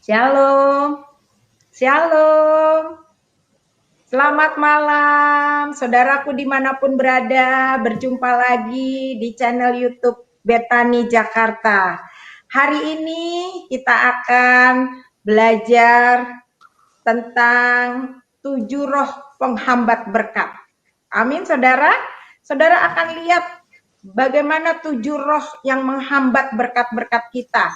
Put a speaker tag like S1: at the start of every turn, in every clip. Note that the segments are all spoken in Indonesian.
S1: Shalom, shalom. Selamat malam, saudaraku dimanapun berada, berjumpa lagi di channel YouTube Betani Jakarta. Hari ini kita akan belajar tentang 7 roh penghambat berkat. Amin, saudara. Saudara akan lihat bagaimana 7 roh yang menghambat berkat-berkat kita.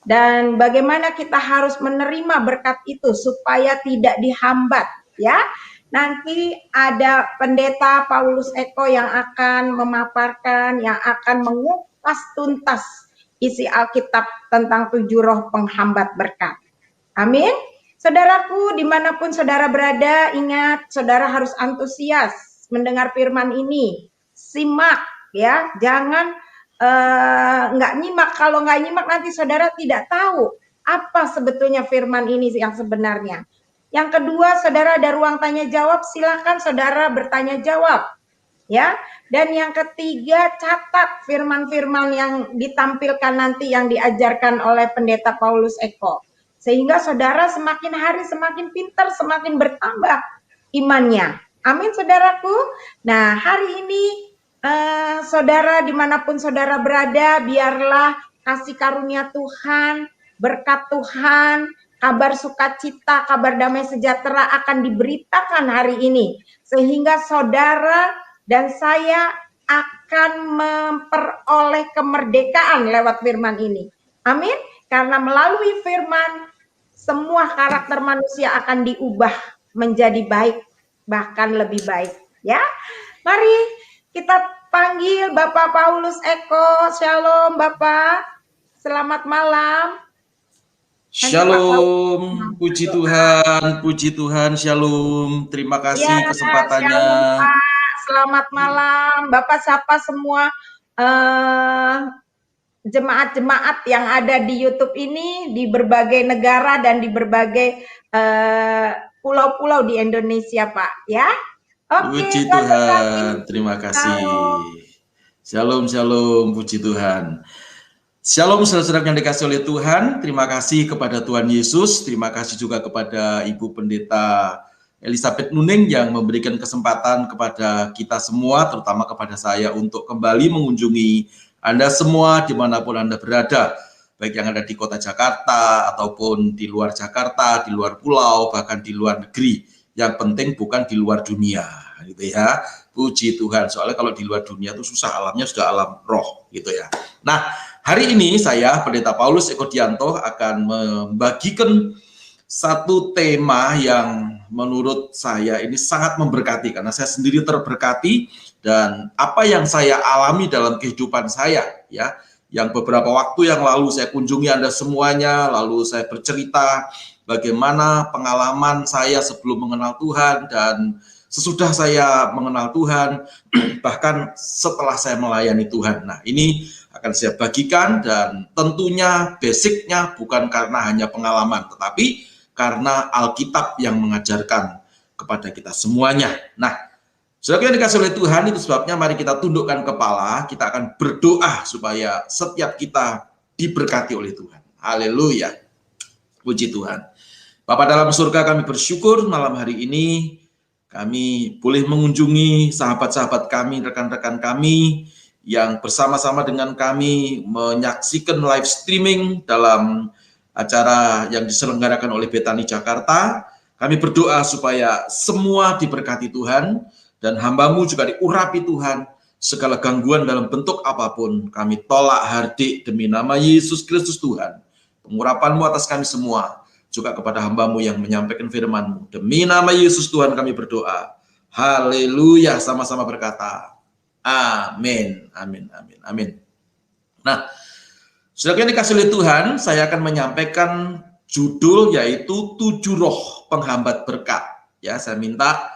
S1: Dan bagaimana kita harus menerima berkat itu supaya tidak dihambat, ya. Nanti ada pendeta Paulus Eko yang akan memaparkan, yang akan mengupas tuntas isi Alkitab tentang 7 roh penghambat berkat. Amin. Saudaraku, dimanapun saudara berada, ingat saudara harus antusias mendengar firman ini. Simak, ya, jangan nggak nyimak. Kalau nggak nyimak nanti saudara tidak tahu apa sebetulnya firman ini yang sebenarnya. Yang kedua, saudara ada ruang tanya jawab, silakan saudara bertanya jawab, ya. Dan yang ketiga, catat firman-firman yang ditampilkan nanti yang diajarkan oleh pendeta Paulus Eko, sehingga saudara semakin hari semakin pintar, semakin bertambah imannya. Amin, saudaraku. Nah, hari ini saudara dimanapun saudara berada, biarlah kasih karunia Tuhan, berkat Tuhan, kabar sukacita, kabar damai sejahtera akan diberitakan hari ini, sehingga saudara dan saya akan memperoleh kemerdekaan lewat firman ini. Amin. Karena melalui firman, semua karakter manusia akan diubah menjadi baik, bahkan lebih baik. Ya, mari kita panggil Bapak Paulus Eko. Shalom Bapak, selamat malam.
S2: Shalom, puji Tuhan, shalom. Terima kasih ya, kesempatannya.
S1: Shalom, Pak. Selamat malam, Bapak sapa semua jemaat-jemaat yang ada di YouTube ini di berbagai negara dan di berbagai pulau-pulau di Indonesia, Pak. Ya.
S2: Oke, puji Tuhan, terima kasih. Shalom, shalom, puji Tuhan. Shalom saudara-saudara yang dikasih oleh Tuhan, terima kasih kepada Tuhan Yesus, terima kasih juga kepada Ibu Pendeta Elizabeth Nuning yang memberikan kesempatan kepada kita semua, terutama kepada saya untuk kembali mengunjungi Anda semua dimanapun Anda berada, baik yang ada di kota Jakarta ataupun di luar Jakarta, di luar pulau, bahkan di luar negeri. Yang penting bukan di luar dunia, gitu ya. Puji Tuhan, soalnya kalau di luar dunia itu susah, alamnya sudah alam roh, gitu ya. Nah, hari ini saya, Pendeta Paulus Eko Dianto, akan membagikan satu tema yang menurut saya ini sangat memberkati, karena saya sendiri terberkati, dan apa yang saya alami dalam kehidupan saya, ya, yang beberapa waktu yang lalu saya kunjungi Anda semuanya, lalu saya bercerita bagaimana pengalaman saya sebelum mengenal Tuhan dan sesudah saya mengenal Tuhan, bahkan setelah saya melayani Tuhan. Nah, ini akan saya bagikan dan tentunya basicnya bukan karena hanya pengalaman, tetapi karena Alkitab yang mengajarkan kepada kita semuanya. Nah, saudara yang dikasih oleh Tuhan, itu sebabnya mari kita tundukkan kepala, kita akan berdoa supaya setiap kita diberkati oleh Tuhan. Haleluya. Puji Tuhan. Bapa dalam surga, kami bersyukur malam hari ini kami boleh mengunjungi sahabat-sahabat kami, rekan-rekan kami yang bersama-sama dengan kami menyaksikan live streaming dalam acara yang diselenggarakan oleh Betani Jakarta. Kami berdoa supaya semua diberkati Tuhan dan hamba-Mu juga diurapi Tuhan. Segala gangguan dalam bentuk apapun kami tolak hardik demi nama Yesus Kristus Tuhan. Pengurapan-Mu atas kami semua, juga kepada hamba-Mu yang menyampaikan firman-Mu. Demi nama Yesus Tuhan kami berdoa. Haleluya, sama-sama berkata, amin, amin, amin, amin. Nah, saudara yang dikasih oleh Tuhan, saya akan menyampaikan judul yaitu 7 roh penghambat berkat. Ya, saya minta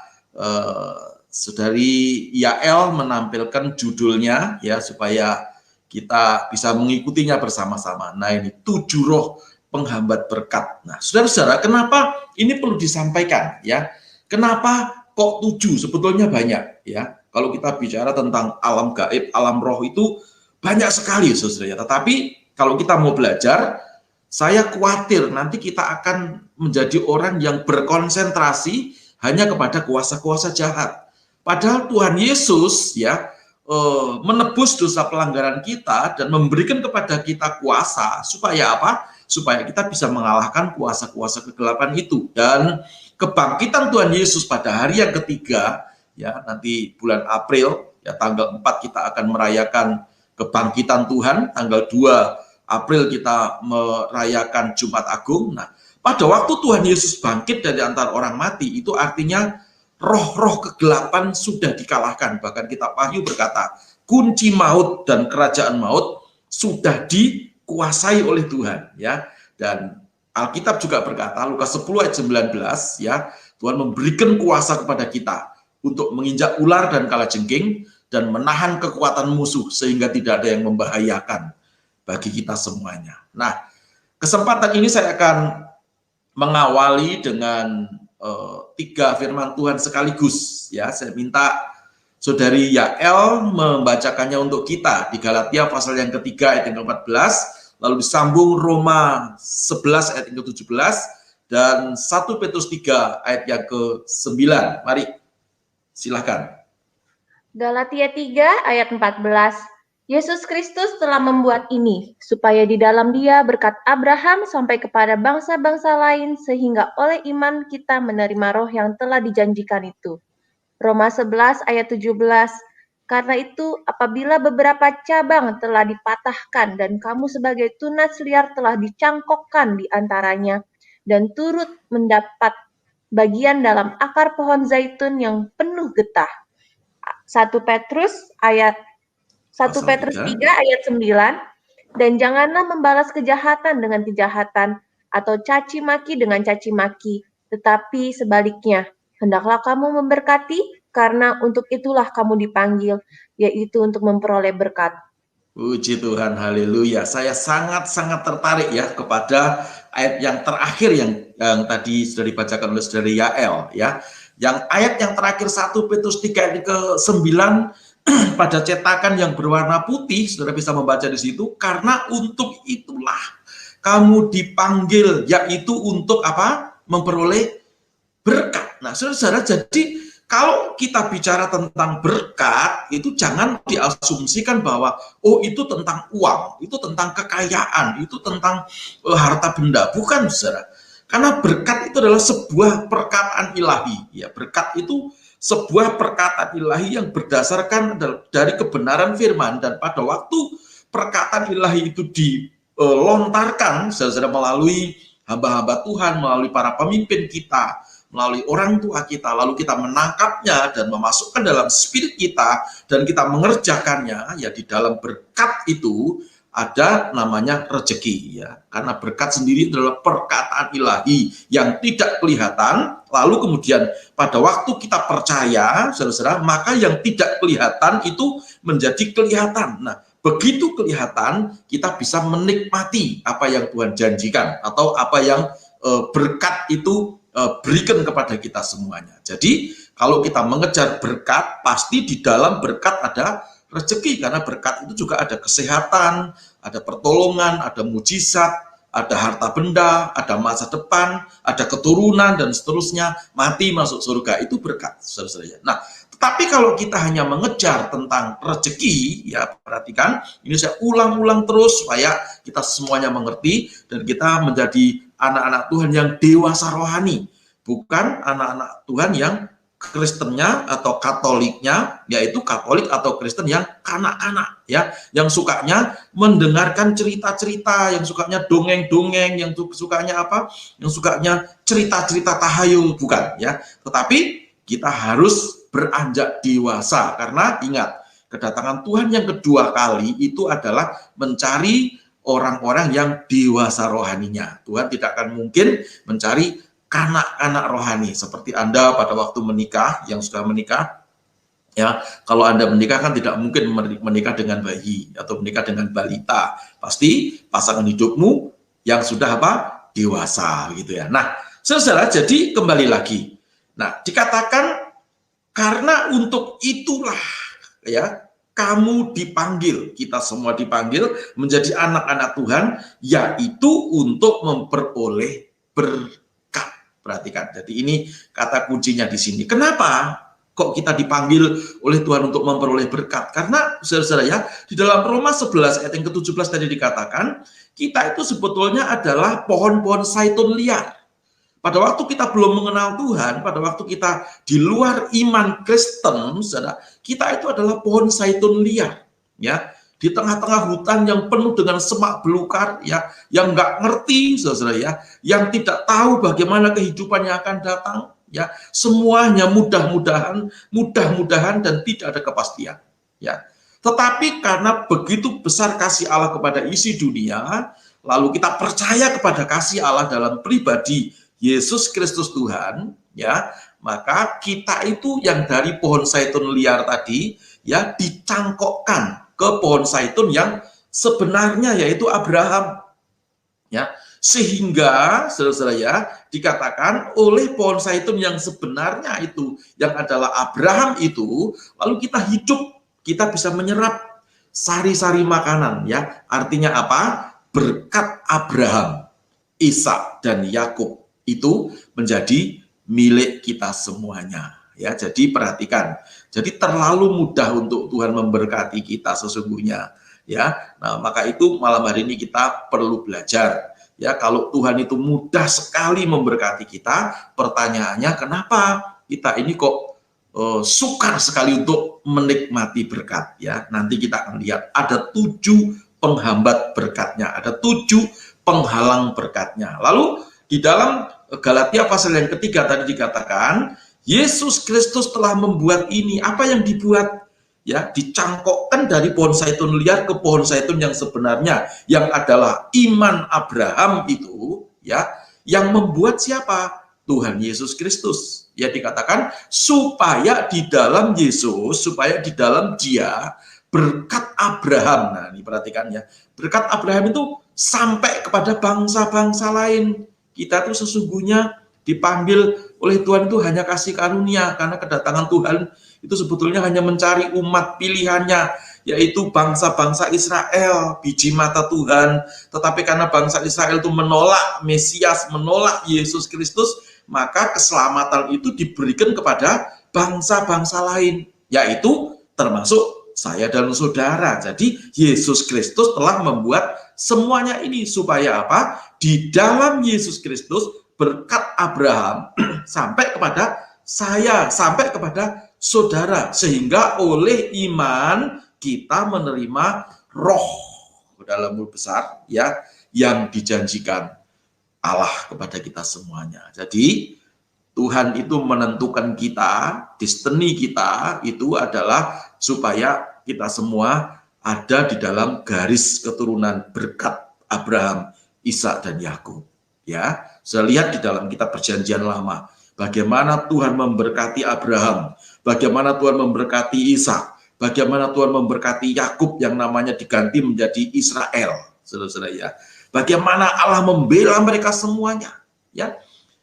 S2: Saudari Yael menampilkan judulnya ya supaya kita bisa mengikutinya bersama-sama. Nah, ini 7 roh penghambat berkat. Nah, saudara-saudara, kenapa ini perlu disampaikan ya? Kenapa kok 7? Sebetulnya banyak ya. Kalau kita bicara tentang alam gaib, alam roh itu banyak sekali saudara. Tetapi kalau kita mau belajar, saya khawatir nanti kita akan menjadi orang yang berkonsentrasi hanya kepada kuasa-kuasa jahat. Padahal Tuhan Yesus ya menebus dosa pelanggaran kita dan memberikan kepada kita kuasa supaya apa? Supaya kita bisa mengalahkan kuasa-kuasa kegelapan itu. Dan kebangkitan Tuhan Yesus pada hari yang ketiga, ya nanti bulan April, ya tanggal 4 kita akan merayakan kebangkitan Tuhan, tanggal 2 April kita merayakan Jumat Agung. Nah, pada waktu Tuhan Yesus bangkit dari antara orang mati, itu artinya roh-roh kegelapan sudah dikalahkan. Bahkan kitab Wahyu berkata, kunci maut dan kerajaan maut sudah dikuasai oleh Tuhan, ya. Dan Alkitab juga berkata, Lukas 10 ayat 19, ya, Tuhan memberikan kuasa kepada kita untuk menginjak ular dan kalajengking dan menahan kekuatan musuh sehingga tidak ada yang membahayakan bagi kita semuanya. Nah, kesempatan ini saya akan mengawali dengan 3 firman Tuhan sekaligus. Ya, saya minta Saudari Yael membacakannya untuk kita di Galatia pasal yang ketiga ayat yang ke-14, lalu disambung Roma 11 ayat yang ke-17 dan 1 Petrus 3 ayat yang ke-9. Mari, silakan.
S3: Galatia 3 ayat 14. Yesus Kristus telah membuat ini, supaya di dalam Dia berkat Abraham sampai kepada bangsa-bangsa lain, sehingga oleh iman kita menerima roh yang telah dijanjikan itu. Roma 11 ayat 17. Karena itu, apabila beberapa cabang telah dipatahkan dan kamu sebagai tunas liar telah dicangkokkan di antaranya, dan turut mendapat bagian dalam akar pohon zaitun yang penuh getah. 1 Petrus 3 ayat 9, dan janganlah membalas kejahatan dengan kejahatan atau caci maki dengan caci maki, tetapi sebaliknya, hendaklah kamu memberkati, karena untuk itulah kamu dipanggil, yaitu untuk memperoleh berkat.
S2: Puji Tuhan, haleluya. Saya sangat-sangat tertarik ya kepada ayat yang terakhir yang tadi sudah dibacakan oleh Saudari Yael ya. Yang ayat yang terakhir 1 Petrus 3 ayat ke-9, pada cetakan yang berwarna putih, saudara bisa membaca di situ, karena untuk itulah kamu dipanggil, yaitu untuk apa? Memperoleh berkat. Nah, saudara, jadi kalau kita bicara tentang berkat, itu jangan diasumsikan bahwa, oh itu tentang uang, itu tentang kekayaan, itu tentang harta benda. Bukan, saudara. Karena berkat itu adalah sebuah perkataan ilahi. Ya, berkat itu sebuah perkataan ilahi yang berdasarkan dari kebenaran firman, dan pada waktu perkataan ilahi itu dilontarkan saudara melalui hamba-hamba Tuhan, melalui para pemimpin kita, melalui orang tua kita, lalu kita menangkapnya dan memasukkan dalam spirit kita dan kita mengerjakannya, ya di dalam berkat itu ada namanya rezeki ya. Karena berkat sendiri adalah perkataan ilahi yang tidak kelihatan, lalu kemudian pada waktu kita percaya, saudara-saudara, maka yang tidak kelihatan itu menjadi kelihatan. Nah, begitu kelihatan, kita bisa menikmati apa yang Tuhan janjikan atau apa yang berkat itu berikan kepada kita semuanya. Jadi, kalau kita mengejar berkat, pasti di dalam berkat ada rezeki, karena berkat itu juga ada kesehatan, ada pertolongan, ada mujizat, ada harta benda, ada masa depan, ada keturunan dan seterusnya, mati masuk surga, itu berkat, saudara-saudara. Nah, tetapi kalau kita hanya mengejar tentang rezeki, ya perhatikan, ini saya ulang-ulang terus supaya kita semuanya mengerti dan kita menjadi anak-anak Tuhan yang dewasa rohani, bukan anak-anak Tuhan yang Kristennya atau Katoliknya, yaitu Katolik atau Kristen yang kanak-kanak ya, yang sukanya mendengarkan cerita-cerita, yang sukanya dongeng-dongeng, yang sukanya apa? Yang sukanya cerita-cerita tahayul, bukan ya. Tetapi kita harus beranjak dewasa, karena ingat, kedatangan Tuhan yang kedua kali itu adalah mencari orang-orang yang dewasa rohaninya. Tuhan tidak akan mungkin mencari anak-anak rohani seperti Anda pada waktu menikah, yang sudah menikah ya. Kalau Anda menikah kan tidak mungkin menikah dengan bayi atau menikah dengan balita, pasti pasangan hidupmu yang sudah apa? Dewasa gitu ya. Nah, saudara, jadi kembali lagi, nah dikatakan karena untuk itulah ya kamu dipanggil, kita semua dipanggil menjadi anak-anak Tuhan, yaitu untuk memperoleh berkat. Perhatikan, jadi ini kata kuncinya di sini. Kenapa kok kita dipanggil oleh Tuhan untuk memperoleh berkat? Karena saudara-saudara ya, di dalam Roma 11 ayat yang ke-17 tadi dikatakan, kita itu sebetulnya adalah pohon-pohon zaitun liar. Pada waktu kita belum mengenal Tuhan, pada waktu kita di luar iman Kristen, saudara, kita itu adalah pohon zaitun liar, ya, di tengah-tengah hutan yang penuh dengan semak belukar, ya, yang nggak ngerti, saudara ya, yang tidak tahu bagaimana kehidupan yang akan datang, ya, semuanya mudah-mudahan dan tidak ada kepastian, ya. Tetapi karena begitu besar kasih Allah kepada isi dunia, lalu kita percaya kepada kasih Allah dalam pribadi Yesus Kristus Tuhan, ya, maka kita itu yang dari pohon zaitun liar tadi, ya, dicangkokkan ke pohon zaitun yang sebenarnya, yaitu Abraham, ya, sehingga saudara-saudara ya, dikatakan oleh pohon zaitun yang sebenarnya itu, yang adalah Abraham itu, lalu kita hidup, kita bisa menyerap sari-sari makanan, ya, artinya apa? Berkat Abraham, Ishak dan Yakub itu menjadi milik kita semuanya, ya. Jadi perhatikan, jadi terlalu mudah untuk Tuhan memberkati kita sesungguhnya, ya. Nah, maka itu malam hari ini kita perlu belajar, ya. Kalau Tuhan itu mudah sekali memberkati kita, pertanyaannya kenapa kita ini kok sukar sekali untuk menikmati berkat, ya. Nanti kita akan lihat ada 7 penghambat berkatnya, ada 7 penghalang berkatnya. Lalu di dalam Galatia pasal yang ketiga tadi dikatakan, Yesus Kristus telah membuat ini. Apa yang dibuat? Ya, dicangkokkan dari pohon zaitun liar ke pohon zaitun yang sebenarnya, yang adalah iman Abraham itu, ya, yang membuat siapa? Tuhan Yesus Kristus. Ya, dikatakan supaya di dalam Yesus, supaya di dalam Dia berkat Abraham. Nah, ini perhatikan ya. Berkat Abraham itu sampai kepada bangsa-bangsa lain. Kita tuh sesungguhnya dipanggil oleh Tuhan itu hanya kasih karunia, karena kedatangan Tuhan itu sebetulnya hanya mencari umat pilihannya, yaitu bangsa-bangsa Israel, biji mata Tuhan. Tetapi karena bangsa Israel itu menolak Mesias, menolak Yesus Kristus, maka keselamatan itu diberikan kepada bangsa-bangsa lain, yaitu termasuk saya dan saudara. Jadi Yesus Kristus telah membuat semuanya ini supaya apa? Di dalam Yesus Kristus berkat Abraham sampai kepada saya, sampai kepada saudara, sehingga oleh iman kita menerima roh dalam hal besar, ya, yang dijanjikan Allah kepada kita semuanya. Jadi Tuhan itu menentukan kita, destiny kita itu adalah supaya kita semua ada di dalam garis keturunan berkat Abraham, Ishak dan Yakub. Ya, saya lihat di dalam kitab Perjanjian Lama bagaimana Tuhan memberkati Abraham, bagaimana Tuhan memberkati Ishak, bagaimana Tuhan memberkati Yakub yang namanya diganti menjadi Israel, saudara-saudara ya. Bagaimana Allah membela mereka semuanya, ya.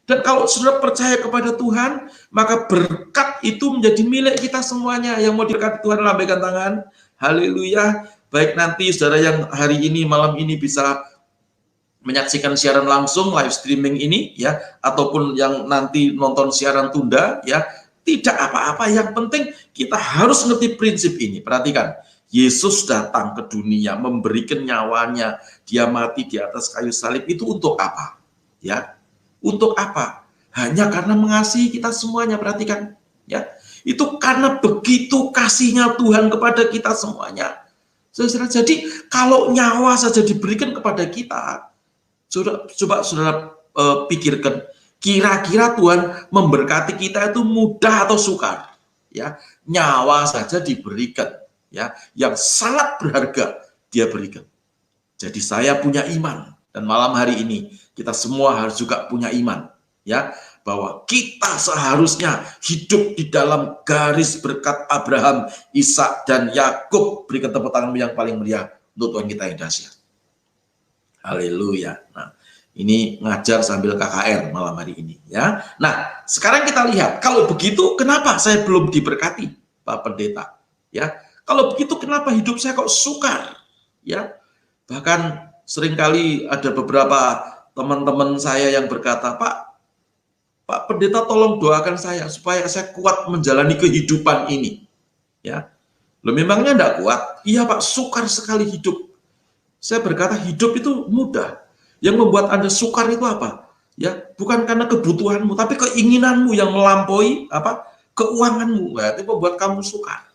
S2: Dan kalau sudah percaya kepada Tuhan, maka berkat itu menjadi milik kita semuanya. Yang mau diberkati Tuhan, lambaikan tangan. Haleluya. Baik, nanti saudara yang hari ini, malam ini bisa menyaksikan siaran langsung, live streaming ini, ya, ataupun yang nanti nonton siaran tunda, ya, tidak apa-apa. Yang penting kita harus ngerti prinsip ini. Perhatikan, Yesus datang ke dunia, memberikan nyawanya, dia mati di atas kayu salib, itu untuk apa? Ya, untuk apa? Hanya karena mengasihi kita semuanya. Perhatikan, ya, itu karena begitu kasihnya Tuhan kepada kita semuanya. Jadi kalau nyawa saja diberikan kepada kita, coba saudara pikirkan, kira-kira Tuhan memberkati kita itu mudah atau sukar? Ya, nyawa saja diberikan, ya, yang sangat berharga dia berikan. Jadi saya punya iman, dan malam hari ini kita semua harus juga punya iman, ya, bahwa kita seharusnya hidup di dalam garis berkat Abraham, Ishak dan Yakub. Berikan tepuk tangan yang paling meriah untuk Tuhan kita yang dahsyat. Haleluya. Nah, ini ngajar sambil KKR malam hari ini, ya. Nah, sekarang kita lihat, kalau begitu kenapa saya belum diberkati, Pak Pendeta? Ya, Kalau begitu kenapa hidup saya kok sukar? Ya, bahkan seringkali ada beberapa teman-teman saya yang berkata, Pak Pendeta tolong doakan saya supaya saya kuat menjalani kehidupan ini. Ya, loh memangnya enggak kuat? Iya Pak, sukar sekali hidup. Saya berkata hidup itu mudah. Yang membuat Anda sukar itu apa? Ya, bukan karena kebutuhanmu, tapi keinginanmu yang melampaui keuanganmu. Nah, itu membuat kamu sukar.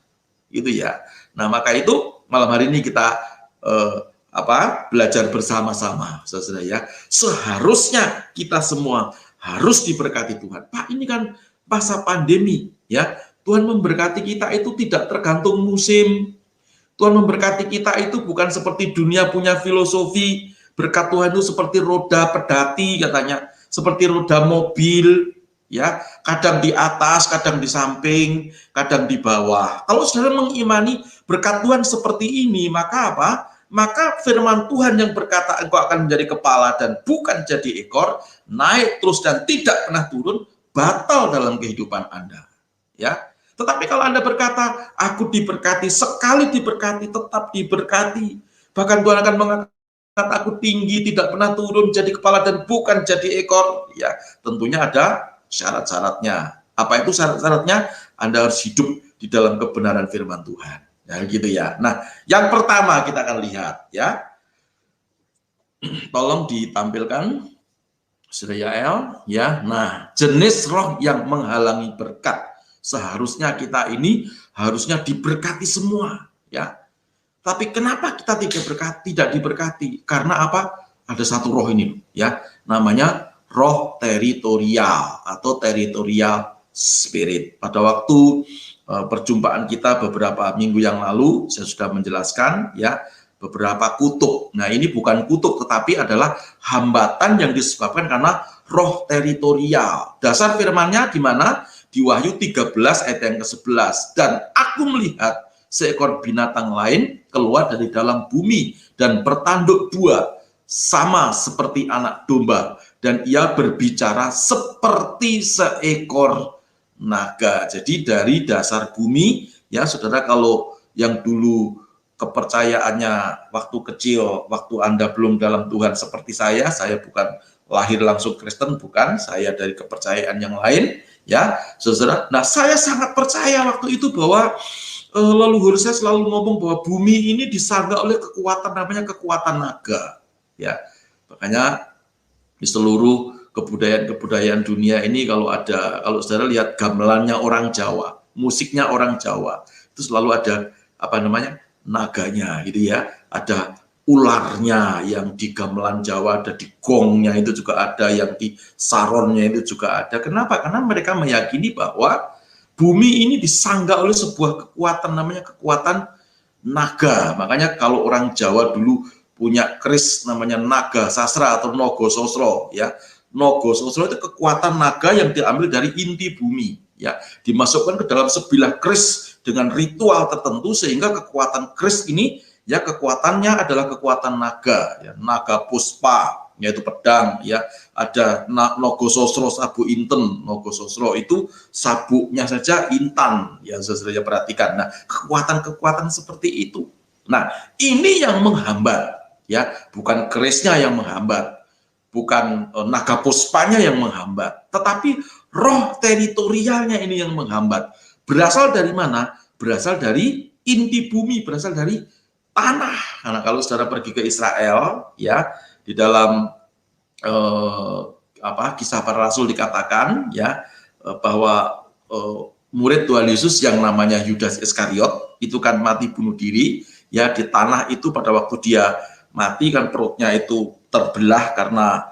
S2: Gitu ya. Nah, maka itu malam hari ini kita belajar bersama-sama, saudara ya. Seharusnya kita semua harus diberkati Tuhan. Pak, ini kan masa pandemi, ya. Tuhan memberkati kita itu tidak tergantung musim. Tuhan memberkati kita itu bukan seperti dunia punya filosofi. Berkat Tuhan itu seperti roda pedati katanya, seperti roda mobil, ya. Kadang di atas, kadang di samping, kadang di bawah. Kalau saudara mengimani berkat Tuhan seperti ini, maka apa? Maka firman Tuhan yang berkata engkau akan menjadi kepala dan bukan jadi ekor, naik terus dan tidak pernah turun, batal dalam kehidupan Anda. Ya. Tetapi kalau Anda berkata, aku diberkati, sekali diberkati, tetap diberkati. Bahkan Tuhan akan mengatakan, aku tinggi, tidak pernah turun, jadi kepala dan bukan jadi ekor. Ya, tentunya ada syarat-syaratnya. Apa itu syarat-syaratnya? Anda harus hidup di dalam kebenaran firman Tuhan. Ya, gitu ya. Nah, yang pertama kita akan lihat, ya. Tolong ditampilkan, Saudara Yael, ya. Nah, jenis roh yang menghalangi berkat. Seharusnya kita ini harusnya diberkati semua, ya. Tapi kenapa kita tidak diberkati? Karena apa? Ada satu roh ini, ya. Namanya roh teritorial atau territorial spirit. Pada waktu perjumpaan kita beberapa minggu yang lalu, saya sudah menjelaskan, ya, beberapa kutuk. Nah, ini bukan kutuk, tetapi adalah hambatan yang disebabkan karena roh teritorial. Dasar firmannya di mana? Di Wahyu 13 ayat yang ke-11. Dan aku melihat seekor binatang lain keluar dari dalam bumi dan bertanduk dua, sama seperti anak domba. Dan ia berbicara seperti seekor naga. Jadi dari dasar bumi, ya saudara, kalau yang dulu kepercayaannya waktu kecil, waktu Anda belum dalam Tuhan seperti saya bukan lahir langsung Kristen, bukan, saya dari kepercayaan yang lain, ya saudara. Nah, saya sangat percaya waktu itu bahwa leluhur saya selalu ngomong bahwa bumi ini disangga oleh kekuatan, namanya kekuatan naga, ya. Makanya di seluruh kebudayaan dunia ini kalau saudara lihat gamelannya orang Jawa, musiknya orang Jawa, itu selalu ada naganya gitu ya, ada ularnya yang di gamelan Jawa, ada di gongnya itu juga ada, yang di saronnya itu juga ada. Kenapa? Karena mereka meyakini bahwa bumi ini disangga oleh sebuah kekuatan, namanya kekuatan naga. Makanya kalau orang Jawa dulu punya keris namanya naga sasra atau nogo sosro, ya. Nogo sosro itu kekuatan naga yang diambil dari inti bumi, ya, dimasukkan ke dalam sebilah keris dengan ritual tertentu sehingga kekuatan keris ini, ya, kekuatannya adalah kekuatan naga, ya, naga puspa, yaitu pedang, ya. Ada nogo sosro sabu inten, nogo sosro itu sabuknya saja intan, ya, saudara perhatikan. Nah, kekuatan-kekuatan seperti itu. Nah, ini yang menghambat, ya, bukan kerisnya yang menghambat, bukan naga puspanya yang menghambat, tetapi roh teritorialnya ini yang menghambat. Berasal dari mana? Berasal dari inti bumi, berasal dari tanah. Karena kalau saudara pergi ke Israel, ya, di dalam Kisah Para Rasul dikatakan, ya, bahwa murid Tuhan Yesus yang namanya Yudas Iskariot itu kan mati bunuh diri, ya, di tanah itu. Pada waktu dia mati kan perutnya itu terbelah karena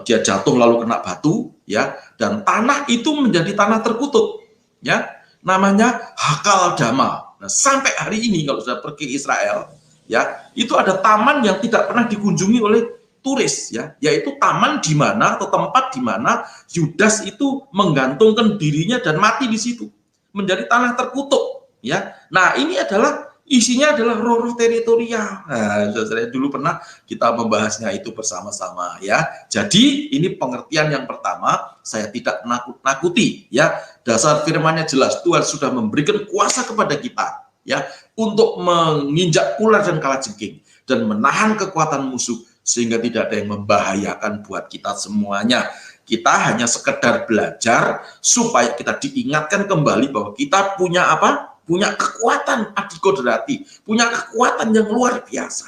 S2: dia jatuh lalu kena batu, ya, dan tanah itu menjadi tanah terkutuk, ya, namanya Hakal Dama. Nah, sampai hari ini kalau sudah pergi Israel, ya, itu ada taman yang tidak pernah dikunjungi oleh turis, ya, yaitu taman di mana atau tempat di mana Yudas itu menggantungkan dirinya dan mati di situ, menjadi tanah terkutuk, ya. Nah, ini adalah isinya adalah roh-roh teritorial. Nah, saudara, dulu pernah kita membahasnya itu bersama-sama, ya. Jadi ini pengertian yang pertama, saya tidak nakut-nakuti, ya. Dasar firmannya jelas, Tuhan sudah memberikan kuasa kepada kita, ya. untuk menginjak ular dan kalajengking dan menahan kekuatan musuh sehingga tidak ada yang membahayakan buat kita semuanya. Kita hanya sekedar belajar supaya kita diingatkan kembali bahwa kita punya apa? Punya kekuatan adikodrati, punya kekuatan yang luar biasa.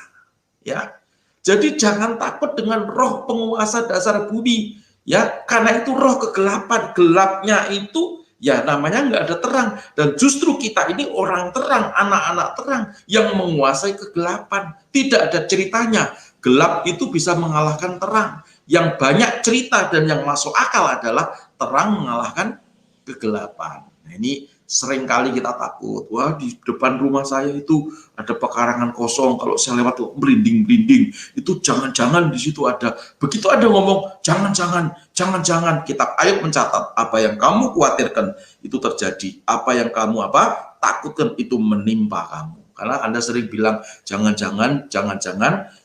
S2: Ya, jadi jangan takut dengan roh penguasa dasar bumi. Ya, karena itu roh kegelapan, gelapnya itu ya namanya nggak ada terang. Dan justru kita ini orang terang, anak-anak terang yang menguasai kegelapan. Tidak ada ceritanya gelap itu bisa mengalahkan terang. Yang banyak cerita dan yang masuk akal adalah terang mengalahkan kegelapan. Nah, ini seringkali kita takut, wah di depan rumah saya itu ada pekarangan kosong, kalau saya lewat tuh merinding-merinding, itu jangan-jangan di situ ada. Begitu ada ngomong jangan-jangan, kita ayo mencatat apa yang kamu khawatirkan itu terjadi, apa yang kamu takutkan itu menimpa kamu. Karena Anda sering bilang jangan-jangan,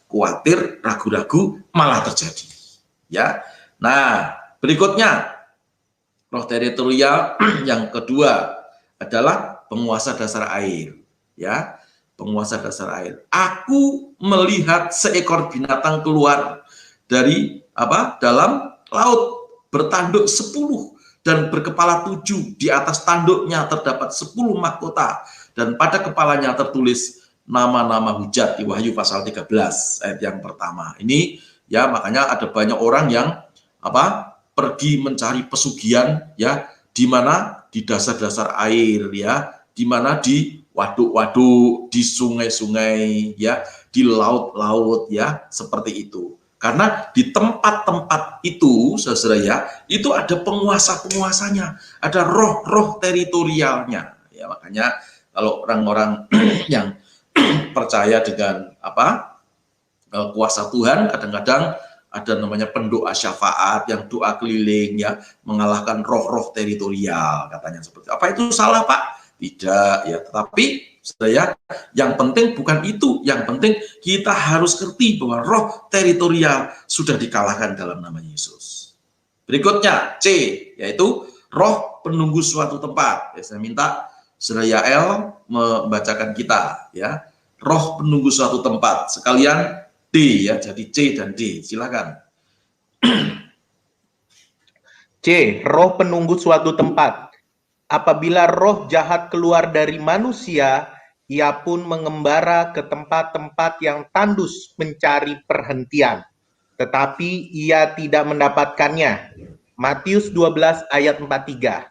S2: khawatir, ragu-ragu malah terjadi. Ya, nah berikutnya roh teritorial yang kedua adalah penguasa dasar air. Ya, penguasa dasar air. Aku melihat seekor binatang keluar dari dalam laut, bertanduk 10 dan berkepala 7. Di atas tanduknya terdapat 10 mahkota dan pada kepalanya tertulis nama-nama hujat di Wahyu pasal 13 ayat yang pertama. Ini ya makanya ada banyak orang yang pergi mencari pesugihan ya, di mana di dasar-dasar air ya, di mana di waduk-waduk, di sungai-sungai ya, di laut-laut ya, seperti itu. Karena di tempat-tempat itu, saudara ya, itu ada penguasa-penguasanya, ada roh-roh teritorialnya ya. Makanya kalau orang-orang yang percaya dengan kuasa Tuhan, kadang-kadang ada namanya pendoa syafaat yang doa keliling ya, mengalahkan roh-roh teritorial katanya seperti. Apa itu salah, Pak? Tidak ya, tetapi saya yang penting bukan itu, yang penting kita harus ngerti bahwa roh teritorial sudah dikalahkan dalam nama Yesus. Berikutnya C, yaitu roh penunggu suatu tempat. Ya, saya minta Saudara Yael membacakan kita ya, roh penunggu suatu tempat. Sekalian D ya, jadi C dan D, silakan.
S4: C, roh penunggu suatu tempat. Apabila roh jahat keluar dari manusia, ia pun mengembara ke tempat-tempat yang tandus mencari perhentian, tetapi ia tidak mendapatkannya. Matius 12 ayat 43.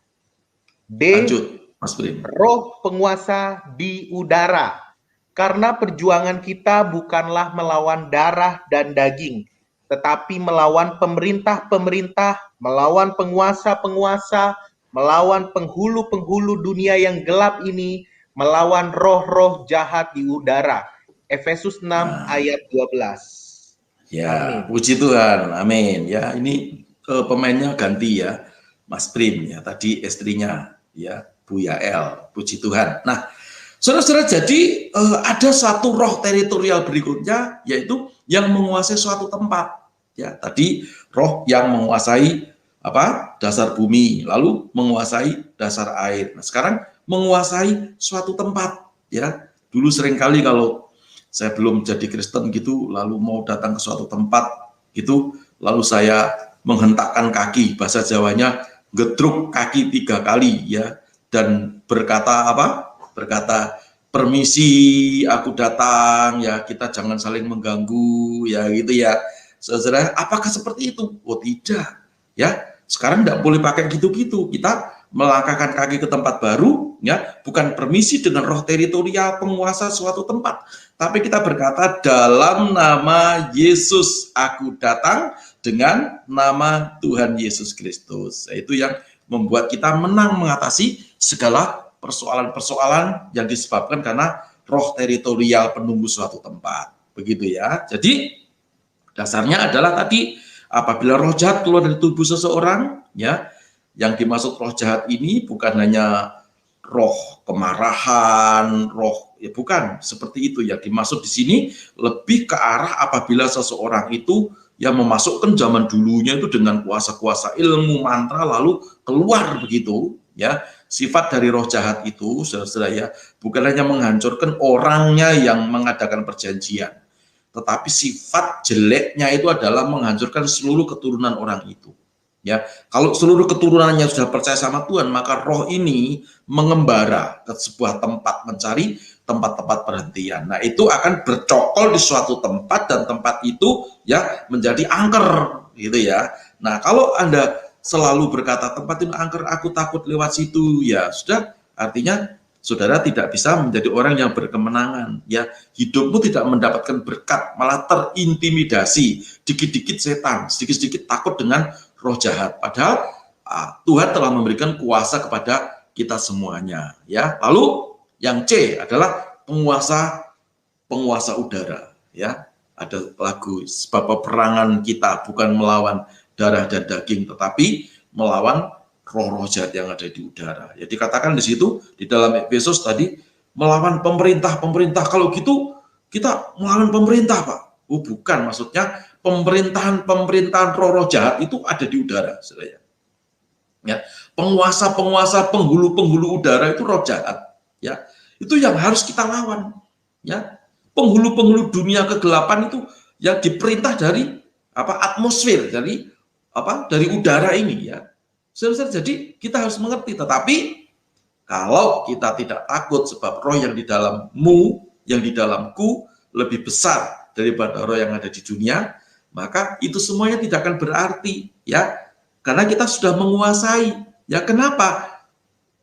S4: D,
S2: lanjut, Mas Prim.
S4: Roh penguasa di udara. Karena perjuangan kita bukanlah melawan darah dan daging, tetapi melawan pemerintah-pemerintah, melawan penguasa-penguasa, melawan penghulu-penghulu dunia yang gelap ini, melawan roh-roh jahat di udara. Efesus 6 ayat 12.
S2: Ya,
S4: amin.
S2: Puji Tuhan, amin. Ya, ini pemainnya ganti ya, Mas Prim ya, tadi istrinya ya, Bu Yael, puji Tuhan. Nah, saudara-saudara, jadi ada satu roh teritorial berikutnya, yaitu yang menguasai suatu tempat. Ya, tadi roh yang menguasai dasar bumi, lalu menguasai dasar air. Nah, sekarang menguasai suatu tempat. Ya, dulu seringkali kalau saya belum jadi Kristen gitu, lalu mau datang ke suatu tempat gitu, lalu saya menghentakkan kaki, bahasa Jawanya gedruk kaki 3 kali ya, dan berkata berkata, permisi, aku datang ya, kita jangan saling mengganggu ya, gitu ya. Saudara, apakah seperti itu? Oh tidak ya, sekarang tidak boleh pakai gitu-gitu. Kita melangkahkan kaki ke tempat baru ya, bukan permisi dengan roh teritorial penguasa suatu tempat, tapi kita berkata dalam nama Yesus aku datang, dengan nama Tuhan Yesus Kristus. Itu yang membuat kita menang mengatasi segala persoalan-persoalan yang disebabkan karena roh teritorial penunggu suatu tempat. Begitu ya. Jadi dasarnya adalah tadi, apabila roh jahat keluar dari tubuh seseorang ya, yang dimaksud roh jahat ini bukan hanya roh kemarahan, roh ya bukan seperti itu. Yang dimaksud di sini lebih ke arah apabila seseorang itu yang memasukkan zaman dulunya itu dengan kuasa-kuasa ilmu mantra lalu keluar begitu Ya, sifat dari roh jahat itu, saudara-saudara ya, bukan hanya menghancurkan orangnya yang mengadakan perjanjian, tetapi sifat jeleknya itu adalah menghancurkan seluruh keturunan orang itu. Ya, kalau seluruh keturunannya sudah percaya sama Tuhan, maka roh ini mengembara ke sebuah tempat mencari tempat-tempat perhentian. Nah, itu akan bercokol di suatu tempat dan tempat itu ya menjadi angker gitu ya. Nah, kalau Anda selalu berkata tempat ini angker, aku takut lewat situ, ya sudah, artinya saudara tidak bisa menjadi orang yang berkemenangan, ya. Hidupmu tidak mendapatkan berkat, malah terintimidasi, dikit-dikit setan, sedikit-sedikit takut dengan roh jahat. Padahal Tuhan telah memberikan kuasa kepada kita semuanya, ya. Lalu yang C adalah penguasa udara, ya. Ada lagu, sebab peperangan kita bukan melawan darah dan daging, tetapi melawan roh-roh jahat yang ada di udara. Ya, dikatakan di situ di dalam Efesus tadi, melawan pemerintah-pemerintah. Kalau gitu kita melawan pemerintah, Pak. Oh, bukan, maksudnya pemerintahan roh-roh jahat itu ada di udara, saudara. Ya, penguasa-penguasa, penghulu-penghulu udara itu roh jahat, ya. Itu yang harus kita lawan, ya. Penghulu-penghulu dunia kegelapan itu yang diperintah dari atmosfer, dari udara ini, ya. Jadi kita harus mengerti, tetapi kalau kita tidak takut sebab roh yang di dalammu, yang di dalamku lebih besar daripada roh yang ada di dunia, maka itu semuanya tidak akan berarti, ya, karena kita sudah menguasai. Ya, kenapa?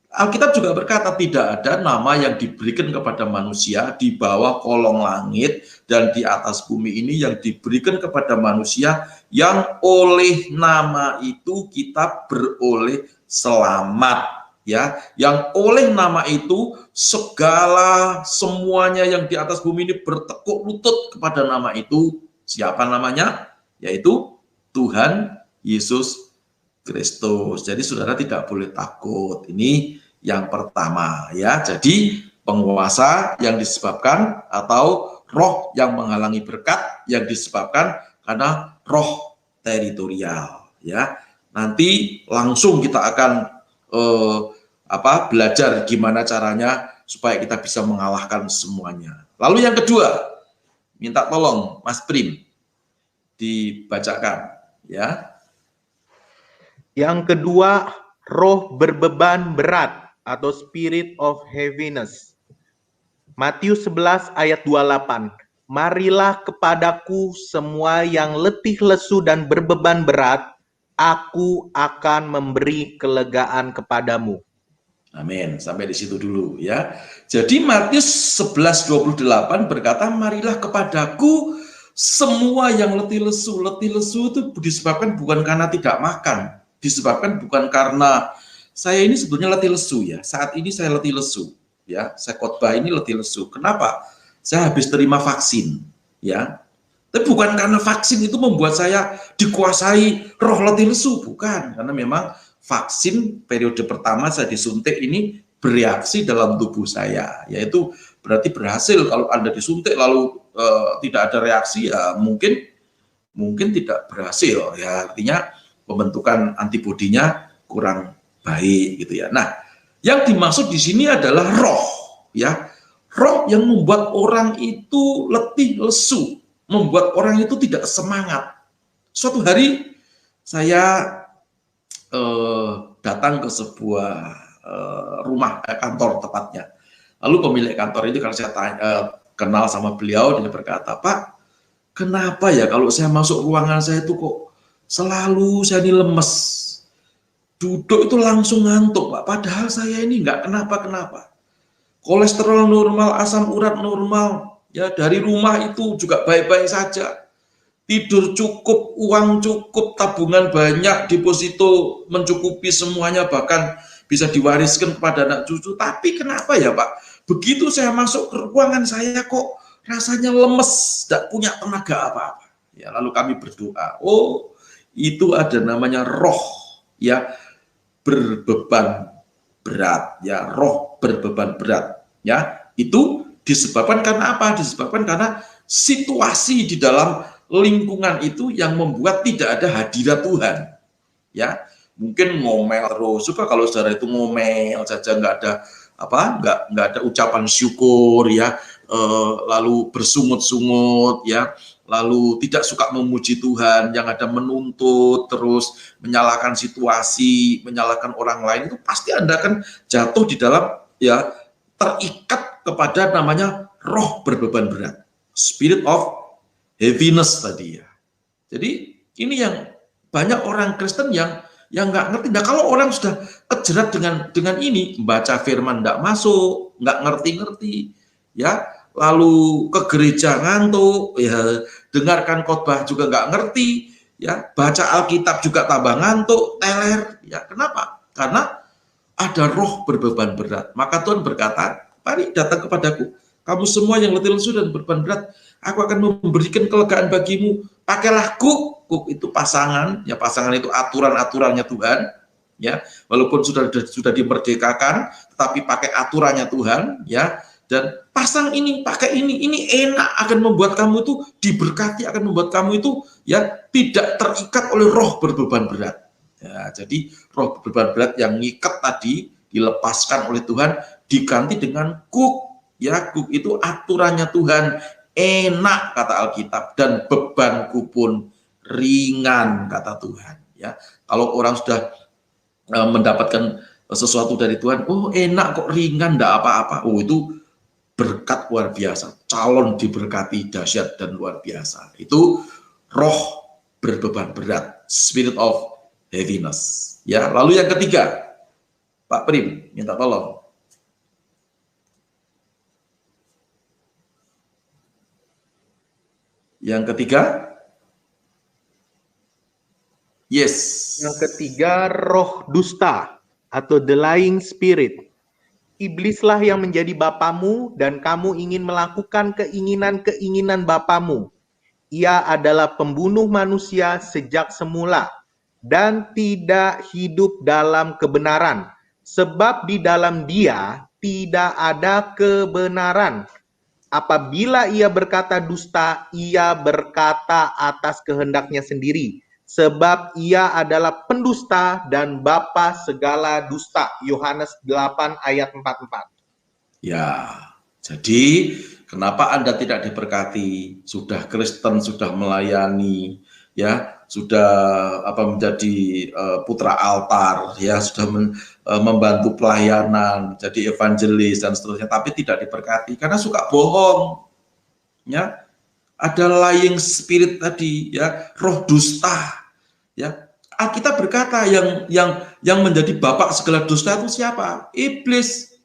S2: Alkitab juga berkata tidak ada nama yang diberikan kepada manusia di bawah kolong langit dan di atas bumi ini yang diberikan kepada manusia yang oleh nama itu kita beroleh selamat, ya. Yang oleh nama itu semuanya yang di atas bumi ini bertekuk lutut kepada nama itu. Siapa namanya? Yaitu Tuhan Yesus Kristus. Jadi saudara tidak boleh takut. Ini yang pertama, ya. Jadi penguasa yang disebabkan atau roh yang menghalangi berkat yang disebabkan karena roh teritorial, ya. Nanti langsung kita akan belajar gimana caranya supaya kita bisa mengalahkan semuanya. Lalu yang kedua, minta tolong Mas Prim dibacakan, ya.
S4: Yang kedua, roh berbeban berat atau spirit of heaviness. Matius 11 ayat 28. Marilah kepadaku semua yang letih lesu dan berbeban berat, aku akan memberi kelegaan kepadamu.
S2: Amin. Sampai di situ dulu, ya. Jadi Matius 11:28 berkata, marilah kepadaku semua yang letih lesu. Letih lesu itu disebabkan bukan karena tidak makan, disebabkan bukan karena saya ini sebetulnya letih lesu, ya. Saat ini saya letih lesu, ya. Saya khotbah ini letih lesu. Kenapa? Saya habis terima vaksin, ya. Tapi bukan karena vaksin itu membuat saya dikuasai roh letih lesu, bukan. Karena memang vaksin periode pertama saya disuntik ini bereaksi dalam tubuh saya, yaitu berarti berhasil. Kalau Anda disuntik lalu tidak ada reaksi, ya mungkin tidak berhasil, ya. Artinya pembentukan antibodinya kurang baik gitu, ya. Nah, yang dimaksud di sini adalah roh, ya. Roh yang membuat orang itu letih lesu, membuat orang itu tidak semangat. Suatu hari saya datang ke sebuah rumah kantor tepatnya. Lalu pemilik kantor itu, kalau saya kenal sama beliau, dia berkata, "Pak, kenapa ya kalau saya masuk ruangan saya itu kok selalu saya ini lemes, duduk itu langsung ngantuk, Pak. Padahal saya ini nggak kenapa-kenapa. Kolesterol normal, asam urat normal, ya, dari rumah itu juga baik-baik saja. Tidur cukup, uang cukup, tabungan banyak, deposito mencukupi semuanya, bahkan bisa diwariskan kepada anak cucu. Tapi kenapa ya, Pak? Begitu saya masuk ke ruangan saya kok rasanya lemes, tidak punya tenaga apa-apa." Ya, lalu kami berdoa. Oh, itu ada namanya roh, ya, berbeban berat, ya, roh berbeban berat, ya. Itu disebabkan karena apa? Disebabkan karena situasi di dalam lingkungan itu yang membuat tidak ada hadirat Tuhan, ya. mungkin ngomel terus. Coba kalau saudara itu ngomel saja, nggak ada ucapan syukur ya, lalu bersungut-sungut ya, lalu tidak suka memuji Tuhan, yang ada menuntut terus, menyalahkan situasi, menyalahkan orang lain, itu pasti Anda akan jatuh di dalam ya, terikat kepada namanya roh berbeban berat, spirit of heaviness tadi ya. Jadi ini yang banyak orang Kristen yang nggak ngerti. Nah, kalau orang sudah kejerat dengan ini, baca firman nggak masuk, nggak ngerti-ngerti ya, lalu ke gereja ngantuk ya, dengarkan khotbah juga nggak ngerti ya, baca Alkitab juga tambah ngantuk, teler ya. Kenapa? Karena ada roh berbeban berat. Maka Tuhan berkata, mari datang kepadaku, kamu semua yang letih lesu dan berbeban berat, aku akan memberikan kelegaan bagimu. Pakailah kuk itu pasangan, ya pasangan itu aturan-aturannya Tuhan, ya walaupun sudah dimerdekakan, tetapi pakai aturannya Tuhan, ya. Dan pasang ini, pakai ini enak, akan membuat kamu itu diberkati, akan membuat kamu itu ya tidak terikat oleh roh berbeban berat. Ya, jadi roh berbeban berat yang ngikat tadi dilepaskan oleh Tuhan, diganti dengan kuk. Ya, kuk itu aturannya Tuhan, enak kata Alkitab, dan bebanku pun ringan kata Tuhan. Ya, kalau orang sudah mendapatkan sesuatu dari Tuhan, oh enak kok, ringan, enggak apa-apa. Oh, itu berkat luar biasa, calon diberkati dahsyat dan luar biasa. Itu roh berbeban berat, spirit of heaviness. Ya, lalu yang ketiga, Pak Prim, minta tolong. Yang ketiga, yes.
S4: Yang ketiga, roh dusta atau the lying spirit. Iblislah yang menjadi bapamu dan kamu ingin melakukan keinginan-keinginan bapamu. Ia adalah pembunuh manusia sejak semula dan tidak hidup dalam kebenaran, sebab di dalam dia tidak ada kebenaran. Apabila ia berkata dusta, ia berkata atas kehendaknya sendiri, sebab ia adalah pendusta dan bapa segala dusta. Yohanes 8 ayat 44.
S2: Ya, jadi kenapa Anda tidak diberkati? Sudah Kristen, sudah melayani, ya, sudah menjadi putra altar, ya, sudah membantu pelayanan, jadi evangelis dan seterusnya, tapi tidak diberkati karena suka bohong, ya. Ada lying spirit tadi, ya, roh dusta, ya. Alkitab berkata yang menjadi bapak segala dusta itu siapa? Iblis.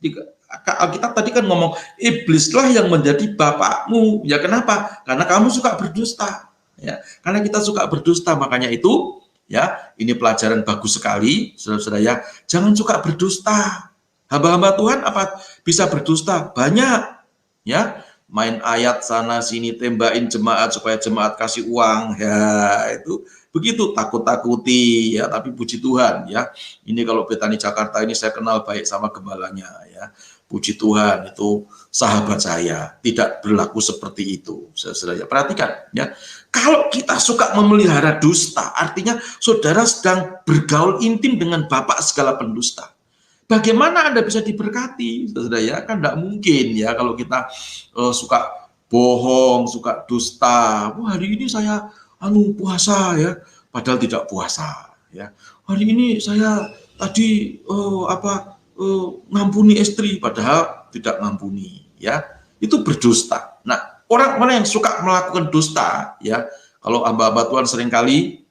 S2: Alkitab tadi kan ngomong, iblislah yang menjadi bapakmu. Ya kenapa? Karena kamu suka berdusta, ya. Karena kita suka berdusta, makanya itu, ya, ini pelajaran bagus sekali, saudara-saudara ya. Jangan suka berdusta. Hamba-hamba Tuhan apa bisa berdusta? Banyak, ya. Main ayat sana sini, tembakin jemaat supaya jemaat kasih uang, ya itu begitu, takut-takuti, ya. Tapi puji Tuhan, ya, ini kalau Betani Jakarta ini saya kenal baik sama gembalanya, ya. Puji Tuhan, itu sahabat saya, tidak berlaku seperti itu. Saudara, perhatikan, ya. Kalau kita suka memelihara dusta, artinya saudara sedang bergaul intim dengan bapak segala pendusta. Bagaimana Anda bisa diberkati, saudara, ya? Kan tidak mungkin, ya, kalau kita suka bohong, suka dusta. Wah, hari ini saya puasa, ya, padahal tidak puasa, ya. Hari ini saya tadi ngampuni istri, padahal tidak ngampuni, ya. Itu berdusta. Nah, orang-orang yang suka melakukan dusta, ya, kalau hamba-hamba Tuhan seringkali,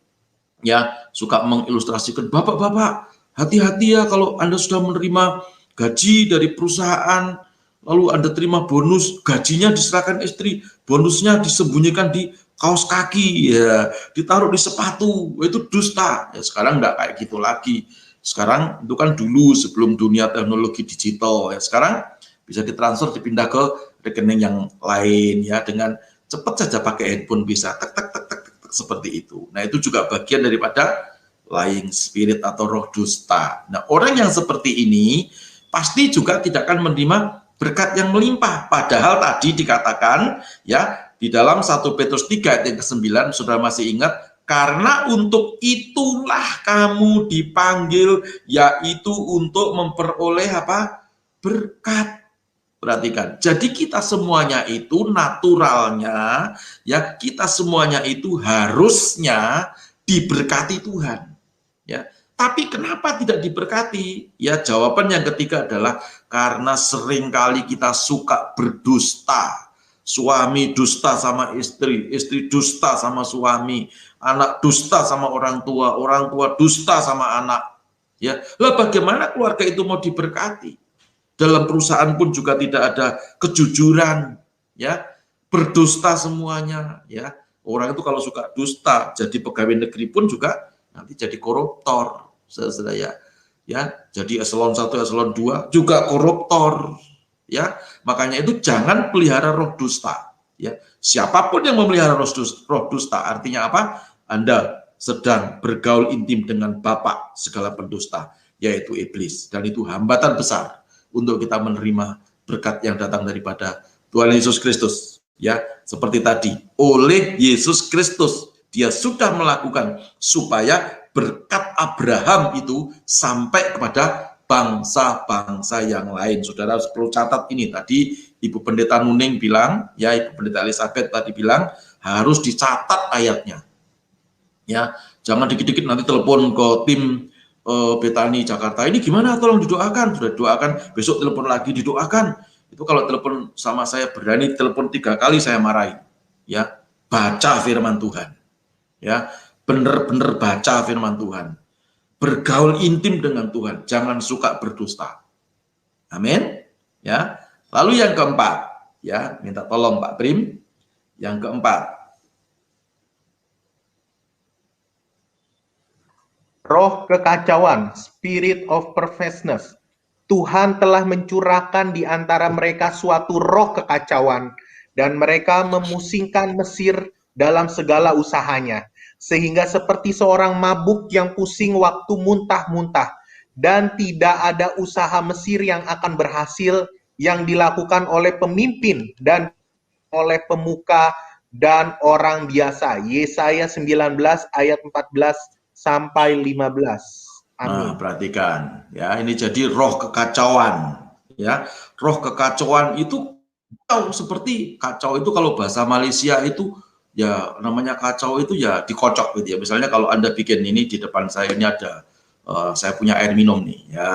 S2: ya, suka mengilustrasikan, bapak-bapak, hati-hati ya kalau Anda sudah menerima gaji dari perusahaan, lalu Anda terima bonus, gajinya diserahkan istri, bonusnya disembunyikan di kaos kaki, ya, ditaruh di sepatu, itu dusta. Ya, sekarang enggak kayak gitu lagi. Sekarang itu kan dulu sebelum dunia teknologi digital, ya, sekarang bisa ditransfer, dipindah ke rekening yang lain, ya, dengan cepat saja pakai handphone bisa tek tek tek tek, tek seperti itu. Nah, itu juga bagian daripada lying spirit atau roh dusta. Nah, orang yang seperti ini pasti juga tidak akan menerima berkat yang melimpah. Padahal tadi dikatakan, ya, di dalam 1 Petrus 3 ayat yang ke-9, saudara masih ingat, Karena untuk itulah kamu dipanggil, yaitu untuk memperoleh apa? Berkat. Perhatikan, jadi kita semuanya itu naturalnya, ya kita semuanya itu harusnya diberkati Tuhan. Ya, tapi kenapa tidak diberkati? Ya, jawaban yang ketiga adalah karena seringkali kita suka berdusta. Suami dusta sama istri, istri dusta sama suami, anak dusta sama orang tua dusta sama anak. Ya, lah bagaimana keluarga itu mau diberkati? Dalam perusahaan pun juga tidak ada kejujuran, ya, berdusta semuanya, ya. Orang itu kalau suka dusta, jadi pegawai negeri pun juga nanti jadi koruptor, saudara ya. Jadi eselon 1, eselon 2 juga koruptor, ya. Makanya itu jangan pelihara roh dusta, ya. Siapapun yang memelihara roh dusta, artinya apa? Anda sedang bergaul intim dengan bapak segala pendusta, yaitu iblis, dan itu hambatan besar untuk kita menerima berkat yang datang daripada Tuhan Yesus Kristus. Ya, seperti tadi, oleh Yesus Kristus, dia sudah melakukan supaya berkat Abraham itu sampai kepada bangsa-bangsa yang lain. Saudara perlu catat ini, tadi Ibu Pendeta Nuning bilang, ya Ibu Pendeta Elizabeth tadi bilang, harus dicatat ayatnya. Ya, jangan dikit-dikit nanti telepon ke tim Betani Jakarta, ini gimana, tolong didoakan. Sudah didoakan, besok telepon lagi didoakan. Itu kalau telepon sama saya berani telepon 3 kali saya marahin. Ya, baca firman Tuhan. Ya, benar-benar baca firman Tuhan. Bergaul intim dengan Tuhan, jangan suka berdusta. Amin. Ya. Lalu yang keempat, ya, minta tolong Pak Prim. Yang keempat,
S4: roh kekacauan, spirit of perverseness. Tuhan telah mencurahkan di antara mereka suatu roh kekacauan, dan mereka memusingkan Mesir dalam segala usahanya, sehingga seperti seorang mabuk yang pusing waktu muntah-muntah, dan tidak ada usaha Mesir yang akan berhasil yang dilakukan oleh pemimpin dan oleh pemuka dan orang biasa. Yesaya 19 ayat 14 sampai 15. Amin.
S2: Nah, perhatikan ya, ini jadi roh kekacauan, ya. Roh kekacauan itu kacau, seperti kacau itu kalau bahasa Malaysia itu ya namanya kacau itu ya dikocok gitu ya. Misalnya kalau Anda bikin ini di depan saya ini ada saya punya air minum nih. Ya,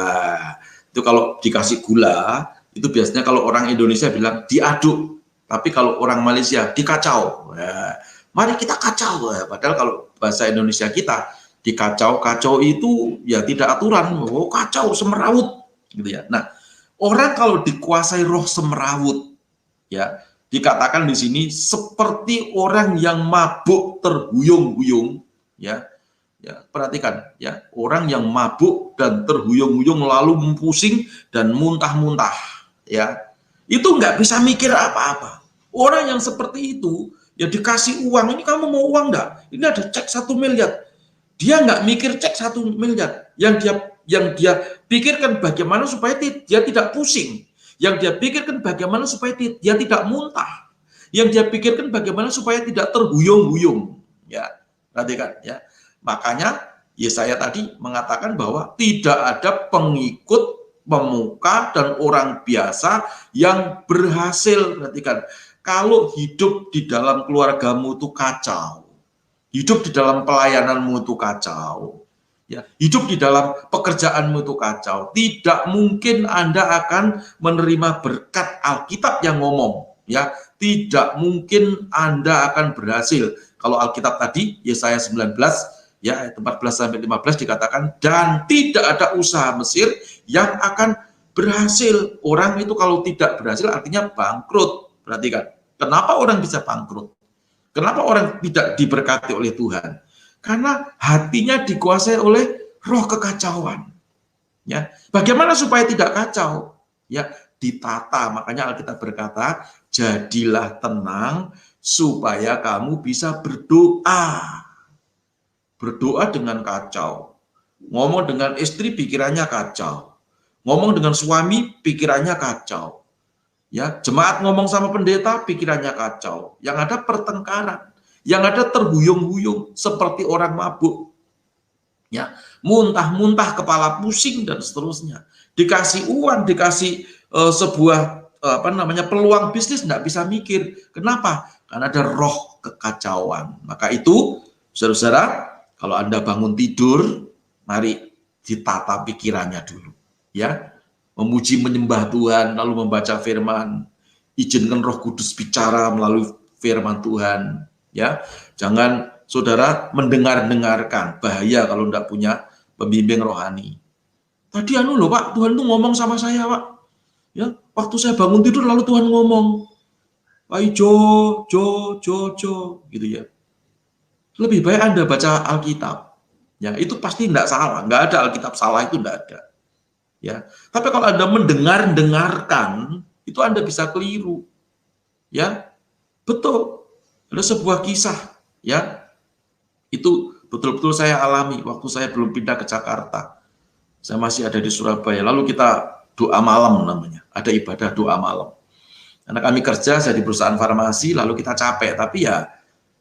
S2: itu kalau dikasih gula, itu biasanya kalau orang Indonesia bilang diaduk, tapi kalau orang Malaysia dikacau. Ya, mari kita kacau. Ya. Padahal kalau bahasa Indonesia kita dikacau, kacau itu ya tidak aturan, oh kacau, semerawut gitu ya. Nah, orang kalau dikuasai roh semerawut, ya dikatakan di sini seperti orang yang mabuk terhuyung-huyung, ya. Ya, perhatikan ya, orang yang mabuk dan terhuyung-huyung lalu pusing dan muntah-muntah, ya. Itu nggak bisa mikir apa-apa. Orang yang seperti itu ya dikasih uang, ini kamu mau uang nggak? Ini ada cek 1 miliar. Dia nggak mikir cek 1 miliar, yang dia pikirkan bagaimana supaya dia tidak pusing, yang dia pikirkan bagaimana supaya dia tidak muntah, yang dia pikirkan bagaimana supaya tidak terhuyung-huyung. Ya, perhatikan ya. Makanya Yesaya tadi mengatakan bahwa tidak ada pengikut, pemuka dan orang biasa yang berhasil. Perhatikan, kalau hidup di dalam keluargamu itu kacau, hidup di dalam pelayananmu itu kacau, ya, hidup di dalam pekerjaanmu itu kacau, tidak mungkin Anda akan menerima berkat Alkitab yang ngomong, ya, tidak mungkin Anda akan berhasil. Kalau Alkitab tadi Yesaya 19 ya ayat 14 sampai 15 dikatakan, dan tidak ada usaha Mesir yang akan berhasil. Orang itu kalau tidak berhasil artinya bangkrut. Perhatikan, kenapa orang bisa bangkrut? Kenapa orang tidak diberkati oleh Tuhan? Karena hatinya dikuasai oleh roh kekacauan. Ya, bagaimana supaya tidak kacau? Ya, ditata. Makanya Alkitab berkata, jadilah tenang supaya kamu bisa berdoa. Berdoa dengan kacau. Ngomong dengan istri pikirannya kacau. Ngomong dengan suami pikirannya kacau. Ya, jemaat ngomong sama pendeta pikirannya kacau. Yang ada pertengkaran. Yang ada terhuyung-huyung seperti orang mabuk. Ya, muntah-muntah, kepala pusing dan seterusnya. Dikasih uang, dikasih sebuah peluang bisnis, nggak bisa mikir. Kenapa? Karena ada roh kekacauan. Maka itu, saudara-saudara, kalau Anda bangun tidur, mari ditata pikirannya dulu, ya. Memuji menyembah Tuhan, lalu membaca firman, izinkan Roh Kudus bicara melalui firman Tuhan, ya. Jangan saudara mendengarkan, bahaya kalau tidak punya pembimbing rohani. Tadi loh Pak, Tuhan tuh ngomong sama saya Pak, ya. Waktu saya bangun tidur lalu Tuhan ngomong, Pak Jo, gitu ya. Lebih baik Anda baca Alkitab, ya. Itu pasti tidak salah, nggak ada Alkitab salah, itu tidak ada, ya. Tapi kalau Anda mendengarkan, itu Anda bisa keliru, ya. Betul, ada sebuah kisah, ya. Itu betul-betul saya alami waktu saya belum pindah ke Jakarta. Saya masih ada di Surabaya. Lalu kita doa malam namanya. Ada ibadah doa malam. Karena kami kerja, saya di perusahaan farmasi, lalu kita capek. Tapi ya,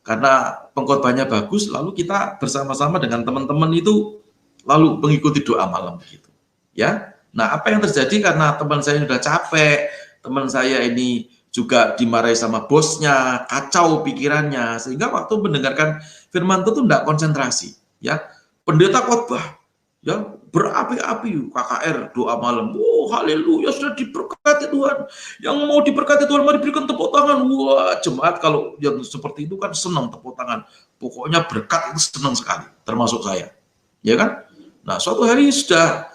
S2: karena pengkhotbahnya bagus, lalu kita bersama-sama dengan teman-teman itu lalu mengikuti doa malam begitu. Ya. Nah, apa yang terjadi karena teman saya sudah capek, teman saya ini juga dimarahi sama bosnya, kacau pikirannya, sehingga waktu mendengarkan firman itu tidak konsentrasi, ya. Pendeta khotbah, ya, berapi-api, KKR doa malam, haleluya, sudah diberkati Tuhan, yang mau diberkati Tuhan mari berikan tepuk tangan. Wah, jemaat kalau yang seperti itu kan senang tepuk tangan, pokoknya berkat itu senang sekali, termasuk saya, ya kan. Nah, suatu hari sudah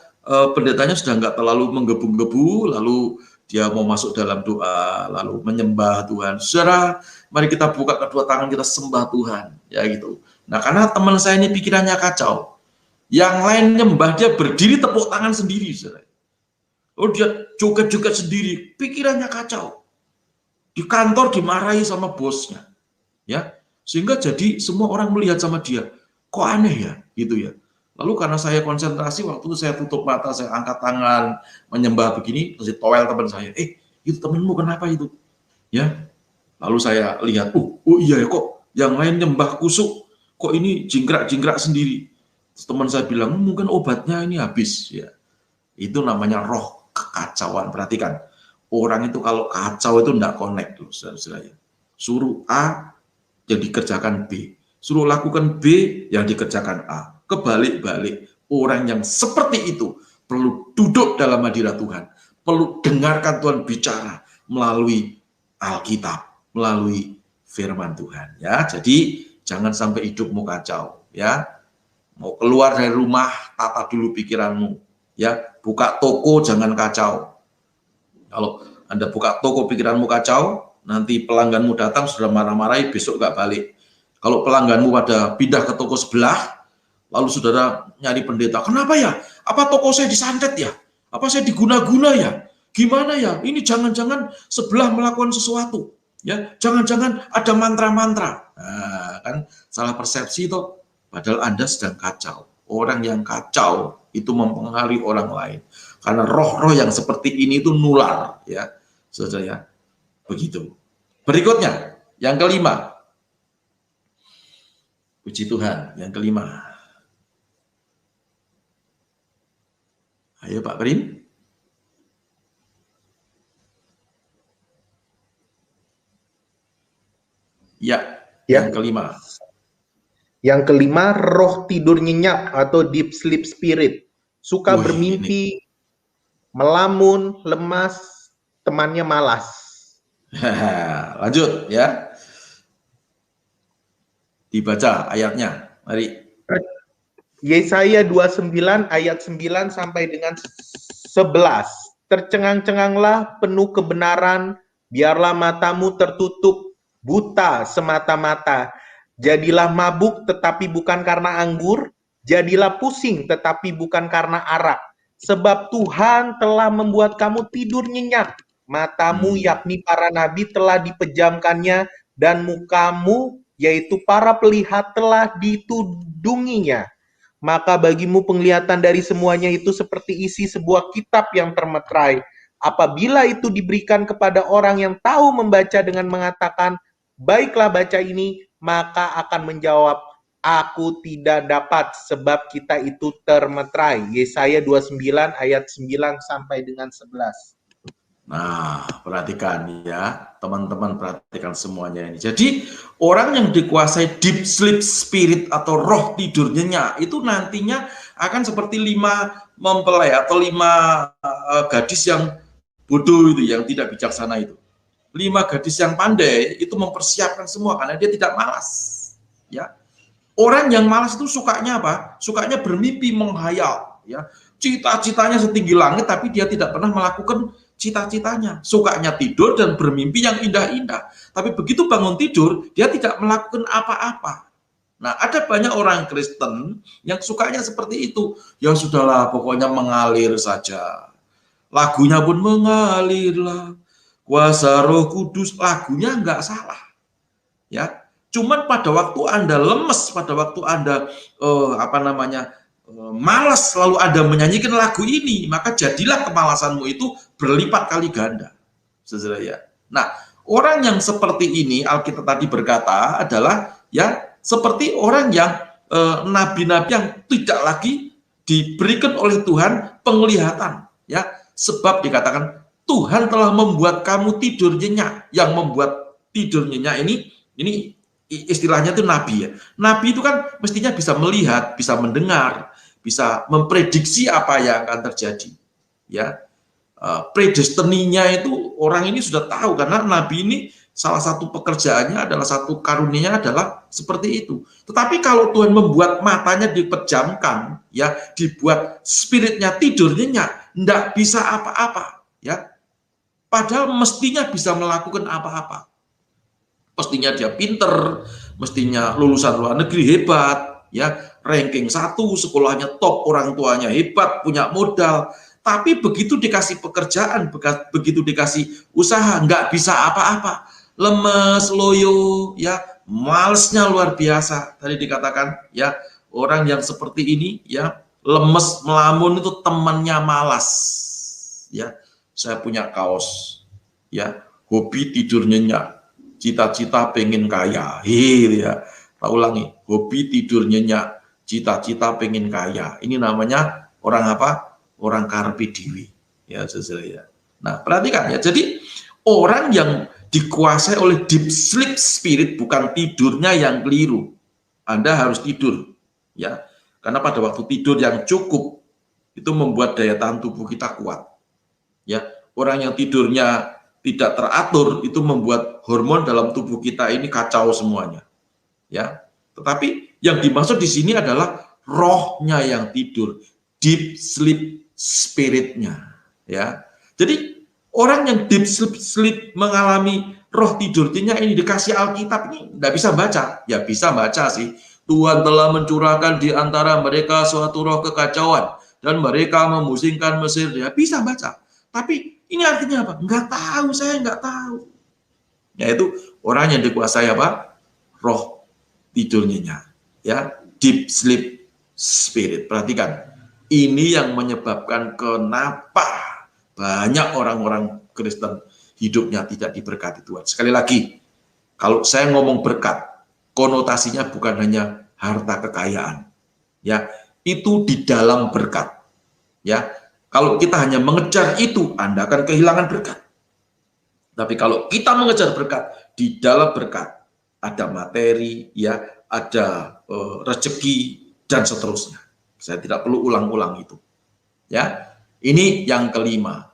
S2: pendetanya sudah nggak terlalu menggebu-gebu, lalu dia mau masuk dalam doa, lalu menyembah Tuhan. Saudara, mari kita buka kedua tangan, kita sembah Tuhan, ya gitu. Nah, karena teman saya ini pikirannya kacau, yang lain nyembah, dia berdiri tepuk tangan sendiri, saudara. Oh, dia joget-joget sendiri, pikirannya kacau. Di kantor dimarahi sama bosnya, ya, sehingga jadi semua orang melihat sama dia, kok aneh ya, gitu ya. Lalu karena saya konsentrasi, waktu itu saya tutup mata, saya angkat tangan, menyembah begini, terus ditowel teman saya, itu temenmu kenapa itu? Ya, lalu saya lihat, iya ya, kok yang lain nyembah kusuk, kok ini jingkrak-jingkrak sendiri. Terus teman saya bilang, mungkin obatnya ini habis, ya. Itu namanya roh kekacauan. Perhatikan, orang itu kalau kacau itu tidak connect, loh, saudara-saudara. Suruh A, yang dikerjakan B. Suruh lakukan B, yang dikerjakan A. Kebalik-balik, orang yang seperti itu perlu duduk dalam hadirat Tuhan, perlu dengarkan Tuhan bicara melalui Alkitab, melalui firman Tuhan, ya. Jadi jangan sampai hidupmu kacau, ya. Mau keluar dari rumah, tata dulu pikiranmu, ya. Buka toko jangan kacau. Kalau Anda buka toko pikiranmu kacau, nanti pelangganmu datang sudah marah-marahi, besok nggak balik. Kalau pelangganmu pada pindah ke toko sebelah, lalu saudara nyari pendeta, kenapa ya? Apa toko saya disantet ya? Apa saya diguna-guna ya? Gimana ya? Ini jangan-jangan sebelah melakukan sesuatu, ya? Jangan-jangan ada mantra-mantra. Nah, kan salah persepsi itu. Padahal Anda sedang kacau. Orang yang kacau itu mempengaruhi orang lain. Karena roh-roh yang seperti ini itu nular, ya, saudara, ya. Begitu. Berikutnya, yang kelima. Puji Tuhan, yang kelima. Ayo Pak Prim. Ya, yang kelima.
S4: Yang kelima, roh tidur nyenyak atau deep sleep spirit. Suka bermimpi, melamun, lemas, temannya malas.
S2: Lanjut ya. Dibaca ayatnya, mari.
S4: Yesaya 29 ayat 9 sampai dengan 11. Tercengang-cenganglah penuh kebenaran, biarlah matamu tertutup buta semata-mata. Jadilah mabuk tetapi bukan karena anggur, jadilah pusing tetapi bukan karena arak. Sebab Tuhan telah membuat kamu tidur nyenyak. Matamu yakni para nabi telah dipejamkannya, dan mukamu yaitu para pelihat telah ditudunginya. Maka bagimu penglihatan dari semuanya itu seperti isi sebuah kitab yang termeterai. Apabila itu diberikan kepada orang yang tahu membaca dengan mengatakan, baiklah baca ini, maka akan menjawab, aku tidak dapat sebab kita itu termeterai. Yesaya 29 ayat 9 sampai dengan 11.
S2: Nah, perhatikan ya, teman-teman, perhatikan semuanya ini. Jadi, orang yang dikuasai deep sleep spirit atau roh tidur nyenyak itu nantinya akan seperti 5 mempelai atau 5 gadis yang bodoh itu, yang tidak bijaksana itu. 5 gadis yang pandai itu mempersiapkan semua karena dia tidak malas. Ya, orang yang malas itu sukanya apa? Sukanya bermimpi, menghayal. Ya, cita-citanya setinggi langit, tapi dia tidak pernah melakukan cita-citanya. Sukanya tidur dan bermimpi yang indah-indah. Tapi begitu bangun tidur, dia tidak melakukan apa-apa. Nah, ada banyak orang Kristen yang sukanya seperti itu. Ya sudahlah, pokoknya mengalir saja. Lagunya pun mengalirlah. Kuasa Roh Kudus, lagunya nggak salah. Ya, cuman pada waktu Anda lemes, pada waktu Anda malas lalu Anda menyanyikan lagu ini, maka jadilah kemalasanmu itu berlipat kali ganda. Saudara ya. Nah, orang yang seperti ini Alkitab tadi berkata adalah ya seperti orang yang nabi-nabi yang tidak lagi diberikan oleh Tuhan penglihatan, ya. Sebab dikatakan Tuhan telah membuat kamu tidur nyenyak. Yang membuat tidur nyenyak ini istilahnya itu nabi ya. Nabi itu kan mestinya bisa melihat, bisa mendengar, bisa memprediksi apa yang akan terjadi. Ya, predestininya itu orang ini sudah tahu karena nabi ini salah satu pekerjaannya adalah, satu karunianya adalah seperti itu. Tetapi kalau Tuhan membuat matanya dipejamkan, ya, dibuat spiritnya tidur nyenyak, enggak bisa apa-apa, ya. Padahal mestinya bisa melakukan apa-apa. Mestinya dia pinter, mestinya lulusan luar negeri hebat, ya, ranking 1, sekolahnya top, orang tuanya hebat, punya modal. Tapi begitu dikasih pekerjaan, begitu dikasih usaha, nggak bisa apa-apa. Lemes, loyo, ya, malesnya luar biasa. Tadi dikatakan, ya, orang yang seperti ini, ya, lemes, melamun itu temannya malas. Ya, saya punya kaos, ya, hobi tidur nyenyak, cita-cita pengen kaya, ya. Tak ulangi, hobi tidur nyenyak, cita-cita pengen kaya. Ini namanya orang apa? Orang karpe dewi, ya, saudara. Nah, perhatikan ya. Jadi orang yang dikuasai oleh deep sleep spirit, bukan tidurnya yang keliru. Anda harus tidur, ya, karena pada waktu tidur yang cukup itu membuat daya tahan tubuh kita kuat. Ya, orang yang tidurnya tidak teratur itu membuat hormon dalam tubuh kita ini kacau semuanya. Ya, tetapi yang dimaksud di sini adalah rohnya yang tidur, deep sleep spiritnya. Ya, jadi orang yang deep sleep mengalami roh tidurnya ini dikasih Alkitab ini nggak bisa baca. Ya bisa baca sih. Tuhan telah mencurahkan di antara mereka suatu roh kekacauan dan mereka memusingkan Mesir. Ya bisa baca. Tapi ini artinya apa? Nggak tahu, saya nggak tahu. Yaitu orang yang dikuasai apa? Roh tidurnya. Ya, deep sleep spirit. Perhatikan. Ini yang menyebabkan kenapa banyak orang-orang Kristen hidupnya tidak diberkati Tuhan. Sekali lagi, kalau saya ngomong berkat, konotasinya bukan hanya harta kekayaan. Ya, itu di dalam berkat. Ya, kalau kita hanya mengejar itu, Anda akan kehilangan berkat. Tapi kalau kita mengejar berkat, di dalam berkat ada materi, ya, ada rezeki dan seterusnya. Saya tidak perlu ulang-ulang itu. Ya, ini yang kelima.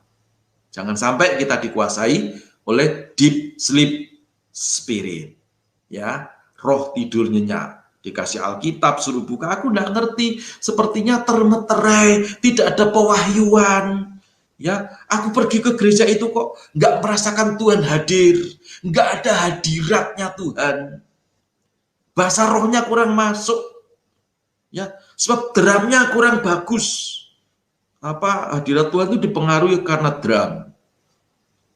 S2: Jangan sampai kita dikuasai oleh deep sleep spirit. Ya, roh tidur nyenyak. Dikasih Alkitab, suruh buka, aku enggak ngerti. Sepertinya termeterai, tidak ada pewahyuan. Ya, aku pergi ke gereja itu kok enggak merasakan Tuhan hadir. Enggak ada hadiratnya Tuhan. Bahasa rohnya kurang masuk. Ya, sebab drumnya kurang bagus. Hadirat Tuhan itu dipengaruhi karena drum.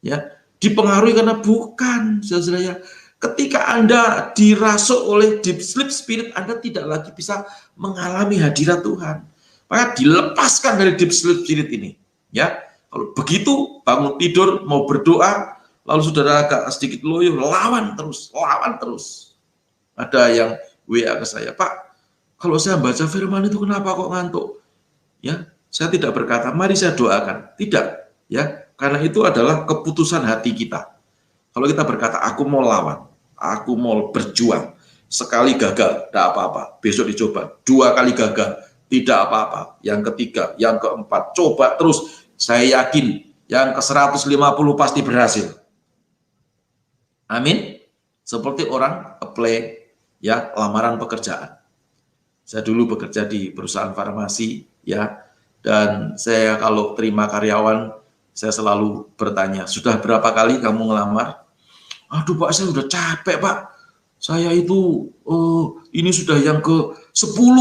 S2: Ya, dipengaruhi karena bukan, saudara ya. Ketika Anda dirasuk oleh deep sleep spirit, Anda tidak lagi bisa mengalami hadirat Tuhan. Maka dilepaskan dari deep sleep spirit ini. Ya, kalau begitu bangun tidur mau berdoa, Lalu saudara agak sedikit loyo, lawan terus. Ada yang WA ke saya, Pak, kalau saya baca firman itu kenapa kok ngantuk? Ya, saya tidak berkata, mari saya doakan. Tidak, ya, karena itu adalah keputusan hati kita. Kalau kita berkata, aku mau lawan, aku mau berjuang, sekali gagal, tidak apa-apa. Besok dicoba, 2 kali gagal, tidak apa-apa. Yang ketiga, yang keempat, coba terus. Saya yakin yang ke-150 pasti berhasil. Amin. Seperti orang apply, ya, lamaran pekerjaan. Saya dulu bekerja di perusahaan farmasi, ya, dan saya kalau terima karyawan, saya selalu bertanya, sudah berapa kali kamu ngelamar? Aduh Pak, saya sudah capek Pak. Saya itu, ini sudah yang ke-10.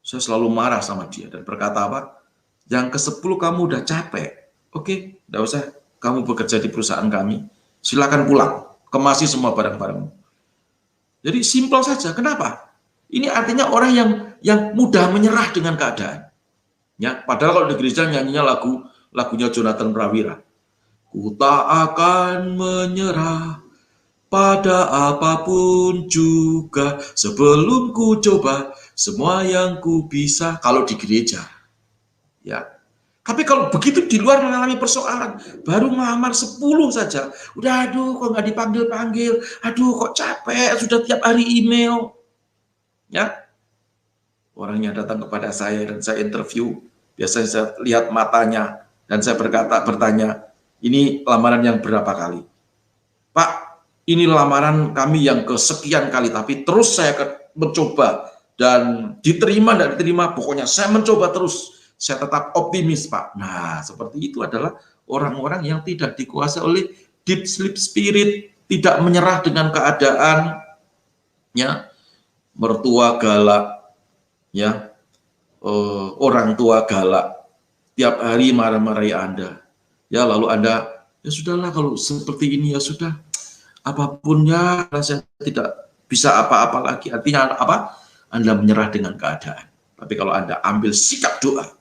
S2: Saya selalu marah sama dia dan berkata apa? Yang ke-10 kamu udah capek. Oke, tidak usah kamu bekerja di perusahaan kami. Silakan pulang, kemasi semua barang-barangmu. Jadi simpel saja. Kenapa? Ini artinya orang yang mudah menyerah dengan keadaan. Ya, padahal kalau di gereja nyanyinya lagunya Jonathan Prawira. Ku tak akan menyerah pada apapun juga sebelum ku coba semua yang ku bisa. Kalau di gereja, ya. Tapi kalau begitu di luar mengalami persoalan, baru ngelamar 10 saja, udah aduh kok nggak dipanggil-panggil, aduh kok capek, sudah tiap hari email, ya. Orangnya datang kepada saya dan saya interview, biasanya saya lihat matanya dan saya bertanya, ini lamaran yang berapa kali? Pak, ini lamaran kami yang kesekian kali, tapi terus saya mencoba dan diterima, tidak diterima, pokoknya saya mencoba terus. Saya tetap optimis, Pak. Nah, seperti itu adalah orang-orang yang tidak dikuasai oleh deep sleep spirit, tidak menyerah dengan keadaan, ya, mertua galak, ya, orang tua galak, tiap hari marah-marahi Anda, ya, lalu Anda, ya sudahlah kalau seperti ini ya sudah, apapun ya, saya tidak bisa apa-apa lagi. Artinya apa? Anda menyerah dengan keadaan. Tapi kalau Anda ambil sikap doa,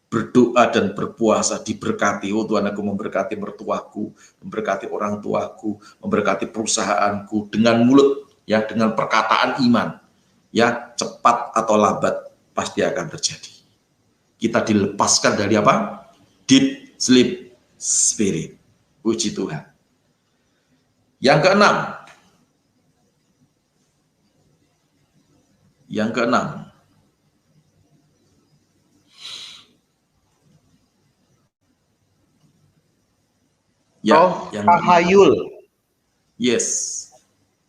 S2: berdoa dan berpuasa, diberkati, oh Tuhan aku memberkati mertuaku, memberkati orang tuaku, memberkati perusahaanku dengan mulut, ya, dengan perkataan iman, ya, cepat atau lambat pasti akan terjadi. Kita dilepaskan dari apa? Deep sleep spirit. Puji Tuhan. Yang keenam.
S4: Ya, yang tahayul.
S2: Yes.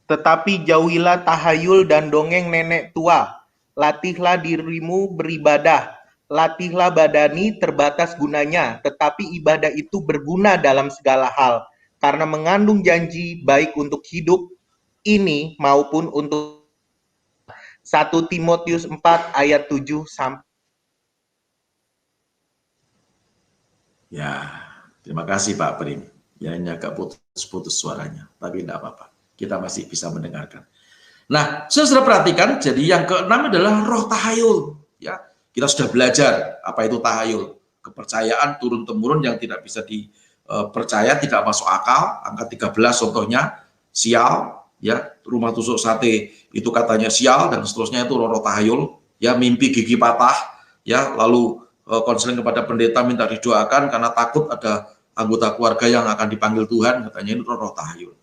S4: Tetapi jauhilah tahayul dan dongeng nenek tua. Latihlah dirimu beribadah. Latihlah badani terbatas gunanya, tetapi ibadah itu berguna dalam segala hal, karena mengandung janji baik untuk hidup ini maupun untuk 1 Timotius 4 ayat 7 sampai.
S2: Ya, terima kasih Pak Prim. Ya, ini agak putus-putus suaranya, tapi tidak apa-apa. Kita masih bisa mendengarkan. Nah, saudara perhatikan, jadi yang keenam adalah roh tahayul. Ya, kita sudah belajar apa itu tahayul. Kepercayaan turun-temurun yang tidak bisa dipercaya, tidak masuk akal. Angka 13 contohnya, sial, ya, rumah tusuk sate itu katanya sial, dan seterusnya itu roh tahayul. Ya, mimpi gigi patah, ya, lalu konseling kepada pendeta minta didoakan karena takut ada anggota keluarga yang akan dipanggil Tuhan, katanya ini roh tahayul.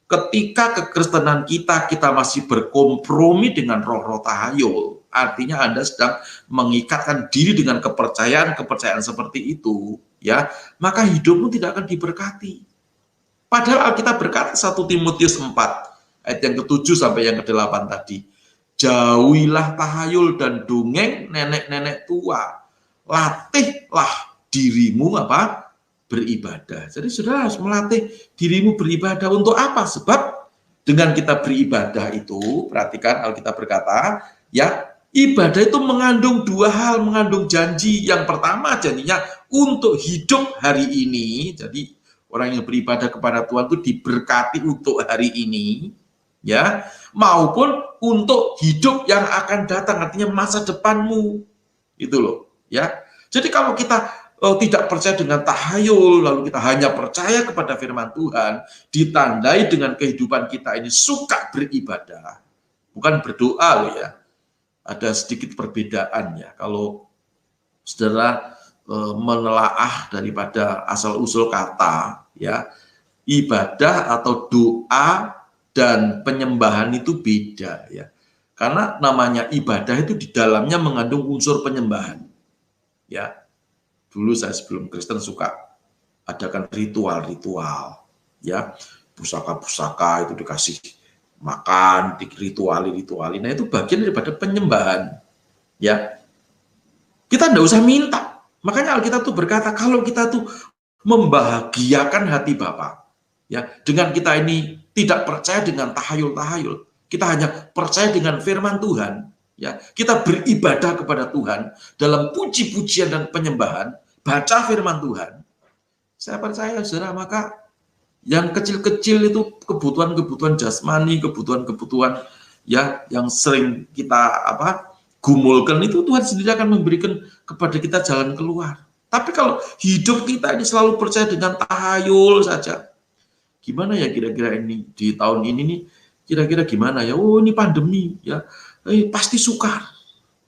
S2: Ketika kekristenan kita masih berkompromi dengan roh-roh tahayul, artinya Anda sedang mengikatkan diri dengan kepercayaan seperti itu, ya, maka hidupmu tidak akan diberkati. Padahal Alkitab berkata 1 Timotius 4 ayat yang ke-7 sampai yang ke-8 tadi, jauhilah tahayul dan dongeng nenek-nenek tua, latihlah dirimu apa? Beribadah. Jadi saudara harus melatih dirimu beribadah. Untuk apa? Sebab dengan kita beribadah itu, perhatikan Alkitab berkata, ya, ibadah itu mengandung 2 hal, mengandung janji. Yang pertama janjinya untuk hidup hari ini. Jadi orang yang beribadah kepada Tuhan itu diberkati untuk hari ini, ya, maupun untuk hidup yang akan datang, artinya masa depanmu. Itu loh, ya. Jadi kalau kita tidak percaya dengan tahayul, lalu kita hanya percaya kepada firman Tuhan, ditandai dengan kehidupan kita ini suka beribadah, bukan berdoa loh ya. Ada sedikit perbedaan ya. Kalau saudara menelaah daripada asal-usul kata, ya, ibadah atau doa dan penyembahan itu beda ya. Karena namanya ibadah itu di dalamnya mengandung unsur penyembahan. Ya. Dulu saya sebelum Kristen suka adakan ritual-ritual, ya, pusaka-pusaka itu dikasih makan, dirituali. Nah itu bagian daripada penyembahan, ya. Kita tidak usah minta. Makanya Alkitab tuh berkata kalau kita tuh membahagiakan hati Bapa, ya, dengan kita ini tidak percaya dengan tahayul-tahayul, kita hanya percaya dengan firman Tuhan. Ya, kita beribadah kepada Tuhan dalam puji-pujian dan penyembahan, baca firman Tuhan. Saya percaya, saudara, maka yang kecil-kecil itu kebutuhan-kebutuhan jasmani, kebutuhan-kebutuhan ya yang sering kita gumulkan itu Tuhan sendiri akan memberikan kepada kita jalan keluar. Tapi kalau hidup kita ini selalu percaya dengan tahayul saja, gimana ya kira-kira ini di tahun ini nih? Kira-kira gimana ya? Oh ini pandemi ya. Pasti sukar.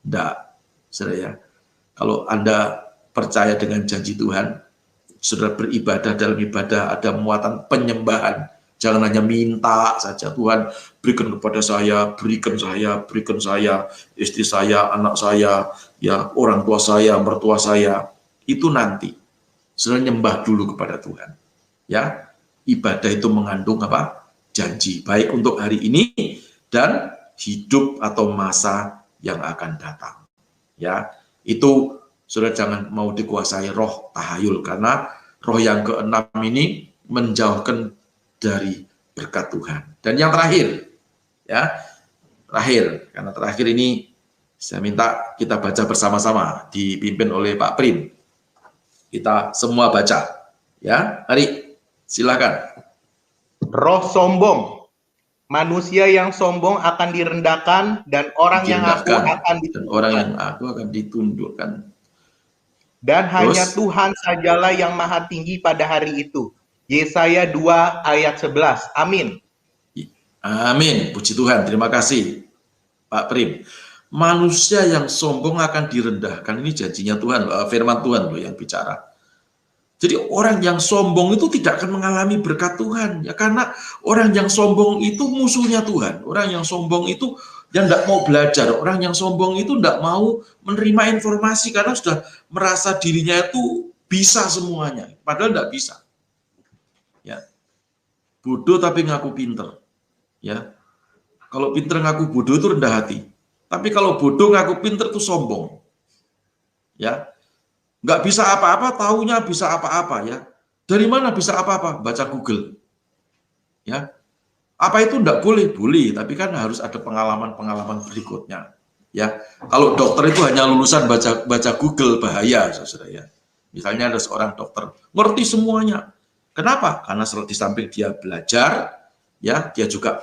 S2: Enggak, saudara ya. Kalau Anda percaya dengan janji Tuhan, saudara beribadah, dalam ibadah ada muatan penyembahan. Jangan hanya minta saja, Tuhan berikan kepada saya, berikan saya, istri saya, anak saya, ya orang tua saya, mertua saya. Itu nanti. Saudara nyembah dulu kepada Tuhan. Ya, ibadah itu mengandung apa? Janji, baik untuk hari ini dan hidup atau masa yang akan datang. Ya, itu saudara jangan mau dikuasai roh tahayul, karena roh yang keenam ini menjauhkan dari berkat Tuhan. Dan yang terakhir, ya, karena terakhir ini saya minta kita baca bersama-sama, dipimpin oleh Pak Prim. Kita semua baca, ya. Mari, silakan.
S4: Roh sombong. Manusia yang sombong akan direndahkan dan orang yang aku akan
S2: ditundukkan.
S4: Dan hanya Tuhan sajalah yang maha tinggi pada hari itu. Yesaya 2 ayat 11. Amin.
S2: Amin. Puji Tuhan. Terima kasih Pak Prim. Manusia yang sombong akan direndahkan. Ini janjinya Tuhan, firman Tuhan loh yang bicara. Jadi orang yang sombong itu tidak akan mengalami berkat Tuhan, ya, karena orang yang sombong itu musuhnya Tuhan. Orang yang sombong itu yang tidak mau belajar, orang yang sombong itu tidak mau menerima informasi karena sudah merasa dirinya itu bisa semuanya, padahal tidak bisa. Ya, bodoh tapi ngaku pinter. Ya, kalau pinter ngaku bodoh itu rendah hati. Tapi kalau bodoh ngaku pinter itu sombong. Ya. Nggak bisa apa-apa, taunya bisa apa-apa ya. Dari mana bisa apa-apa? Baca Google. Ya. Apa itu enggak boleh? Boleh, tapi kan harus ada pengalaman-pengalaman berikutnya. Ya. Kalau dokter itu hanya lulusan baca Google, bahaya, saudara ya. Misalnya ada seorang dokter ngerti semuanya. Kenapa? Karena di samping dia belajar, ya, dia juga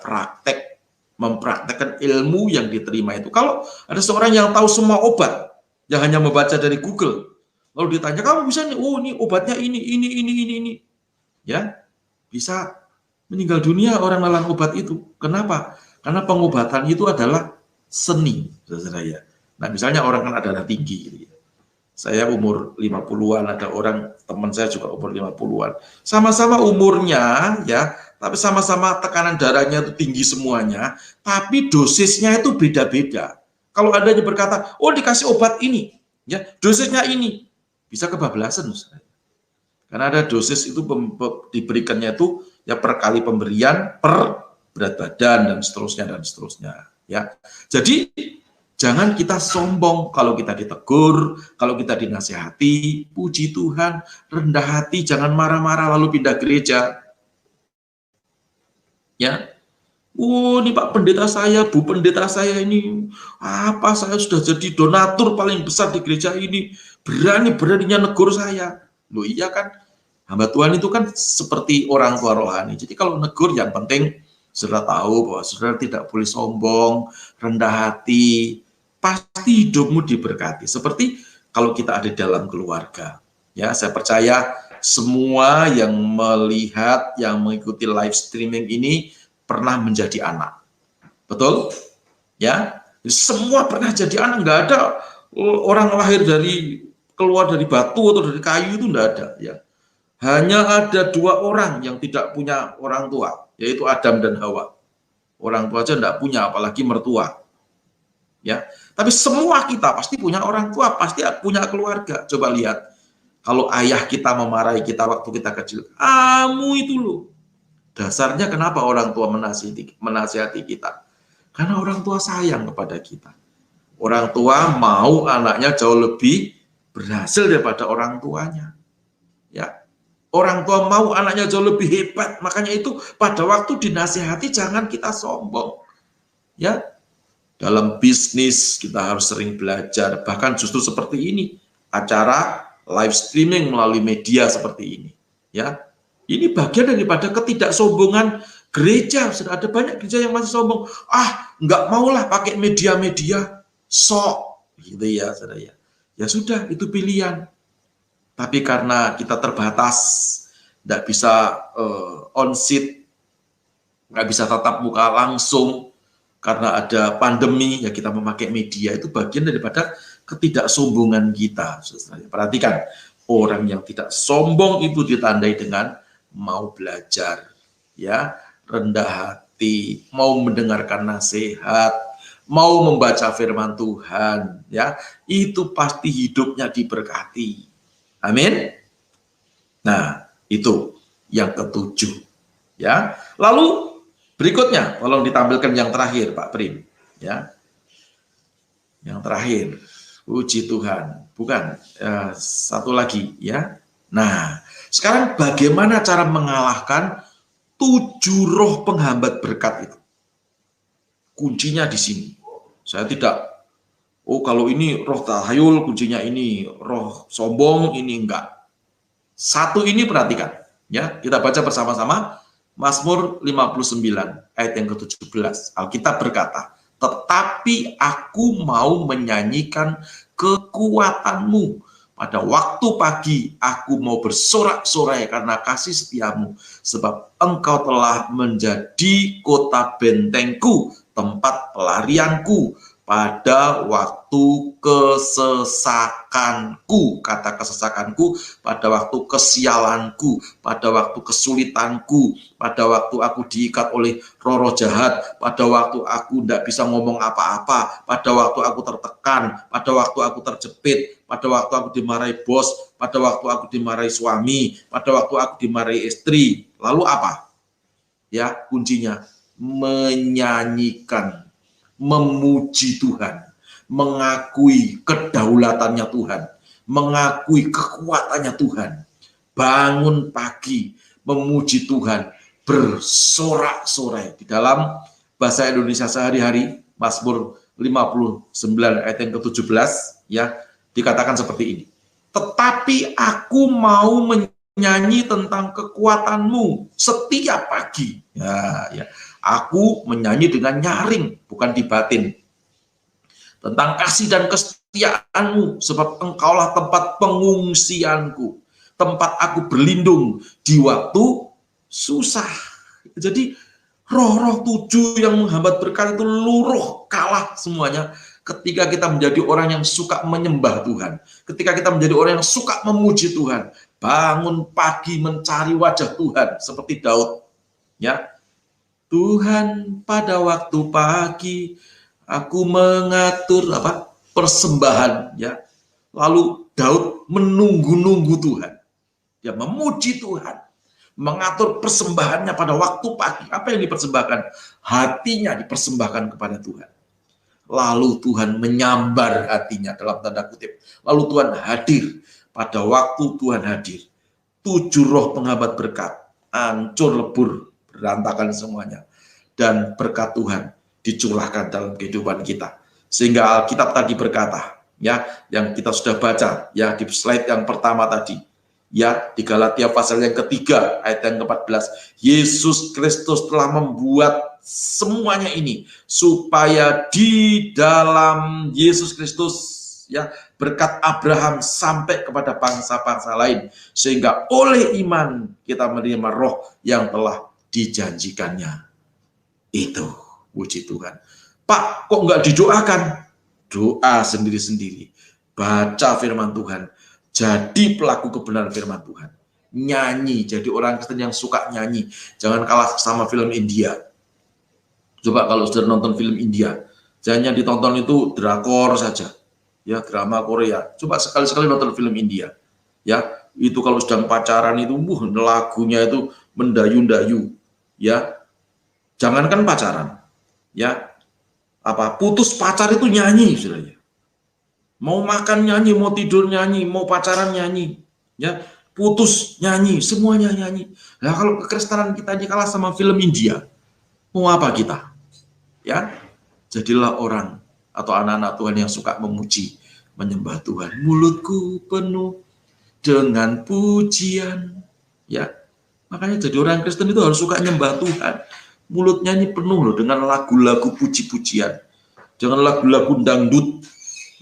S2: mempraktekkan ilmu yang diterima itu. Kalau ada seorang yang tahu semua obat, yang hanya membaca dari Google, lalu ditanya, kamu bisa nih, oh ini obatnya ini. Ya, bisa meninggal dunia orang lalang obat itu. Kenapa? Karena pengobatan itu adalah seni, saudara ya. Nah, misalnya orang kan ada darah tinggi. Gitu ya. Saya umur 50-an, ada orang, teman saya juga umur 50-an. Sama-sama umurnya, ya, tapi sama-sama tekanan darahnya itu tinggi semuanya, tapi dosisnya itu beda-beda. Kalau adanya berkata, oh dikasih obat ini, ya, dosisnya ini, bisa kebablasan, karena ada dosis itu diberikannya itu ya per kali pemberian, per berat badan dan seterusnya ya. Jadi jangan kita sombong kalau kita ditegur, kalau kita dinasihati, puji Tuhan, rendah hati, jangan marah-marah lalu pindah gereja. Ya. Oh, ini Pak Pendeta saya, Bu Pendeta saya ini, apa saya sudah jadi donatur paling besar di gereja ini, beraninya negur saya. Loh iya kan, hamba Tuhan itu kan seperti orang tua rohani. Jadi kalau negur yang penting saudara tahu bahwa saudara tidak boleh sombong, rendah hati, pasti hidupmu diberkati. Seperti kalau kita ada dalam keluarga, Ya, saya percaya semua yang melihat, yang mengikuti live streaming ini pernah menjadi anak. Betul? Ya, semua pernah jadi anak. Nggak ada orang lahir keluar dari batu atau dari kayu, itu nggak ada. Ya, hanya ada 2 orang yang tidak punya orang tua, yaitu Adam dan Hawa. Orang tua aja nggak punya, apalagi mertua. Ya, tapi semua kita pasti punya orang tua, pasti punya keluarga. Coba lihat, kalau ayah kita memarahi kita waktu kita kecil, kamu itu loh. Dasarnya kenapa orang tua menasihati kita? Karena orang tua sayang kepada kita. Orang tua mau anaknya jauh lebih berhasil daripada orang tuanya. Ya, orang tua mau anaknya jauh lebih hebat. Makanya itu pada waktu dinasihati jangan kita sombong. Ya, dalam bisnis kita harus sering belajar. Bahkan justru seperti ini, acara live streaming melalui media seperti ini. Ya, ini bagian daripada ketidaksombongan gereja. Sudah ada banyak gereja yang masih sombong. Nggak maulah pakai media-media, sok, gitu ya, saudara ya. Ya sudah, itu pilihan. Tapi karena kita terbatas, nggak bisa on-site, nggak bisa tatap muka langsung, karena ada pandemi, ya kita memakai media. Itu bagian daripada ketidaksombongan kita. Perhatikan, orang yang tidak sombong itu ditandai dengan mau belajar, ya, rendah hati, mau mendengarkan nasihat, mau membaca firman Tuhan, ya, itu pasti hidupnya diberkati. Amin. Nah, itu yang ke-7, ya. Lalu berikutnya, tolong ditampilkan yang terakhir, Pak Prim, ya. Yang terakhir, puji Tuhan. Bukan, satu lagi, ya. Nah, sekarang bagaimana cara mengalahkan 7 roh penghambat berkat itu? Kuncinya di sini. Saya tidak, kalau ini roh tahayul, kuncinya ini roh sombong, ini enggak. Satu ini perhatikan, ya. Kita baca bersama-sama Mazmur 59 ayat yang ke-17. Alkitab berkata, tetapi aku mau menyanyikan kekuatanmu. Pada waktu pagi aku mau bersorak-sorai karena kasih setiamu, sebab engkau telah menjadi kota bentengku, tempat pelarianku pada waktu kesesakanku. Kata kesesakanku, pada waktu kesialanku, pada waktu kesulitanku, pada waktu aku diikat oleh roh-roh jahat, pada waktu aku tidak bisa ngomong apa-apa, pada waktu aku tertekan, pada waktu aku terjepit, pada waktu aku dimarahi bos, pada waktu aku dimarahi suami, pada waktu aku dimarahi istri. Lalu apa? Ya, kuncinya menyanyikan, memuji Tuhan, mengakui kedaulatannya Tuhan, mengakui kekuatannya Tuhan. Bangun pagi, memuji Tuhan, bersorak-sorai. Di dalam bahasa Indonesia sehari-hari, Mazmur 59 ayat yang ke-17, ya, dikatakan seperti ini. Tetapi aku mau menyanyi tentang kekuatanmu setiap pagi. Ya. Aku menyanyi dengan nyaring, bukan di batin. Tentang kasih dan kesetiaanmu, sebab engkaulah tempat pengungsianku, tempat aku berlindung di waktu susah. Jadi roh-roh 7 yang menghambat berkat itu luruh, kalah semuanya ketika kita menjadi orang yang suka menyembah Tuhan, ketika kita menjadi orang yang suka memuji Tuhan, bangun pagi mencari wajah Tuhan seperti Daud, ya. Tuhan, pada waktu pagi aku mengatur persembahan, ya. Lalu Daud menunggu-nunggu Tuhan. Dia memuji Tuhan, mengatur persembahannya pada waktu pagi. Apa yang dipersembahkan? Hatinya dipersembahkan kepada Tuhan. Lalu Tuhan menyambar hatinya dalam tanda kutip. Lalu Tuhan hadir. Pada waktu Tuhan hadir, 7 roh penghambat berkat hancur lebur, berantakan semuanya, dan berkat Tuhan dicurahkan dalam kehidupan kita. Sehingga Alkitab tadi berkata, ya, yang kita sudah baca, ya, di slide yang pertama tadi, ya, di Galatia pasal yang ketiga ayat yang ke-14, Yesus Kristus telah membuat semuanya ini supaya di dalam Yesus Kristus, ya, berkat Abraham sampai kepada bangsa-bangsa lain, sehingga oleh iman kita menerima roh yang telah dijanjikannya. Itu, puji Tuhan. Pak, kok nggak didoakan? Doa sendiri-sendiri, baca firman Tuhan, jadi pelaku kebenaran firman Tuhan, nyanyi, jadi orang Kristen yang suka nyanyi, jangan kalah sama film India. Coba kalau sudah nonton film India, jangan ditonton itu drakor saja, ya, drama Korea. Coba sekali-sekali nonton film India, ya, itu kalau sedang pacaran itu, lagunya itu mendayu-dayu, ya. Jangankan pacaran, ya, putus pacar itu nyanyi, saudara. Mau makan nyanyi, mau tidur nyanyi, mau pacaran nyanyi, ya, putus nyanyi, semuanya nyanyi. Nah, kalau kekristenan kita kalah sama film India, mau apa kita? Ya, jadilah orang atau anak-anak Tuhan yang suka memuji, menyembah Tuhan. Mulutku penuh dengan pujian, ya. Makanya jadi orang Kristen itu harus suka nyembah Tuhan. Mulutnya ini penuh loh dengan lagu-lagu puji-pujian. Jangan lagu-lagu dangdut,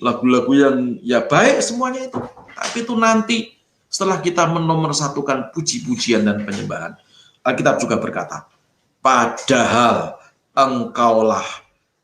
S2: lagu-lagu yang ya baik semuanya itu. Tapi itu nanti setelah kita menomorsatukan puji-pujian dan penyembahan, Alkitab juga berkata, padahal Engkaulah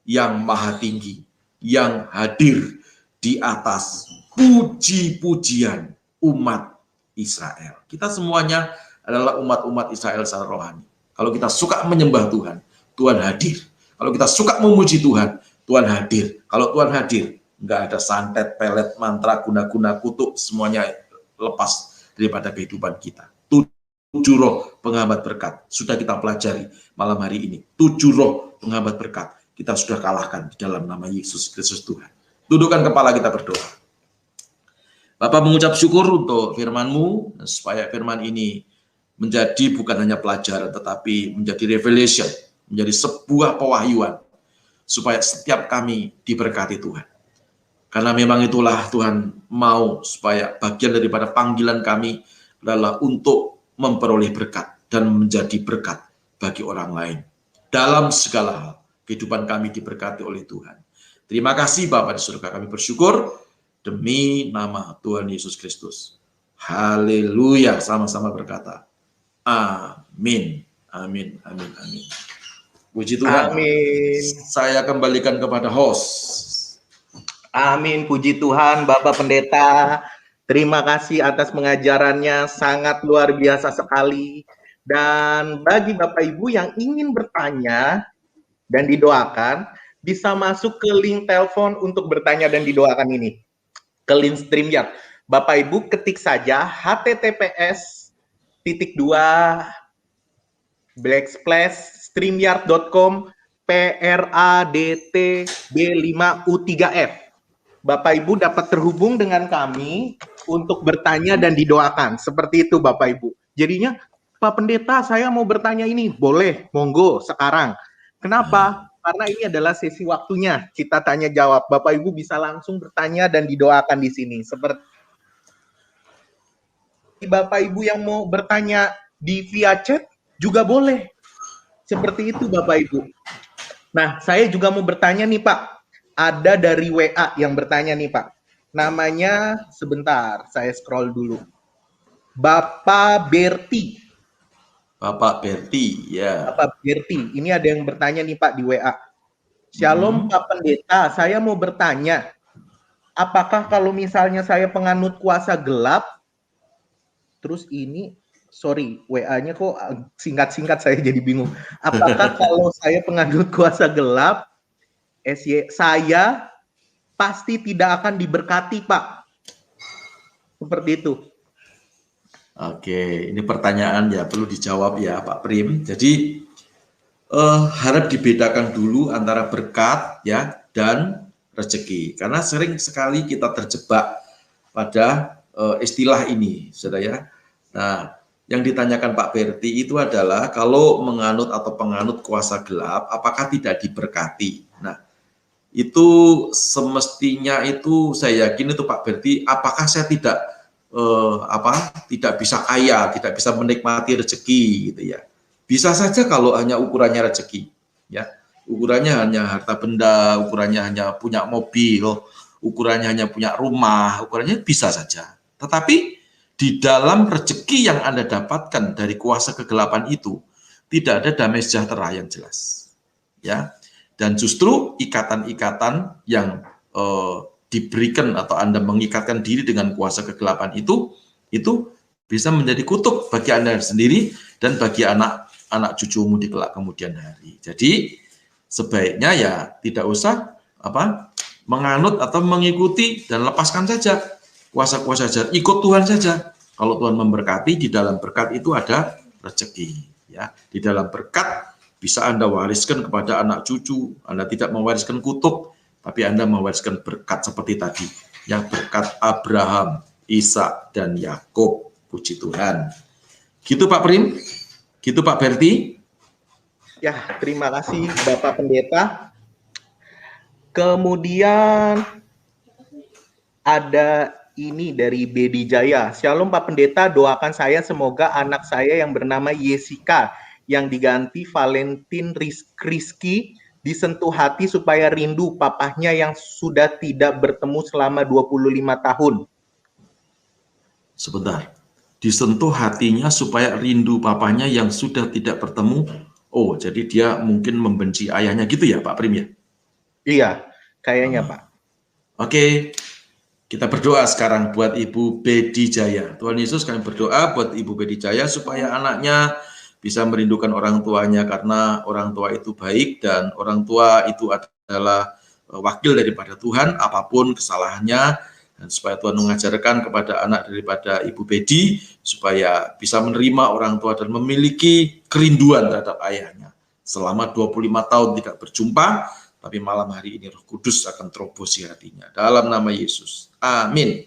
S2: yang maha tinggi, yang hadir di atas puji-pujian umat Israel. Kita semuanya adalah umat-umat Israel secara rohani. Kalau kita suka menyembah Tuhan, Tuhan hadir. Kalau kita suka memuji Tuhan, Tuhan hadir. Kalau Tuhan hadir, nggak ada santet, pelet, mantra, guna-guna, kutuk, semuanya lepas daripada kehidupan kita. 7 roh penghambat berkat sudah kita pelajari malam hari ini. 7 roh penghambat berkat kita sudah kalahkan di dalam nama Yesus Kristus Tuhan. Tundukkan kepala, kita berdoa. Bapak mengucap syukur untuk firman-Mu, supaya firman ini menjadi bukan hanya pelajaran, tetapi menjadi revelation, menjadi sebuah pewahyuan, supaya setiap kami diberkati Tuhan. Karena memang itulah Tuhan mau, supaya bagian daripada panggilan kami adalah untuk memperoleh berkat dan menjadi berkat bagi orang lain. Dalam segala hal, kehidupan kami diberkati oleh Tuhan. Terima kasih Bapa di surga, kami bersyukur demi nama Tuhan Yesus Kristus. Haleluya, sama-sama berkata, amin, amin, amin, amin. Puji Tuhan.
S4: Amin.
S2: Saya kembalikan kepada host.
S4: Amin, puji Tuhan, Bapak Pendeta. Terima kasih atas pengajarannya, sangat luar biasa sekali. Dan bagi Bapak Ibu yang ingin bertanya dan didoakan, bisa masuk ke link telepon untuk bertanya dan didoakan ini. Ke link StreamYard. Bapak Ibu ketik saja https://streamyard.com PRADTB5U3F. Bapak Ibu dapat terhubung dengan kami untuk bertanya dan didoakan. Seperti itu Bapak Ibu. Jadinya, Pak Pendeta, saya mau bertanya ini. Boleh, monggo sekarang. Kenapa? Karena ini adalah sesi waktunya. Kita tanya jawab. Bapak Ibu bisa langsung bertanya dan didoakan di sini. Seperti Bapak Ibu yang mau bertanya di via chat juga boleh. Seperti itu Bapak Ibu. Nah, saya juga mau bertanya nih Pak. Ada dari WA yang bertanya nih Pak. Namanya, sebentar, saya scroll dulu. Bapak Berti.
S2: Bapak Berti, ya.
S4: Bapak Berti, ini ada yang bertanya nih Pak di WA. Shalom Pak Pendeta, saya mau bertanya. Apakah kalau misalnya saya penganut kuasa gelap, terus ini, sorry, WA-nya kok singkat-singkat saya jadi bingung. Apakah kalau saya penganut kuasa gelap, saya pasti tidak akan diberkati, Pak? Seperti itu.
S2: Oke, ini pertanyaan ya perlu dijawab ya Pak Prim. Jadi harap dibedakan dulu antara berkat ya dan rezeki. Karena sering sekali kita terjebak pada istilah ini, saudara ya. Nah, yang ditanyakan Pak Berti itu adalah kalau menganut atau penganut kuasa gelap, apakah tidak diberkati? Nah, itu semestinya itu saya yakin itu Pak Berti, apakah saya tidak bisa kaya, tidak bisa menikmati rezeki gitu ya. Bisa saja kalau hanya ukurannya rezeki ya. Ukurannya hanya harta benda, ukurannya hanya punya mobil, ukurannya hanya punya rumah, ukurannya bisa saja. Tetapi di dalam rezeki yang Anda dapatkan dari kuasa kegelapan itu, tidak ada damai sejahtera yang jelas. Ya. Dan justru ikatan-ikatan yang diberikan atau Anda mengikatkan diri dengan kuasa kegelapan itu bisa menjadi kutuk bagi Anda sendiri dan bagi anak cucumu di kelak kemudian hari. Jadi sebaiknya ya tidak usah menganut atau mengikuti dan lepaskan saja kuasa-kuasa jahat, ikut Tuhan saja. Kalau Tuhan memberkati, di dalam berkat itu ada rezeki. Ya, di dalam berkat bisa Anda wariskan kepada anak cucu. Anda tidak mewariskan kutuk, tapi Anda mewariskan berkat seperti tadi. Ya, berkat Abraham, Ishak, dan Yakub. Puji Tuhan. Gitu Pak Prim? Gitu Pak Berti?
S4: Ya, terima kasih Bapak Pendeta. Kemudian ada ini dari Bedi Jaya. Shalom Pak Pendeta, doakan saya semoga anak saya yang bernama Yesika yang diganti Valentin Rizky disentuh hati supaya rindu papahnya yang sudah tidak bertemu selama 25 tahun.
S2: Sebentar. Disentuh hatinya supaya rindu papahnya yang sudah tidak bertemu. Oh, jadi dia mungkin membenci ayahnya gitu ya Pak Prim ya?
S4: Iya, kayaknya Pak.
S2: Oke. Kita berdoa sekarang buat Ibu Bedi Jaya. Tuhan Yesus, kami berdoa buat Ibu Bedi Jaya supaya anaknya bisa merindukan orang tuanya karena orang tua itu baik dan orang tua itu adalah wakil daripada Tuhan apapun kesalahannya, dan supaya Tuhan mengajarkan kepada anak daripada Ibu Bedi supaya bisa menerima orang tua dan memiliki kerinduan terhadap ayahnya. Selama 25 tahun tidak berjumpa, tapi malam hari ini Roh Kudus akan terobosi hatinya. Dalam nama Yesus. Amin.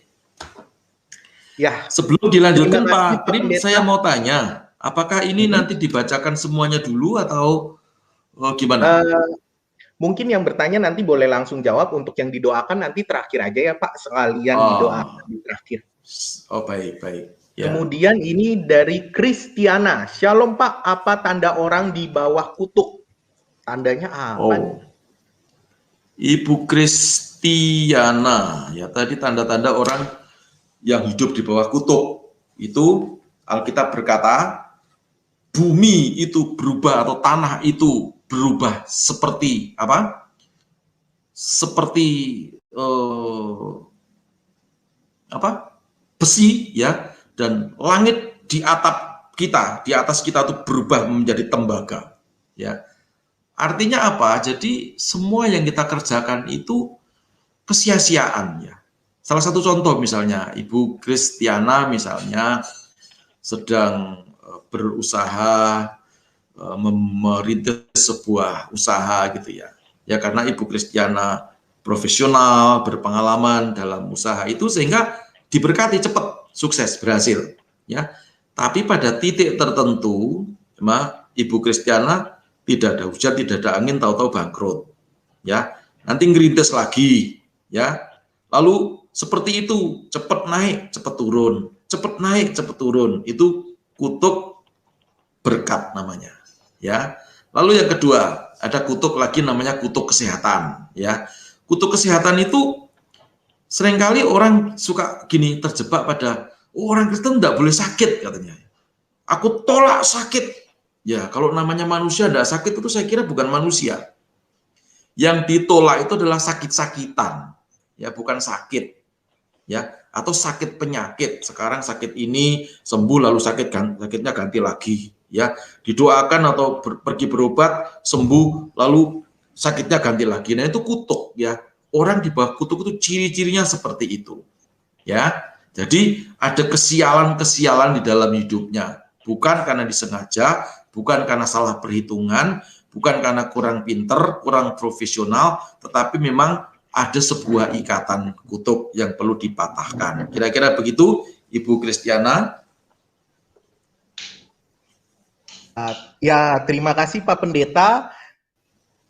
S4: Ya.
S2: Sebelum dilanjutkan Pak Prim, saya mau tanya, apakah ini nanti dibacakan semuanya dulu atau gimana?
S4: Mungkin yang bertanya nanti boleh langsung jawab, untuk yang didoakan nanti terakhir aja ya Pak, sekalian didoakan di terakhir.
S2: Oh baik.
S4: Ya. Kemudian ini dari Kristiana. Shalom Pak, apa tanda orang di bawah kutuk? Tandanya apa?
S2: Ibu Kristiana, ya tadi tanda-tanda orang yang hidup di bawah kutuk. Itu Alkitab berkata, bumi itu berubah atau tanah itu berubah seperti apa? Seperti besi ya, dan langit di atap kita, di atas kita itu berubah menjadi tembaga, ya. Artinya apa? Jadi semua yang kita kerjakan itu kesia-siaan ya. Salah satu contoh misalnya Ibu Kristiana misalnya sedang berusaha merintis sebuah usaha gitu ya. Ya karena Ibu Kristiana profesional, berpengalaman dalam usaha itu sehingga diberkati cepat, sukses, berhasil ya. Tapi pada titik tertentu, Ibu Kristiana tidak ada hujan, tidak ada angin, tahu-tahu bangkrut. Ya, nanti ngerintis lagi, ya. Lalu seperti itu, cepat naik, cepat turun, cepat naik, cepat turun. Itu kutuk berkat namanya, ya. Lalu yang kedua, ada kutuk lagi namanya kutuk kesehatan, ya. Kutuk kesehatan itu seringkali orang suka gini, terjebak pada orang Kristen tidak boleh sakit katanya. Aku tolak sakit. Ya, kalau namanya manusia tidak sakit itu saya kira bukan manusia. Yang ditolak itu adalah sakit-sakitan, ya bukan sakit, ya atau sakit penyakit. Sekarang sakit ini sembuh lalu sakitnya ganti lagi, ya didoakan atau pergi berobat sembuh lalu sakitnya ganti lagi. Nah itu kutuk, ya orang di bawah kutuk itu ciri-cirinya seperti itu, ya. Jadi ada kesialan-kesialan di dalam hidupnya, bukan karena disengaja. Bukan karena salah perhitungan, bukan karena kurang pinter, kurang profesional, tetapi memang ada sebuah ikatan kutuk yang perlu dipatahkan. Kira-kira begitu, Ibu Kristiana?
S4: Ya, terima kasih Pak Pendeta.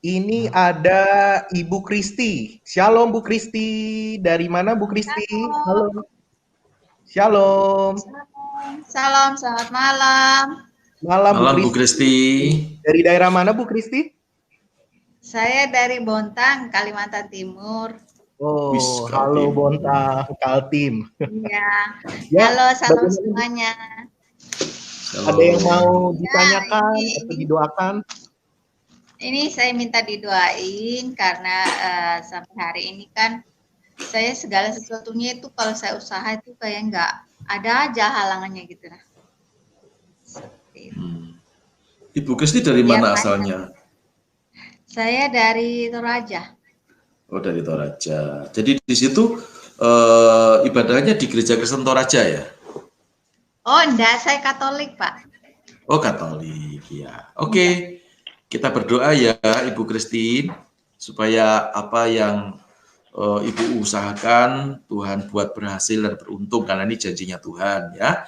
S4: Ini ada Ibu Kristi. Shalom Bu Kristi. Dari mana Bu Kristi? Halo. Shalom.
S5: Salam, selamat malam.
S2: Malam Bu Kristi.
S4: Dari daerah mana Bu Kristi?
S5: Saya dari Bontang, Kalimantan Timur.
S4: Oh, halo Bontang Kaltim.
S5: Iya.
S4: Ya,
S5: Halo, salam
S4: bagaimana?
S5: semuanya.
S4: Ada yang mau ditanyakan
S5: ini-
S4: atau didoakan?
S5: Ini saya minta didoain karena sampai hari ini kan saya segala sesuatunya itu kalau saya usaha itu kayak nggak ada aja halangannya gitu nah. Seperti itu.
S2: Ibu Kristi dari
S5: Biar
S2: mana
S5: lancar.
S2: asalnya?
S5: Saya dari Toraja.
S2: Oh, dari Toraja. Jadi di situ ibadahnya di Gereja Kristen Toraja ya?
S5: Oh, enggak, saya Katolik, Pak.
S2: Oh, Katolik, ya. Oke. Kita berdoa ya, Ibu Christine, supaya apa yang Ibu usahakan, Tuhan buat berhasil dan beruntung, karena ini janjinya Tuhan, ya.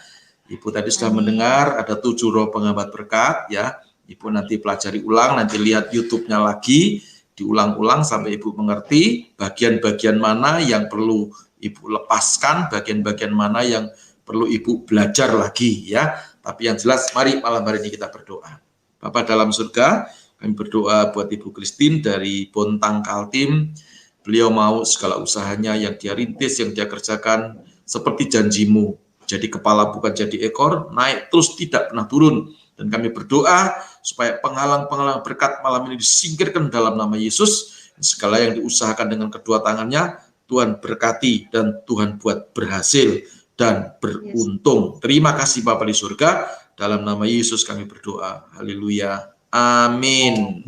S2: Ibu tadi sudah mendengar, ada 7 roh penghambat berkat, ya. Ibu nanti pelajari ulang, nanti lihat YouTube-nya lagi, diulang-ulang sampai Ibu mengerti bagian-bagian mana yang perlu Ibu lepaskan, bagian-bagian mana yang perlu Ibu belajar lagi, ya. Tapi yang jelas, mari malam hari ini kita berdoa. Bapa dalam surga, kami berdoa buat Ibu Christine dari Bontang Kaltim. Beliau mau segala usahanya yang dia rintis, yang dia kerjakan seperti janjimu. Jadi kepala bukan jadi ekor, naik terus tidak pernah turun. Dan kami berdoa supaya penghalang-penghalang berkat malam ini disingkirkan dalam nama Yesus. Segala yang diusahakan dengan kedua tangannya, Tuhan berkati dan Tuhan buat berhasil dan beruntung. Terima kasih Bapa di surga. Dalam nama Yesus kami berdoa. Haleluya. Amin.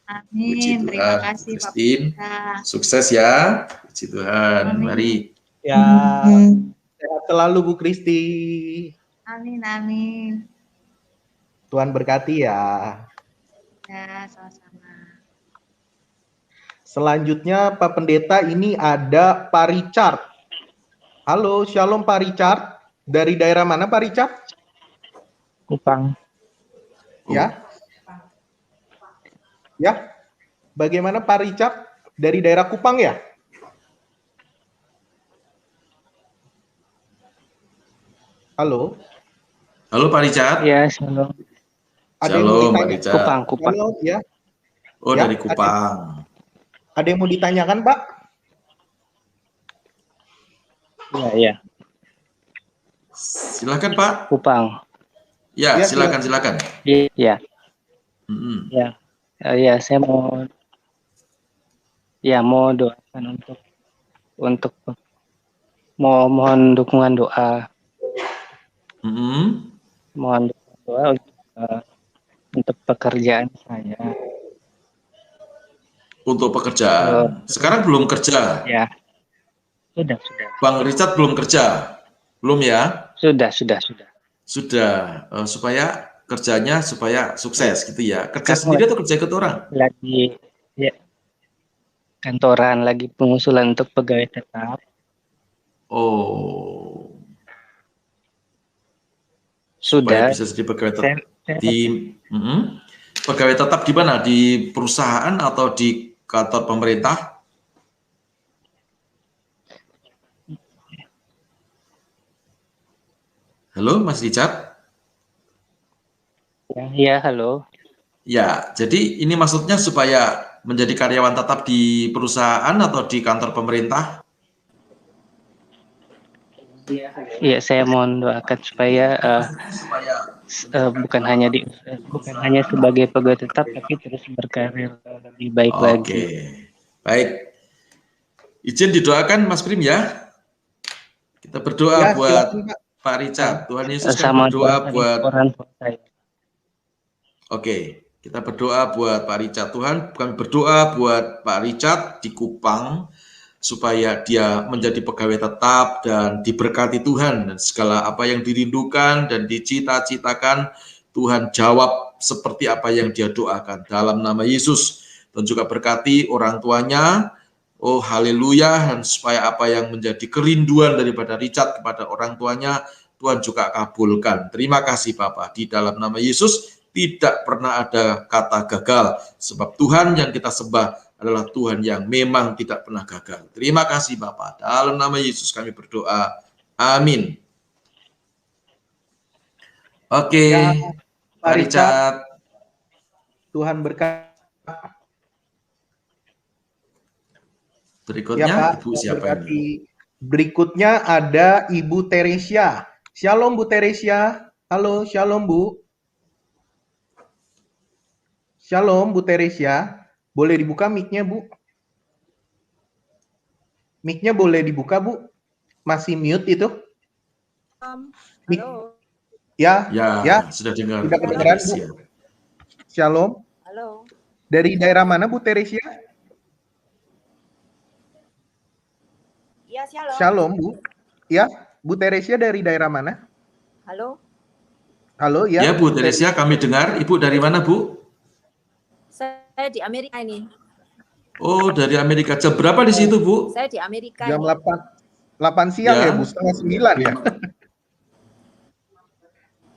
S5: Amin.
S2: Puji Tuhan.
S5: Terima kasih,
S2: Christine.
S5: Pak.
S2: Sukses ya. Puji Tuhan.
S5: Amin.
S2: Mari.
S4: Ya, sehat selalu Bu Kristi.
S5: Amin, amin.
S4: Tuhan berkati ya.
S5: Ya, sama-sama.
S4: Selanjutnya Pak Pendeta, ini ada Pak Richard. Halo, Shalom Pak Richard. Dari daerah mana Pak Richard?
S6: Kupang.
S4: Ya. Ya. Bagaimana Pak Richard? Dari daerah Kupang ya? Halo.
S2: Halo Pak Richard.
S6: Ya, shalom.
S4: Ada yang mau
S2: Shalom Pak
S4: ditanya?
S2: Richard.
S6: Kupang.
S4: Halo, ya.
S2: Oh,
S4: Ya,
S2: dari Kupang.
S4: Ada yang mau ditanyakan Pak?
S6: Iya.
S2: Silakan Pak.
S6: Kupang.
S2: Ya,
S4: Ya,
S2: silakan.
S6: Iya.
S2: Mm-mm.
S6: Ya, saya mau doakan untuk mohon dukungan doa.
S2: Mm-mm.
S6: Mohon dukungan doa untuk pekerjaan saya.
S2: Untuk pekerjaan. Sekarang belum kerja.
S6: Ya. Sudah.
S2: Bang Richard belum kerja. Belum ya?
S6: Sudah.
S2: Sudah. Supaya kerjanya supaya sukses gitu ya. Kerja
S6: Sekarang
S2: sendiri atau kerja ikut orang?
S6: Lagi kantoran, lagi pengusulan untuk pegawai tetap.
S2: Oh.
S6: Sudah.
S2: Supaya bisa jadi pegawai tetap pegawai tetap di mana? Di perusahaan atau di kantor pemerintah? Halo, Mas Richard?
S6: Ya, halo.
S2: Ya, jadi ini maksudnya supaya menjadi karyawan tetap di perusahaan atau di kantor pemerintah?
S6: Iya, saya mohon doakan supaya bukan hanya sebagai pegawai tetap, tapi terus berkarir lebih baik lagi.
S2: Oke, baik. Izin didoakan Mas Prim ya. Kita berdoa
S4: Ya,
S2: buat
S4: silakan,
S2: Pak Richard. Tuhan Yesus
S6: Sama
S2: berdoa buat.
S6: orang tua saya.
S2: Oke, kita berdoa buat Pak Richard. Tuhan, kami berdoa buat Pak Richard di Kupang supaya dia menjadi pegawai tetap dan diberkati Tuhan, dan segala apa yang dirindukan dan dicita-citakan Tuhan jawab seperti apa yang dia doakan dalam nama Yesus. Dan juga berkati orang tuanya. Oh haleluya, dan supaya apa yang menjadi kerinduan daripada Richard kepada orang tuanya Tuhan juga kabulkan. Terima kasih Bapak, di dalam nama Yesus tidak pernah ada kata gagal, sebab Tuhan yang kita sembah adalah Tuhan yang memang tidak pernah gagal. Terima kasih Bapak, dalam nama Yesus kami berdoa, amin. Oke,
S4: Ya,
S2: Pak Richard.
S4: Tuhan berkati.
S2: Berikutnya
S4: Pak,
S2: Ibu siapa ini?
S4: Berikutnya ada Ibu Teresia. Shalom Bu Teresia. Halo, shalom Bu. Shalom Bu Teresia. Boleh dibuka mic-nya Bu? Mic-nya boleh dibuka Bu? Masih mute itu?
S7: Halo.
S4: Ya,
S2: sudah dengar.
S4: Sudah kedengaran Bu. Shalom.
S7: Halo.
S4: Dari daerah mana Bu Teresia?
S7: Ya, shalom.
S4: Shalom Bu. Ya, Bu Teresia dari daerah mana?
S7: Halo.
S4: Halo, ya.
S2: Ya Bu Teresia, kami dengar. Ibu dari mana Bu?
S7: Saya di Amerika ini.
S2: Oh, dari Amerika. Jam berapa di situ Bu?
S7: Saya di Amerika.
S4: Jam
S7: ini.
S4: 8 siang ya Bu, setengah 9 ya.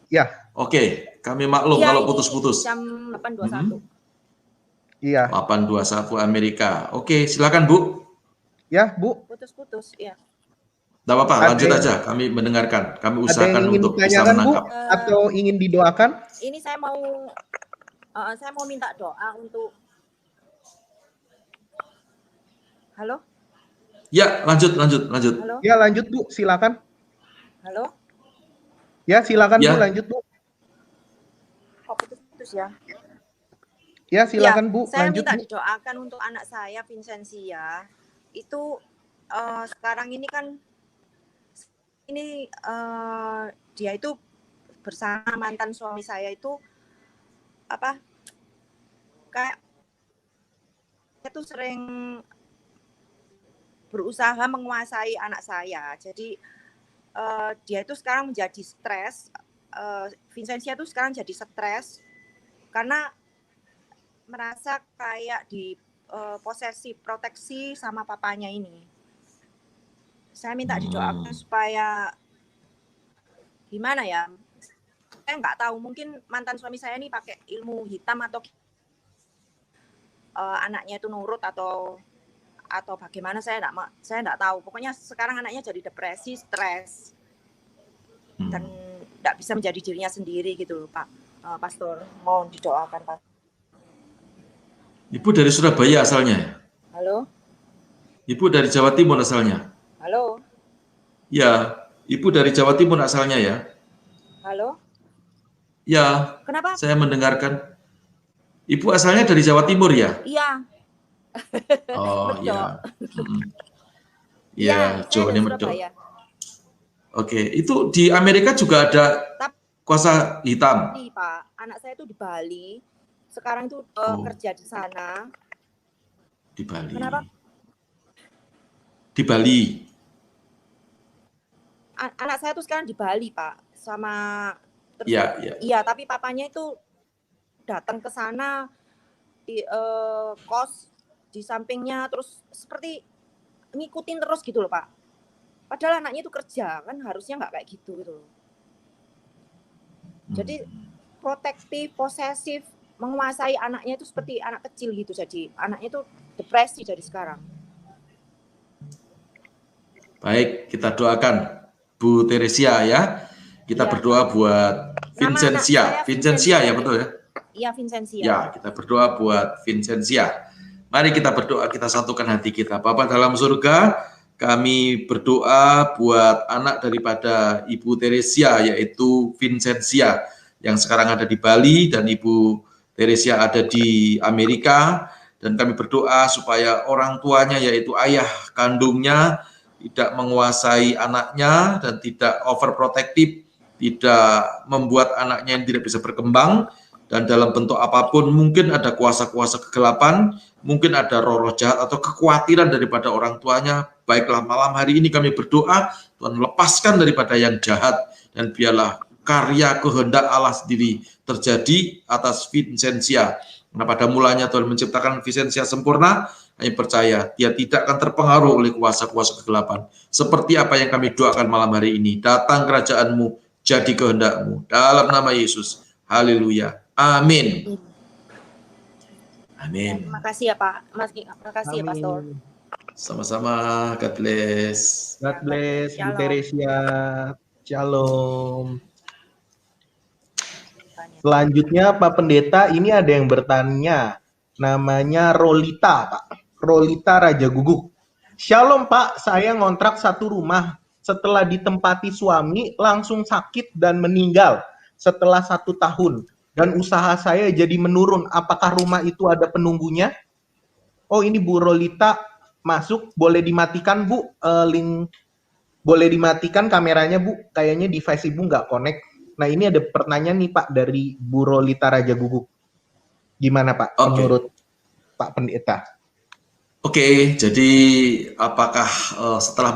S4: Ya.
S2: Oke, kami maklum kalau putus-putus.
S7: Jam 8.21.
S4: Iya.
S2: 8.21 Amerika. Oke, silakan Bu.
S4: Ya, Bu.
S7: Putus-putus, ya.
S2: Tidak apa-apa, lanjut aja. Kami mendengarkan. Kami usahakan untuk bisa menangkap.
S4: Bu, atau ingin didoakan?
S7: Ini saya mau minta doa untuk. Halo?
S2: Ya, lanjut.
S7: Halo?
S4: Ya, lanjut Bu, silakan.
S7: Halo?
S4: Ya, silakan
S2: Ya.
S4: Bu, lanjut Bu.
S7: Kok putus-putus ya?
S4: Ya, silakan Bu,
S7: saya
S4: lanjut
S7: minta
S4: Bu.
S7: didoakan untuk anak saya, Vincentia. Itu sekarang ini kan dia itu bersama mantan suami saya itu kayak itu sering berusaha menguasai anak saya. Jadi dia itu sekarang menjadi stres. Vincentia itu sekarang jadi stres karena merasa kayak di posesif, proteksi sama papanya ini. Saya minta didoakan supaya gimana ya? Saya nggak tahu, mungkin mantan suami saya ini pakai ilmu hitam atau anaknya itu nurut atau bagaimana, saya nggak tahu. Pokoknya sekarang anaknya jadi depresi, stres, dan nggak bisa menjadi dirinya sendiri gitu loh, Pak. Pastor, mohon didoakan, Pak.
S2: Ibu dari Surabaya asalnya?
S7: Halo?
S2: Ibu dari Jawa Timur asalnya?
S7: Halo?
S2: Ya, Ibu dari Jawa Timur asalnya ya?
S7: Halo?
S2: Ya,
S7: Kenapa?
S2: saya mendengarkan. Ibu asalnya dari Jawa Timur ya?
S7: Iya.
S2: Oh,
S7: iya.
S2: Iya, Jawa Timur.
S7: Surabaya.
S2: Oke, itu di Amerika juga ada kuasa hitam?
S7: Iya, Pak. Anak saya itu di Bali. Sekarang itu kerja di sana.
S2: Di Bali.
S7: Kenapa?
S2: Di Bali.
S7: Anak saya itu sekarang di Bali, Pak.
S2: Iya,
S7: tapi papanya itu datang ke sana di kos di sampingnya, terus seperti ngikutin terus gitu loh, Pak. Padahal anaknya itu kerja, kan harusnya nggak kayak gitu gitu. Jadi protektif, posesif, menguasai anaknya itu seperti anak kecil gitu. Jadi anaknya itu depresi dari sekarang.
S2: Baik, kita doakan Bu Teresia ya. Kita berdoa buat Vincentia. Vincentia ya, betul ya?
S7: Iya, Vincentia.
S2: Ya, kita berdoa buat Vincentia. Mari kita berdoa, kita satukan hati kita. Bapa dalam surga, kami berdoa buat anak daripada Ibu Teresia, yaitu Vincentia, yang sekarang ada di Bali, dan Ibu Teresia ada di Amerika. Dan kami berdoa supaya orang tuanya, yaitu ayah kandungnya, tidak menguasai anaknya dan tidak overprotective, tidak membuat anaknya yang tidak bisa berkembang, dan dalam bentuk apapun mungkin ada kuasa-kuasa kegelapan, mungkin ada roh-roh jahat atau kekhawatiran daripada orang tuanya. Baiklah, malam hari ini kami berdoa, Tuhan lepaskan daripada yang jahat, dan biarlah karya kehendak Allah sendiri terjadi atas Vincentia. Nah, pada mulanya Tuhan menciptakan Vincentia sempurna. Kami percaya dia tidak akan terpengaruh oleh kuasa-kuasa kegelapan. Seperti apa yang kami doakan malam hari ini. Datang kerajaan-Mu, jadi kehendak-Mu. Dalam nama Yesus. Haleluya. Amin. Amin.
S7: Terima kasih ya Pak. Terima kasih ya Pastor.
S2: Sama-sama. God bless.
S4: God bless, Bu Teresia. Shalom. Selanjutnya Pak Pendeta, ini ada yang bertanya. Namanya Rolita, Pak. Rolita Raja Guguk. Shalom Pak, saya ngontrak satu rumah. Setelah ditempati suami, langsung sakit dan meninggal setelah 1 tahun. Dan usaha saya jadi menurun. Apakah rumah itu ada penunggunya? Oh, ini Bu Rolita masuk. Boleh dimatikan Bu, link. Boleh dimatikan kameranya Bu. Kayaknya device Ibu nggak connect. Nah, ini ada pertanyaan nih Pak dari Bu Rolita Raja Guguk. Gimana Pak menurut Pak Pendeta?
S2: Oke, jadi apakah setelah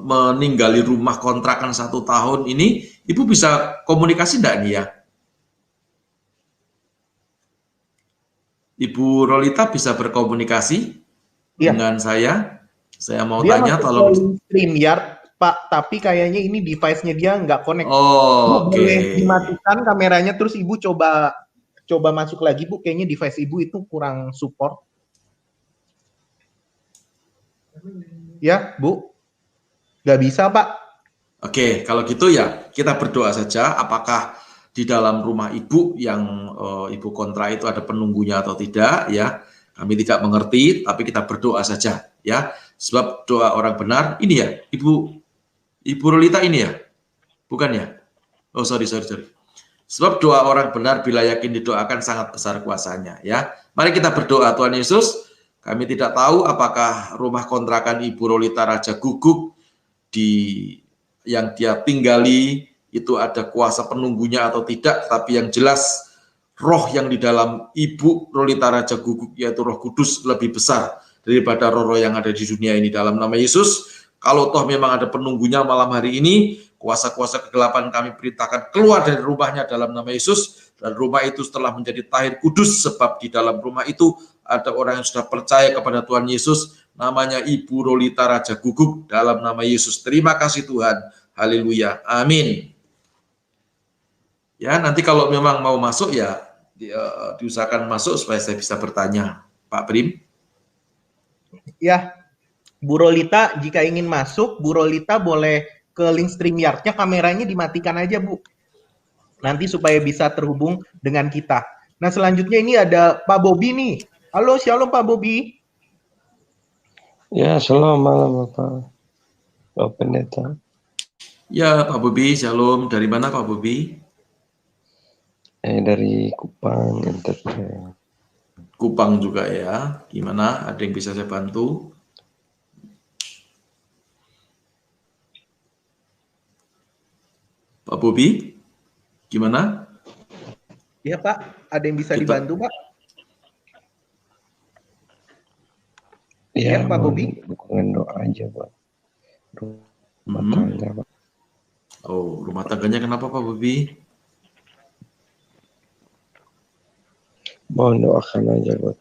S2: meninggali rumah kontrakan 1 tahun ini, Ibu bisa komunikasi enggak nih ya? Ibu Rolita bisa berkomunikasi dengan saya? Saya mau tanya, tolong.
S4: StreamYard, Pak, tapi kayaknya ini device-nya dia nggak connect.
S2: Oke.
S4: Boleh dimatikan kameranya, terus Ibu coba masuk lagi Bu, kayaknya device Ibu itu kurang support. Ya, Bu. Nggak bisa, Pak.
S2: Oke, kalau gitu ya kita berdoa saja apakah di dalam rumah Ibu yang Ibu kontrak itu ada penunggunya atau tidak ya. Kami tidak mengerti, tapi kita berdoa saja ya. Sebab doa orang benar, ini ya, Ibu Rolita ini ya? Bukan ya? Oh, sorry. Sebab doa orang benar bila yakin didoakan sangat besar kuasanya ya. Mari kita berdoa. Tuhan Yesus, kami tidak tahu apakah rumah kontrakan Ibu Rolita Raja Guguk yang dia tinggali itu ada kuasa penunggunya atau tidak, tapi yang jelas roh yang di dalam Ibu Rolita Raja Guguk yaitu Roh Kudus lebih besar daripada roh-roh yang ada di dunia ini. Dalam nama Yesus, kalau toh memang ada penunggunya malam hari ini, kuasa-kuasa kegelapan kami perintahkan keluar dari rumahnya dalam nama Yesus, dan rumah itu setelah menjadi tahir kudus, sebab di dalam rumah itu ada orang yang sudah percaya kepada Tuhan Yesus, namanya Ibu Rolita Raja Guguk, dalam nama Yesus. Terima kasih Tuhan. Haleluya. Amin. Ya, nanti kalau memang mau masuk ya diusahakan masuk supaya saya bisa bertanya. Pak Prim.
S4: Ya, Bu Rolita jika ingin masuk, Bu Rolita boleh ke link StreamYard-nya, kameranya dimatikan aja Bu. Nanti supaya bisa terhubung dengan kita. Nah, selanjutnya ini ada Pak Bobi nih. Halo, shalom Pak Bobi.
S8: Ya, shalom malam Pak Pendeta.
S2: Ya, Pak Bobi, shalom. Dari mana Pak Bobi?
S8: Dari Kupang, NTT.
S2: Kupang juga ya. Gimana? Ada yang bisa saya bantu? Pak Bobi, gimana?
S4: Iya Pak, ada yang bisa dibantu Pak?
S8: Iya
S4: Pak Bobi.
S8: Dukungan doa aja Pak. Rumah tangga Pak.
S2: Oh, rumah tangganya kenapa Pak Bobi?
S8: Mohon doakan aja Pak.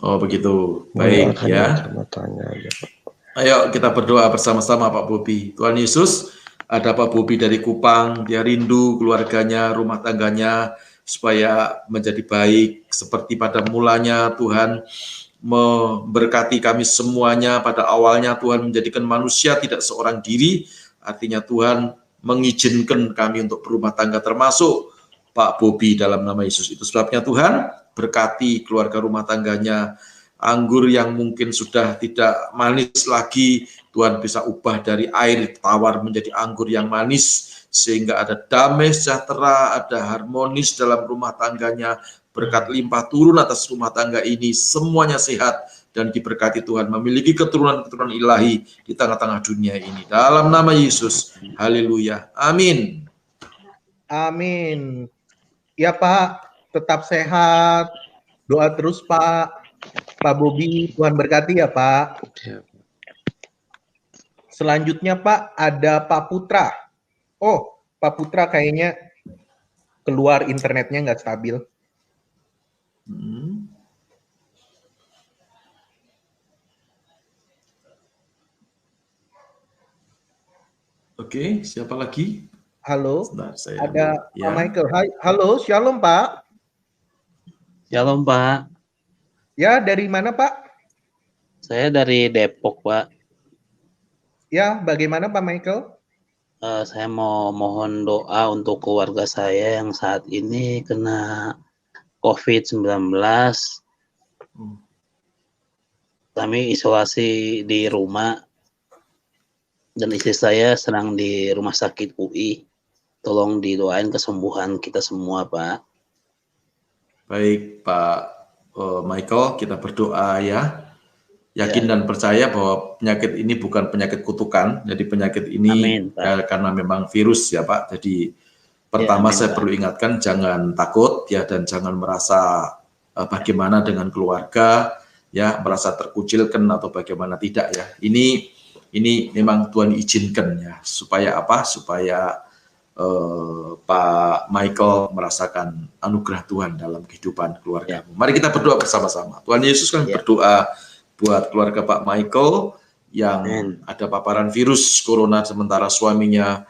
S2: Oh begitu, baik ya.
S8: Rumah tangga aja Pak.
S2: Ayo kita berdoa bersama-sama Pak Bobi. Tuhan Yesus, ada Pak Bobi dari Kupang, dia rindu keluarganya, rumah tangganya, supaya menjadi baik seperti pada mulanya. Tuhan memberkati kami semuanya. Pada awalnya Tuhan menjadikan manusia tidak seorang diri, artinya Tuhan mengizinkan kami untuk berumah tangga, termasuk Pak Bobi dalam nama Yesus. Itu sebabnya Tuhan berkati keluarga rumah tangganya. Anggur yang mungkin sudah tidak manis lagi, Tuhan bisa ubah dari air tawar menjadi anggur yang manis, sehingga ada damai sejahtera, ada harmonis dalam rumah tangganya. Berkat limpah turun atas rumah tangga ini, semuanya sehat dan diberkati Tuhan, memiliki keturunan-keturunan ilahi di tengah-tengah dunia ini. Dalam nama Yesus, haleluya, amin.
S4: Amin. Ya Pak, tetap sehat, doa terus Pak. Pak Bobi, Tuhan berkati ya Pak. Selanjutnya Pak, ada Pak Putra. Oh, Pak Putra kayaknya keluar internetnya nggak stabil.
S2: Oke, siapa lagi?
S4: Halo,
S2: Sebentar,
S4: ada Pak Michael. Hai, halo, shalom Pak.
S9: Shalom Pak.
S4: Ya, dari mana Pak?
S9: Saya dari Depok Pak.
S4: Ya, bagaimana Pak Michael?
S9: Saya mau mohon doa untuk keluarga saya yang saat ini kena COVID-19. kami isolasi di rumah dan istri saya sedang di rumah sakit UI. Tolong didoain kesembuhan kita semua, Pak.
S2: Baik, Pak Michael, kita berdoa ya. Yakin dan percaya bahwa penyakit ini bukan penyakit kutukan, jadi penyakit ini karena memang virus ya Pak. Jadi pertama saya perlu ingatkan jangan takut ya, dan jangan merasa bagaimana dengan keluarga ya, merasa terkucilkan atau bagaimana, tidak ya. Ini memang Tuhan izinkan ya, supaya apa? Supaya Pak Michael merasakan anugerah Tuhan dalam kehidupan keluarga. Mari kita berdoa bersama-sama. Tuhan Yesus kan berdoa buat keluarga Pak Michael yang ada paparan virus corona sementara suaminya,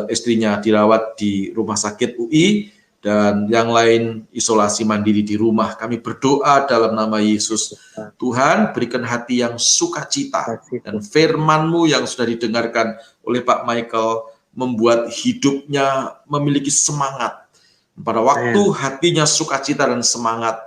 S2: istrinya dirawat di rumah sakit UI dan yang lain isolasi mandiri di rumah. Kami berdoa dalam nama Yesus. Tuhan, berikan hati yang sukacita dan firman-Mu yang sudah didengarkan oleh Pak Michael membuat hidupnya memiliki semangat. Pada waktu hatinya sukacita dan semangat,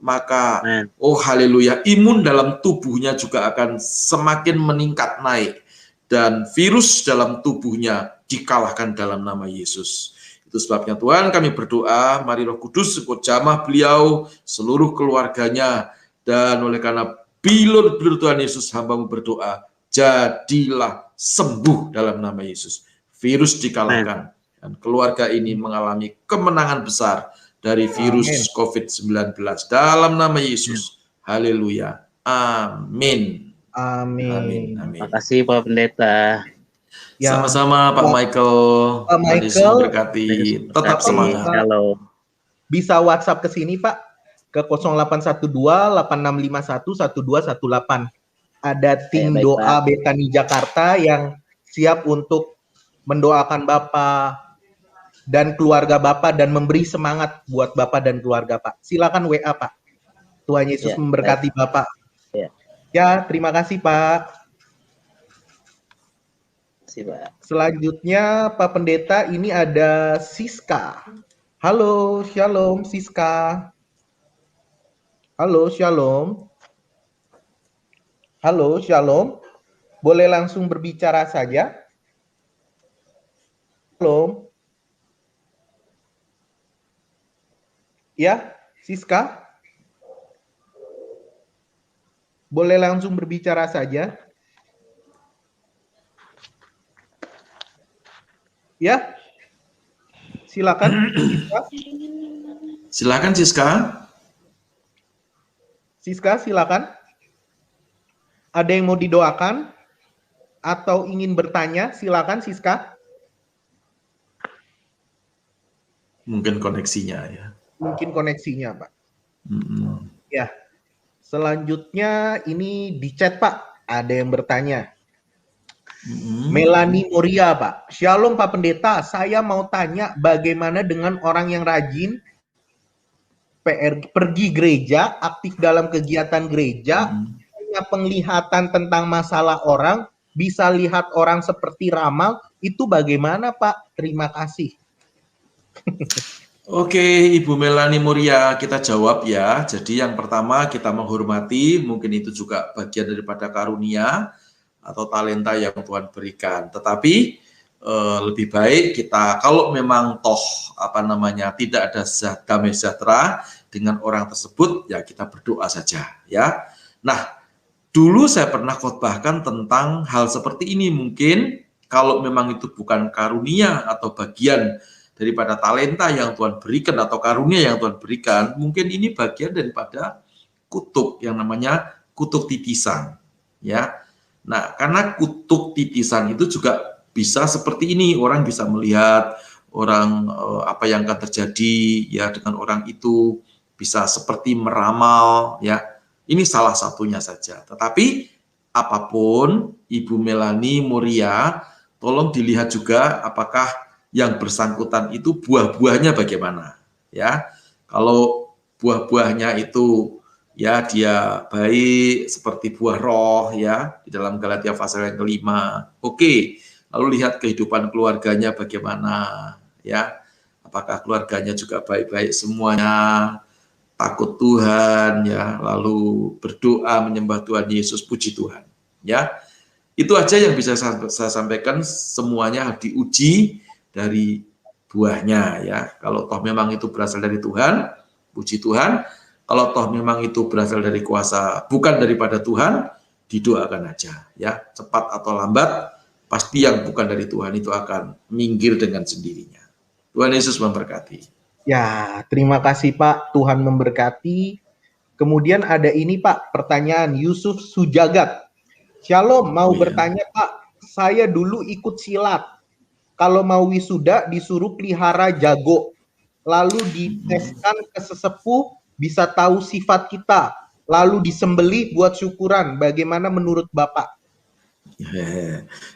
S2: maka oh haleluya, imun dalam tubuhnya juga akan semakin meningkat naik dan virus dalam tubuhnya dikalahkan dalam nama Yesus. Itu sebabnya Tuhan kami berdoa, mari Roh Kudus ikut jamah beliau, seluruh keluarganya, dan oleh karena bilur-bilur Tuhan Yesus, hamba-Mu berdoa, jadilah sembuh dalam nama Yesus. Virus dikalahkan dan keluarga ini mengalami kemenangan besar dari virus COVID-19 dalam nama Yesus. Haleluya. Amin.
S8: Amin.
S9: Terima kasih Pak Pendeta.
S2: Sama-sama Pak Michael.
S4: Pak Michael,
S2: berkati. Tetap semangat.
S9: Halo.
S4: Bisa WhatsApp ke sini Pak, ke 0812 8651 1218. Ada tim doa Betani Jakarta yang siap untuk mendoakan Bapak dan keluarga Bapak dan memberi semangat buat Bapak dan keluarga Pak. Silakan WA Pak. Tuhan Yesus memberkati Bapak. Ya, terima kasih Pak. Selanjutnya Pak Pendeta, ini ada Siska. Halo, Shalom Siska. Halo, Shalom. Halo, Shalom. Boleh langsung berbicara saja. Halo. Ya, Siska. Boleh langsung berbicara saja. Ya. Silakan.
S2: Silakan Siska.
S4: Siska, silakan. Ada yang mau didoakan atau ingin bertanya? Silakan Siska.
S2: Mungkin koneksinya ya.
S4: Mungkin koneksinya, Pak. Ya. Selanjutnya ini di chat, Pak. Ada yang bertanya. Melani Moria, Pak. Shalom Pak Pendeta, saya mau tanya bagaimana dengan orang yang rajin pergi gereja, aktif dalam kegiatan gereja, punya penglihatan tentang masalah orang, bisa lihat orang seperti ramal, itu bagaimana Pak? Terima kasih.
S2: Oke, Ibu Melani Muria, kita jawab ya. Jadi yang pertama kita menghormati, mungkin itu juga bagian daripada karunia atau talenta yang Tuhan berikan. Tetapi lebih baik kita, kalau memang toh tidak ada damai sejahtera dengan orang tersebut, ya kita berdoa saja ya. Nah, dulu saya pernah khotbahkan tentang hal seperti ini. Mungkin kalau memang itu bukan karunia atau bagian daripada talenta yang Tuhan berikan atau karunia yang Tuhan berikan, mungkin ini bagian daripada kutuk yang namanya kutuk titisan ya. Nah, karena kutuk titisan itu juga bisa seperti ini, orang bisa melihat orang apa yang akan terjadi ya dengan orang itu, bisa seperti meramal ya. Ini salah satunya saja. Tetapi apapun Ibu Melani Muria, tolong dilihat juga apakah yang bersangkutan itu buah-buahnya bagaimana ya. Kalau buah-buahnya itu ya dia baik seperti buah roh ya di dalam Galatia pasal yang kelima. Oke, lalu lihat kehidupan keluarganya bagaimana ya. Apakah keluarganya juga baik-baik semuanya, takut Tuhan, ya, lalu berdoa menyembah Tuhan Yesus, puji Tuhan, ya. Itu aja yang bisa saya sampaikan, semuanya diuji dari buahnya, ya. Kalau toh memang itu berasal dari Tuhan, puji Tuhan. Kalau toh memang itu berasal dari kuasa, bukan daripada Tuhan, didoakan aja, ya. Cepat atau lambat, pasti yang bukan dari Tuhan itu akan minggir dengan sendirinya. Tuhan Yesus memberkati.
S4: Ya, terima kasih Pak. Tuhan memberkati. Kemudian ada ini Pak, pertanyaan Yusuf Sujagat. Shalom, mau bertanya Pak, saya dulu ikut silat. Kalau mau wisuda disuruh pelihara jago. Lalu diteskan ke sesepuh, bisa tahu sifat kita. Lalu disembelih buat syukuran. Bagaimana menurut Bapak?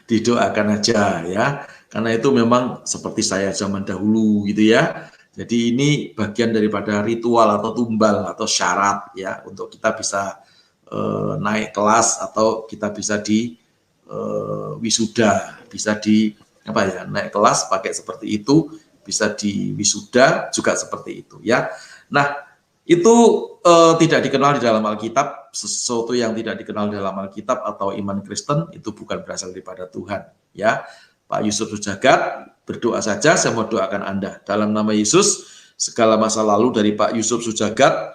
S2: Didoakan aja, ya. Karena itu memang seperti saya zaman dahulu gitu ya. Jadi ini bagian daripada ritual atau tumbal atau syarat, ya, untuk kita bisa naik kelas atau kita bisa di wisuda, bisa di naik kelas pakai seperti itu, bisa di wisuda juga seperti itu, ya. Nah, itu tidak dikenal di dalam Alkitab. Sesuatu yang tidak dikenal dalam Alkitab atau iman Kristen itu bukan berasal daripada Tuhan, ya. Pak Yusuf Sujagat, berdoa saja, saya mau doakan Anda dalam nama Yesus. Segala masa lalu dari Pak Yusuf Sujagat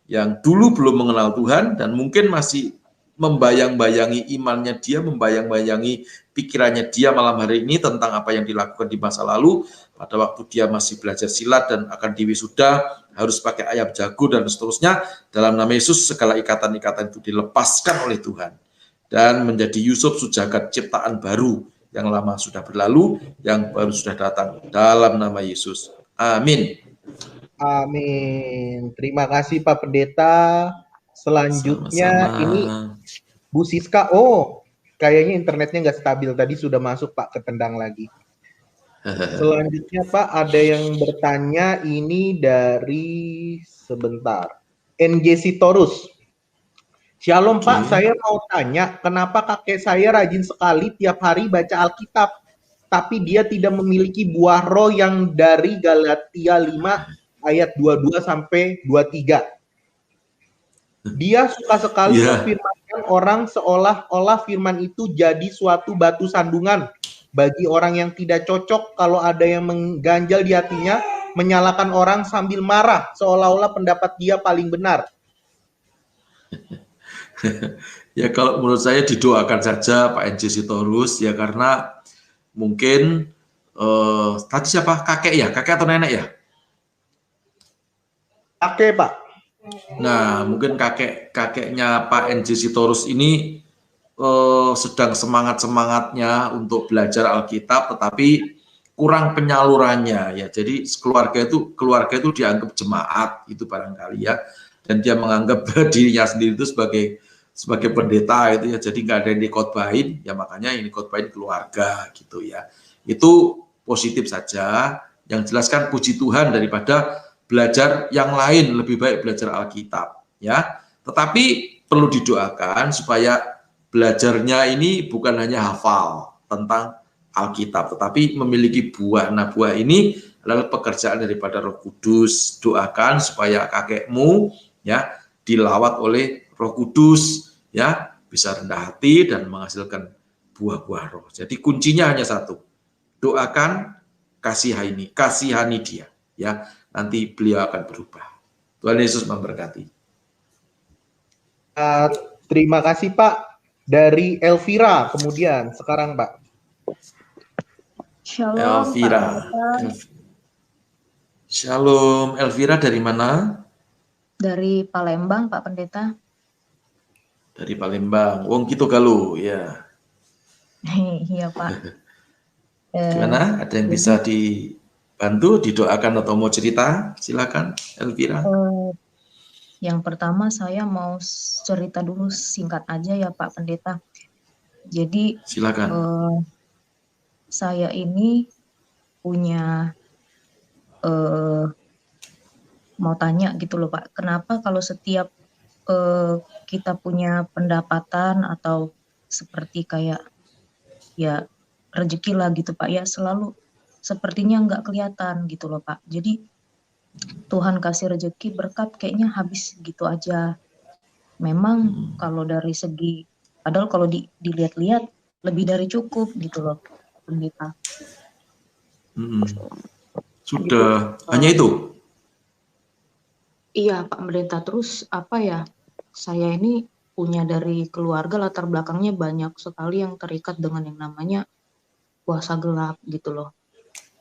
S2: yang dulu belum mengenal Tuhan dan mungkin masih membayang-bayangi imannya dia, membayang-bayangi pikirannya dia malam hari ini tentang apa yang dilakukan di masa lalu, pada waktu dia masih belajar silat dan akan diwisuda, harus pakai ayam jago dan seterusnya. Dalam nama Yesus, segala ikatan-ikatan itu dilepaskan oleh Tuhan dan menjadi Yusuf Sujagat, ciptaan baru. Yang lama sudah berlalu, yang baru sudah datang. Dalam nama Yesus. Amin.
S4: Amin. Terima kasih Pak Pendeta. Selanjutnya ini Bu Siska. Oh, kayaknya internetnya nggak stabil. Tadi sudah masuk Pak, ketendang lagi. Selanjutnya Pak, ada yang bertanya ini dari sebentar. NG Sitorus. Shalom Pak, saya mau tanya, kenapa kakek saya rajin sekali tiap hari baca Alkitab, tapi dia tidak memiliki buah roh yang dari Galatia 5 ayat 22 sampai 23. Dia suka sekali memfirmankan orang seolah-olah firman itu jadi suatu batu sandungan bagi orang yang tidak cocok. Kalau ada yang mengganjal di hatinya, menyalahkan orang sambil marah, seolah-olah pendapat dia paling benar.
S2: Ya, kalau menurut saya didoakan saja Pak NJ Sitorus, ya, karena mungkin tadi siapa, kakek ya, kakek atau nenek ya?
S4: Kakek Pak.
S2: Nah, mungkin kakeknya Pak NJ Sitorus ini sedang semangat-semangatnya untuk belajar Alkitab, tetapi kurang penyalurannya, ya. Jadi keluarga itu dianggap jemaat itu barangkali, ya, dan dia menganggap dirinya sendiri itu sebagai pendeta itu, ya. Jadi nggak ada yang dikhotbahin, ya, makanya ini khotbahin keluarga gitu, ya. Itu positif saja. Yang jelaskan puji Tuhan daripada belajar yang lain, lebih baik belajar Alkitab, ya. Tetapi perlu didoakan supaya belajarnya ini bukan hanya hafal tentang Alkitab, tetapi memiliki buah. Nah, buah ini adalah pekerjaan daripada Roh Kudus. Doakan supaya kakekmu, ya, dilawat oleh Roh Kudus, ya, bisa rendah hati dan menghasilkan buah-buah roh. Jadi kuncinya hanya satu. Doakan, kasihani dia, ya. Nanti beliau akan berubah. Tuhan Yesus memberkati.
S4: Terima kasih Pak. Dari Elvira kemudian sekarang Pak.
S3: Shalom,
S2: Elvira. Shalom, Elvira dari mana?
S10: Dari Palembang, Pak Pendeta.
S2: Dari Palembang. Wong gitu galuh, ya.
S10: Iya, Pak.
S2: Gimana? Ada yang bisa dibantu, didoakan atau mau cerita? Silakan, Elvira.
S10: Yang pertama saya mau cerita dulu singkat aja ya Pak Pendeta. Jadi
S2: silakan.
S10: Saya ini punya mau tanya gitu loh Pak. Kenapa kalau setiap kita punya pendapatan atau seperti kayak ya rezeki lah gitu Pak ya, selalu sepertinya nggak kelihatan gitu loh Pak. Jadi Tuhan kasih rezeki berkat kayaknya habis gitu aja. Memang kalau dari segi, padahal kalau dilihat-lihat lebih dari cukup gitu loh, pendeta.
S2: Sudah, hanya itu?
S10: Iya Pak Pendeta, terus apa ya, saya ini punya dari keluarga latar belakangnya banyak sekali yang terikat dengan yang namanya kuasa gelap gitu loh.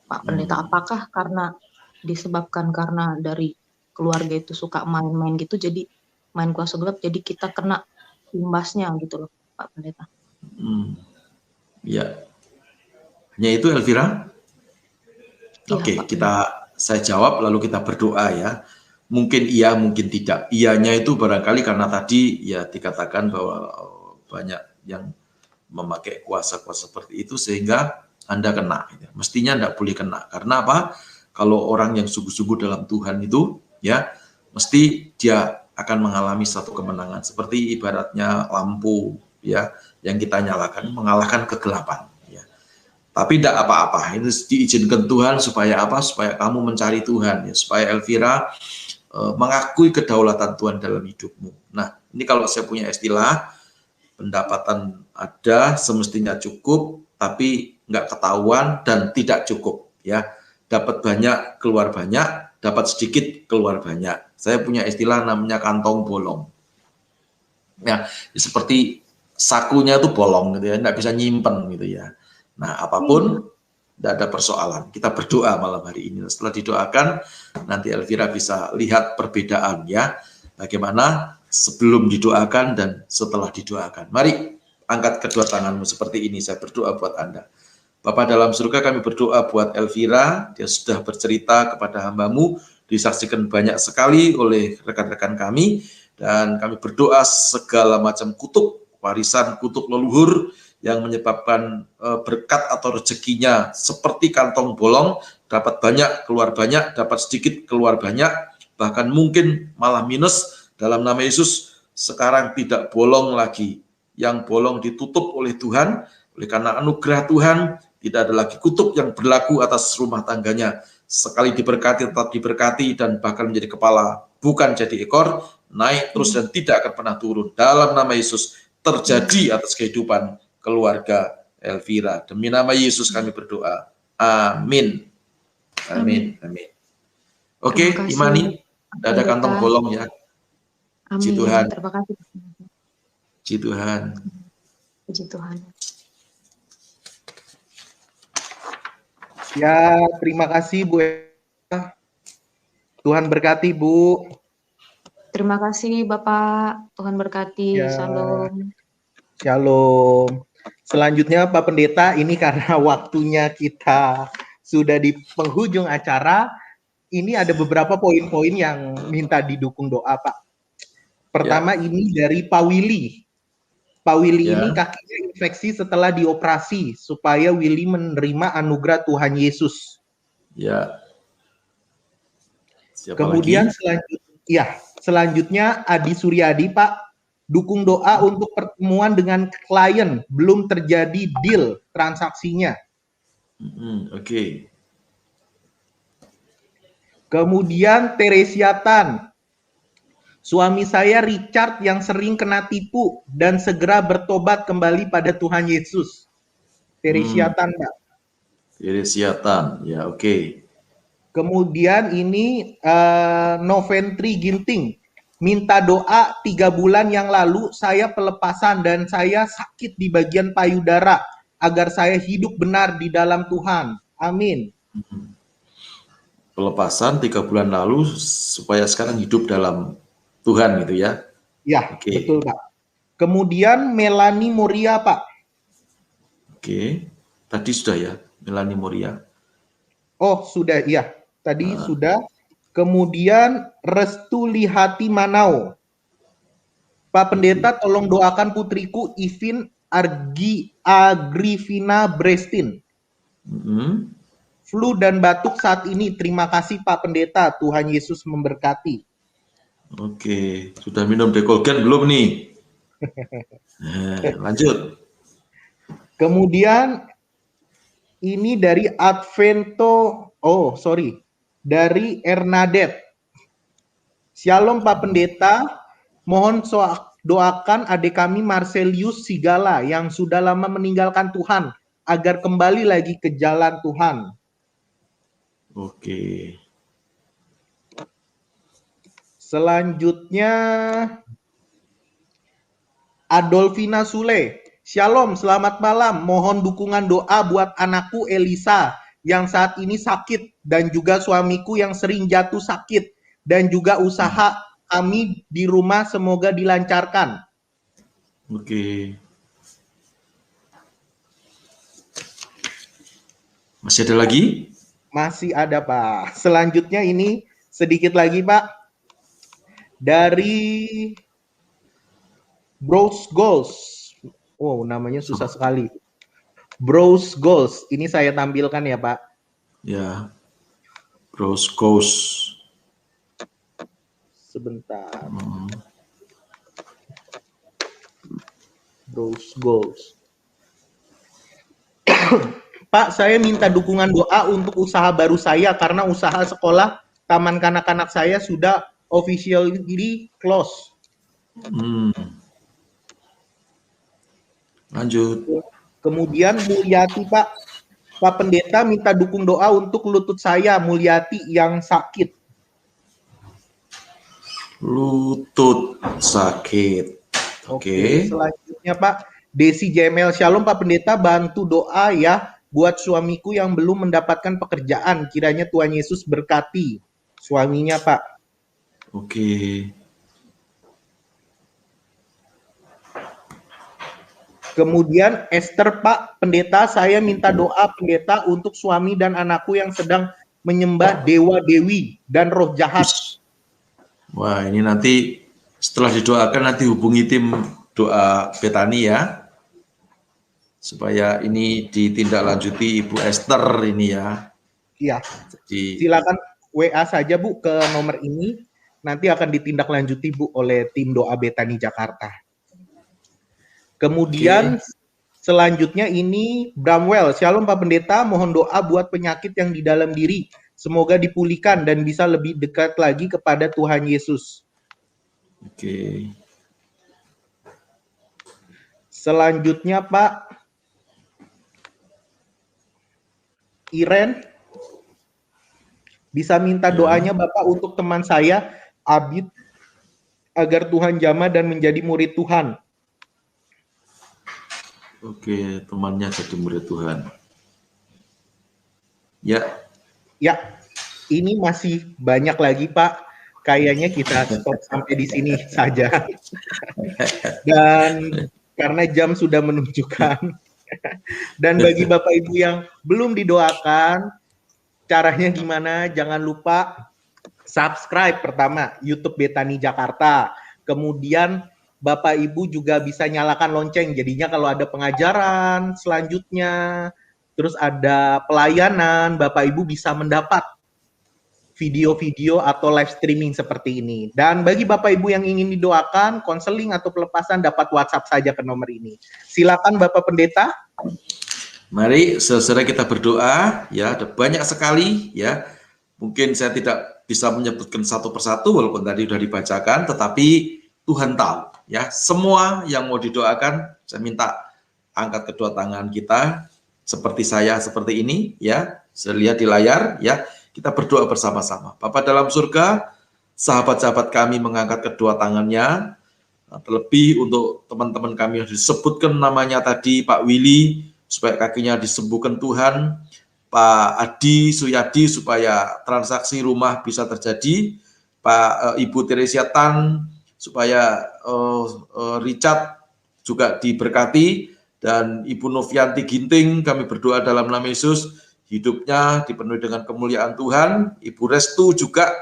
S10: Pak Pendeta, apakah karena disebabkan karena dari keluarga itu suka main-main gitu, jadi main kuasa gelap, jadi kita kena imbasnya gitu loh Pak Pendeta?
S2: Ya, hanya itu Elvira?
S10: Iya,
S2: Oke,
S10: Pak
S2: saya jawab lalu kita berdoa ya. Mungkin iya, mungkin tidak. Iyanya itu barangkali karena tadi ya dikatakan bahwa banyak yang memakai kuasa-kuasa seperti itu sehingga Anda kena. Mestinya tidak boleh kena. Karena apa? Kalau orang yang sungguh-sungguh dalam Tuhan itu ya mesti dia akan mengalami satu kemenangan. Seperti ibaratnya lampu ya yang kita nyalakan mengalahkan kegelapan. Tapi tidak apa-apa, ini diizinkan Tuhan supaya apa? Supaya kamu mencari Tuhan, ya. Supaya Elvira mengakui kedaulatan Tuhan dalam hidupmu. Nah, ini kalau saya punya istilah, pendapatan ada, semestinya cukup, tapi nggak ketahuan dan tidak cukup. Ya, dapat banyak, keluar banyak, dapat sedikit, keluar banyak. Saya punya istilah namanya kantong bolong. Ya, seperti sakunya itu bolong gitu ya, nggak bisa nyimpen gitu ya. Nah, apapun tidak ada persoalan. Kita berdoa malam hari ini. Setelah didoakan, nanti Elvira bisa lihat perbedaan ya. Bagaimana sebelum didoakan dan setelah didoakan. Mari angkat kedua tanganmu seperti ini. Saya berdoa buat Anda. Bapa dalam surga, kami berdoa buat Elvira. Dia sudah bercerita kepada hamba-Mu. Disaksikan banyak sekali oleh rekan-rekan kami. Dan kami berdoa segala macam kutuk, warisan kutuk leluhur, yang menyebabkan berkat atau rezekinya seperti kantong bolong, dapat banyak, keluar banyak, dapat sedikit, keluar banyak, bahkan mungkin malah minus. Dalam nama Yesus, sekarang tidak bolong lagi. Yang bolong ditutup oleh Tuhan, oleh karena anugerah Tuhan, tidak ada lagi kutuk yang berlaku atas rumah tangganya. Sekali diberkati, tetap diberkati, dan bahkan menjadi kepala, bukan jadi ekor, naik terus dan tidak akan pernah turun. Dalam nama Yesus, terjadi atas kehidupan keluarga Elvira. Demi nama Yesus kami berdoa. Amin. Amin. Amin. Oke, Imani, tidak ada kantong bolong ya. Puji Tuhan.
S10: Terima kasih.
S2: Puji Tuhan.
S10: Puji Tuhan.
S4: Ya, terima kasih Bu. Tuhan berkati Bu.
S10: Terima kasih Bapak. Tuhan berkati.
S4: Ya.
S10: Shalom.
S4: Shalom. Selanjutnya Pak Pendeta, ini karena waktunya kita sudah di penghujung acara, ini ada beberapa poin-poin yang minta didukung doa Pak. Pertama ini dari Pak Willy. Pak Willy ini kakinya infeksi setelah dioperasi, supaya Willy menerima anugerah Tuhan Yesus.
S2: Ya.
S4: Kemudian selanjutnya Adi Suryadi Pak, dukung doa untuk pertemuan dengan klien, belum terjadi deal transaksinya.
S2: Oke.
S4: Kemudian Teresia Tan, suami saya Richard yang sering kena tipu dan segera bertobat kembali pada Tuhan Yesus. Teresia Tan, Pak.
S2: Teresia Tan, ya oke.
S4: Kemudian ini Noventri Ginting, minta doa 3 bulan yang lalu saya pelepasan dan saya sakit di bagian payudara agar saya hidup benar di dalam Tuhan. Amin.
S2: Pelepasan 3 bulan lalu supaya sekarang hidup dalam Tuhan gitu ya?
S4: Ya, betul Pak. Kemudian Melani Moria Pak.
S2: Oke, tadi sudah ya Melani Moria.
S4: Oh sudah, iya. Tadi sudah. Kemudian Restu Lihati Manau. Pak Pendeta tolong doakan putriku Ivin Agrivina Brestin. Flu dan batuk saat ini. Terima kasih Pak Pendeta. Tuhan Yesus memberkati.
S2: Oke, sudah minum Dekolgen belum nih? Lanjut.
S4: Kemudian ini dari Advento. Oh, sorry. dari Ernadet. Shalom Pak Pendeta, mohon doakan adik kami Marcelius Sigala yang sudah lama meninggalkan Tuhan agar kembali lagi ke jalan Tuhan.
S2: Oke.
S4: Selanjutnya Adolfina Sule. Shalom, selamat malam. Mohon dukungan doa buat anakku Elisa yang saat ini sakit dan juga suamiku yang sering jatuh sakit dan juga usaha kami di rumah semoga dilancarkan.
S2: Oke. Masih ada lagi?
S4: Masih ada, Pak. Selanjutnya ini sedikit lagi, Pak. Dari Bros Goals. Oh, namanya susah sekali. Bros Goals. Ini saya tampilkan ya, Pak.
S2: Ya. Bros Goals.
S4: Sebentar. Bros Goals. Pak, saya minta dukungan doa untuk usaha baru saya karena usaha sekolah taman kanak-kanak saya sudah officially close.
S2: Lanjut.
S4: Kemudian Mulyati, Pak. Pak Pendeta minta dukung doa untuk lutut saya, Mulyati, yang sakit.
S2: Lutut sakit. Oke.
S4: Selanjutnya, Pak. Desi Jemel, Shalom Pak Pendeta, bantu doa ya buat suamiku yang belum mendapatkan pekerjaan. Kiranya Tuhan Yesus berkati suaminya, Pak.
S2: Oke.
S4: Kemudian Esther, Pak Pendeta, saya minta doa Pendeta untuk suami dan anakku yang sedang menyembah dewa-dewi dan roh jahat.
S2: Wah, ini nanti setelah didoakan nanti hubungi tim doa Betani ya. Supaya ini ditindaklanjuti Ibu Esther ini ya.
S4: Iya.
S2: Jadi,
S4: silakan WA saja Bu ke nomor ini. Nanti akan ditindaklanjuti Bu oleh tim doa Betani Jakarta. Kemudian selanjutnya ini Bramwell. Shalom Pak Pendeta, mohon doa buat penyakit yang di dalam diri. Semoga dipulihkan dan bisa lebih dekat lagi kepada Tuhan Yesus.
S2: Oke.
S4: Selanjutnya Pak Iren. Bisa minta doanya Bapak untuk teman saya, Abid, agar Tuhan jamah dan menjadi murid Tuhan.
S2: Oke, temannya jadi murid Tuhan. Ya.
S4: Ya, ini masih banyak lagi Pak. Kayaknya kita stop sampai di sini saja. Dan karena jam sudah menunjukkan. Dan bagi Bapak Ibu yang belum didoakan, caranya gimana? Jangan lupa subscribe pertama YouTube Betani Jakarta. Kemudian Bapak Ibu juga bisa nyalakan lonceng. Jadinya kalau ada pengajaran selanjutnya, terus ada pelayanan, Bapak Ibu bisa mendapat video-video atau live streaming seperti ini. Dan bagi Bapak Ibu yang ingin didoakan, konseling atau pelepasan, dapat WhatsApp saja ke nomor ini. Silakan Bapak Pendeta.
S2: Mari saudara kita berdoa ya, ada banyak sekali ya. Mungkin saya tidak bisa menyebutkan satu persatu walaupun tadi sudah dibacakan, tetapi Tuhan tahu ya. Semua yang mau didoakan, saya minta angkat kedua tangan kita seperti saya seperti ini ya. Saya lihat di layar ya. Kita berdoa bersama-sama. Bapa dalam surga, sahabat-sahabat kami mengangkat kedua tangannya, terlebih untuk teman-teman kami yang disebutkan namanya tadi, Pak Willy, supaya kakinya disembuhkan Tuhan, Pak Adi Suyadi, supaya transaksi rumah bisa terjadi, Pak Ibu Teresia Tan, supaya Richard juga diberkati, dan Ibu Novianti Ginting, kami berdoa dalam nama Yesus, hidupnya dipenuhi dengan kemuliaan Tuhan. Ibu Restu juga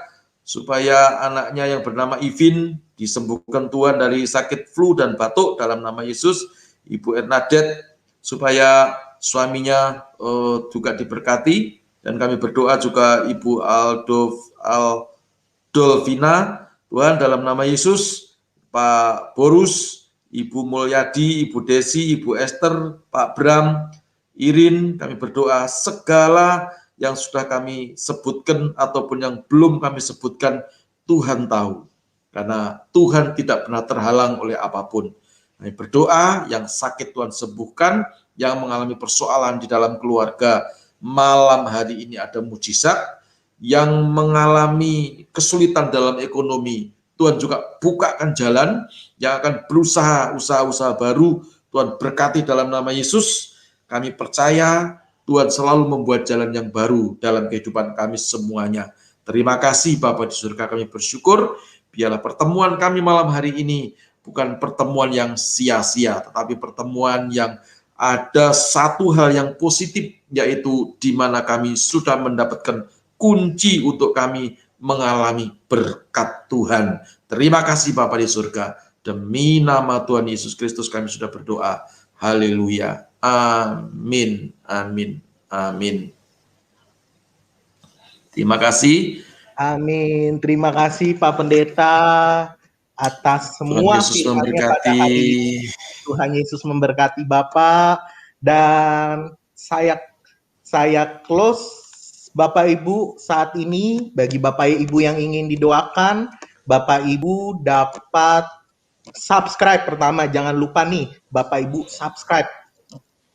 S2: supaya anaknya yang bernama Ivin disembuhkan Tuhan dari sakit flu dan batuk dalam nama Yesus. Ibu Ernadet supaya suaminya juga diberkati, dan kami berdoa juga Ibu Aldolvina, Tuhan dalam nama Yesus. Pak Borus, Ibu Mulyadi, Ibu Desi, Ibu Esther, Pak Bram, Irin, kami berdoa segala yang sudah kami sebutkan ataupun yang belum kami sebutkan, Tuhan tahu. Karena Tuhan tidak pernah terhalang oleh apapun. Kami berdoa yang sakit Tuhan sembuhkan, yang mengalami persoalan di dalam keluarga, malam hari ini ada mujizat, yang mengalami kesulitan dalam ekonomi, Tuhan juga bukakan jalan, yang akan berusaha usaha-usaha baru, Tuhan berkati dalam nama Yesus. Kami percaya Tuhan selalu membuat jalan yang baru dalam kehidupan kami semuanya. Terima kasih Bapa di surga, kami bersyukur. Biarlah pertemuan kami malam hari ini bukan pertemuan yang sia-sia, tetapi pertemuan yang ada satu hal yang positif, yaitu di mana kami sudah mendapatkan kunci untuk kami mengalami berkat Tuhan. Terima kasih Bapa di surga. Demi nama Tuhan Yesus Kristus kami sudah berdoa. Haleluya. Amin. Amin. Amin. Terima kasih.
S4: Amin. Terima kasih Pak Pendeta atas semua
S2: Tuhan Yesus memberkati.
S4: Tuhan Yesus memberkati Bapak, dan saya close Bapak Ibu saat ini. Bagi Bapak Ibu yang ingin didoakan, Bapak Ibu dapat subscribe. Pertama, jangan lupa nih Bapak Ibu subscribe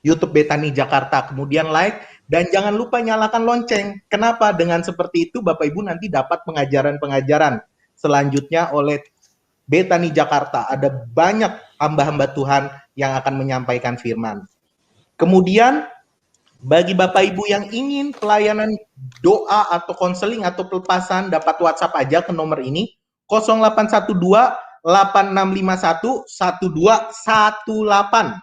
S4: YouTube Betani Jakarta, kemudian like, dan jangan lupa nyalakan lonceng. Kenapa? Dengan seperti itu Bapak Ibu nanti dapat pengajaran-pengajaran selanjutnya oleh Betani Jakarta. Ada banyak hamba-hamba Tuhan yang akan menyampaikan firman. Kemudian bagi Bapak Ibu yang ingin pelayanan doa atau konseling atau pelepasan, dapat WhatsApp aja ke nomor ini 0812 8651 1218.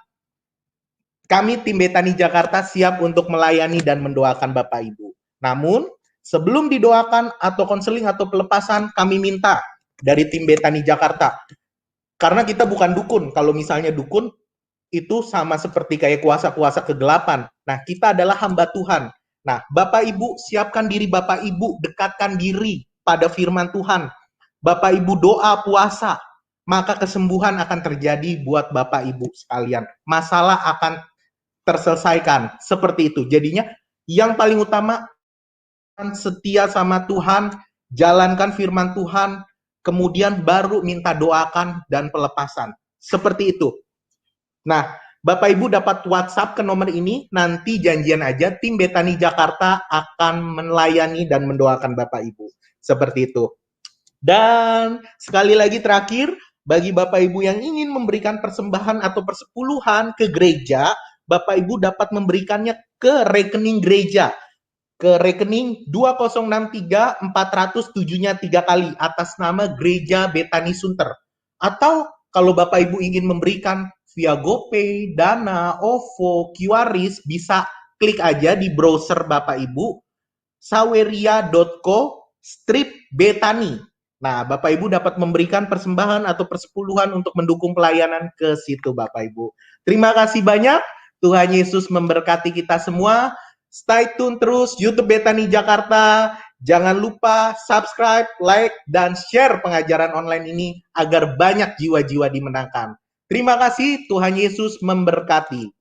S4: Kami tim Betani Jakarta siap untuk melayani dan mendoakan Bapak Ibu. Namun sebelum didoakan atau konseling atau pelepasan, kami minta dari tim Betani Jakarta, karena kita bukan dukun. Kalau misalnya dukun itu sama seperti kayak kuasa-kuasa kegelapan. Nah, kita adalah hamba Tuhan. Nah, Bapak Ibu siapkan diri Bapak Ibu, dekatkan diri pada firman Tuhan. Bapak Ibu doa, puasa, maka kesembuhan akan terjadi buat Bapak Ibu sekalian. Masalah akan terselesaikan. Seperti itu. Jadinya yang paling utama, setia sama Tuhan, jalankan firman Tuhan, kemudian baru minta doakan dan pelepasan. Seperti itu. Nah, Bapak Ibu dapat WhatsApp ke nomor ini, nanti janjian aja, tim Betani Jakarta akan melayani dan mendoakan Bapak Ibu. Seperti itu. Dan sekali lagi terakhir, bagi Bapak Ibu yang ingin memberikan persembahan atau persepuluhan ke gereja, Bapak Ibu dapat memberikannya ke rekening gereja. Ke rekening 2063 407-nya 3 kali atas nama Gereja Betani Sunter. Atau kalau Bapak Ibu ingin memberikan via GoPay, Dana, OVO, QRIS, bisa klik aja di browser Bapak Ibu saweria.co/betani. Nah, Bapak Ibu dapat memberikan persembahan atau persepuluhan untuk mendukung pelayanan ke situ Bapak Ibu. Terima kasih banyak. Tuhan Yesus memberkati kita semua. Stay tune terus YouTube Betani Jakarta. Jangan lupa subscribe, like, dan share pengajaran online ini agar banyak jiwa-jiwa dimenangkan. Terima kasih, Tuhan Yesus memberkati.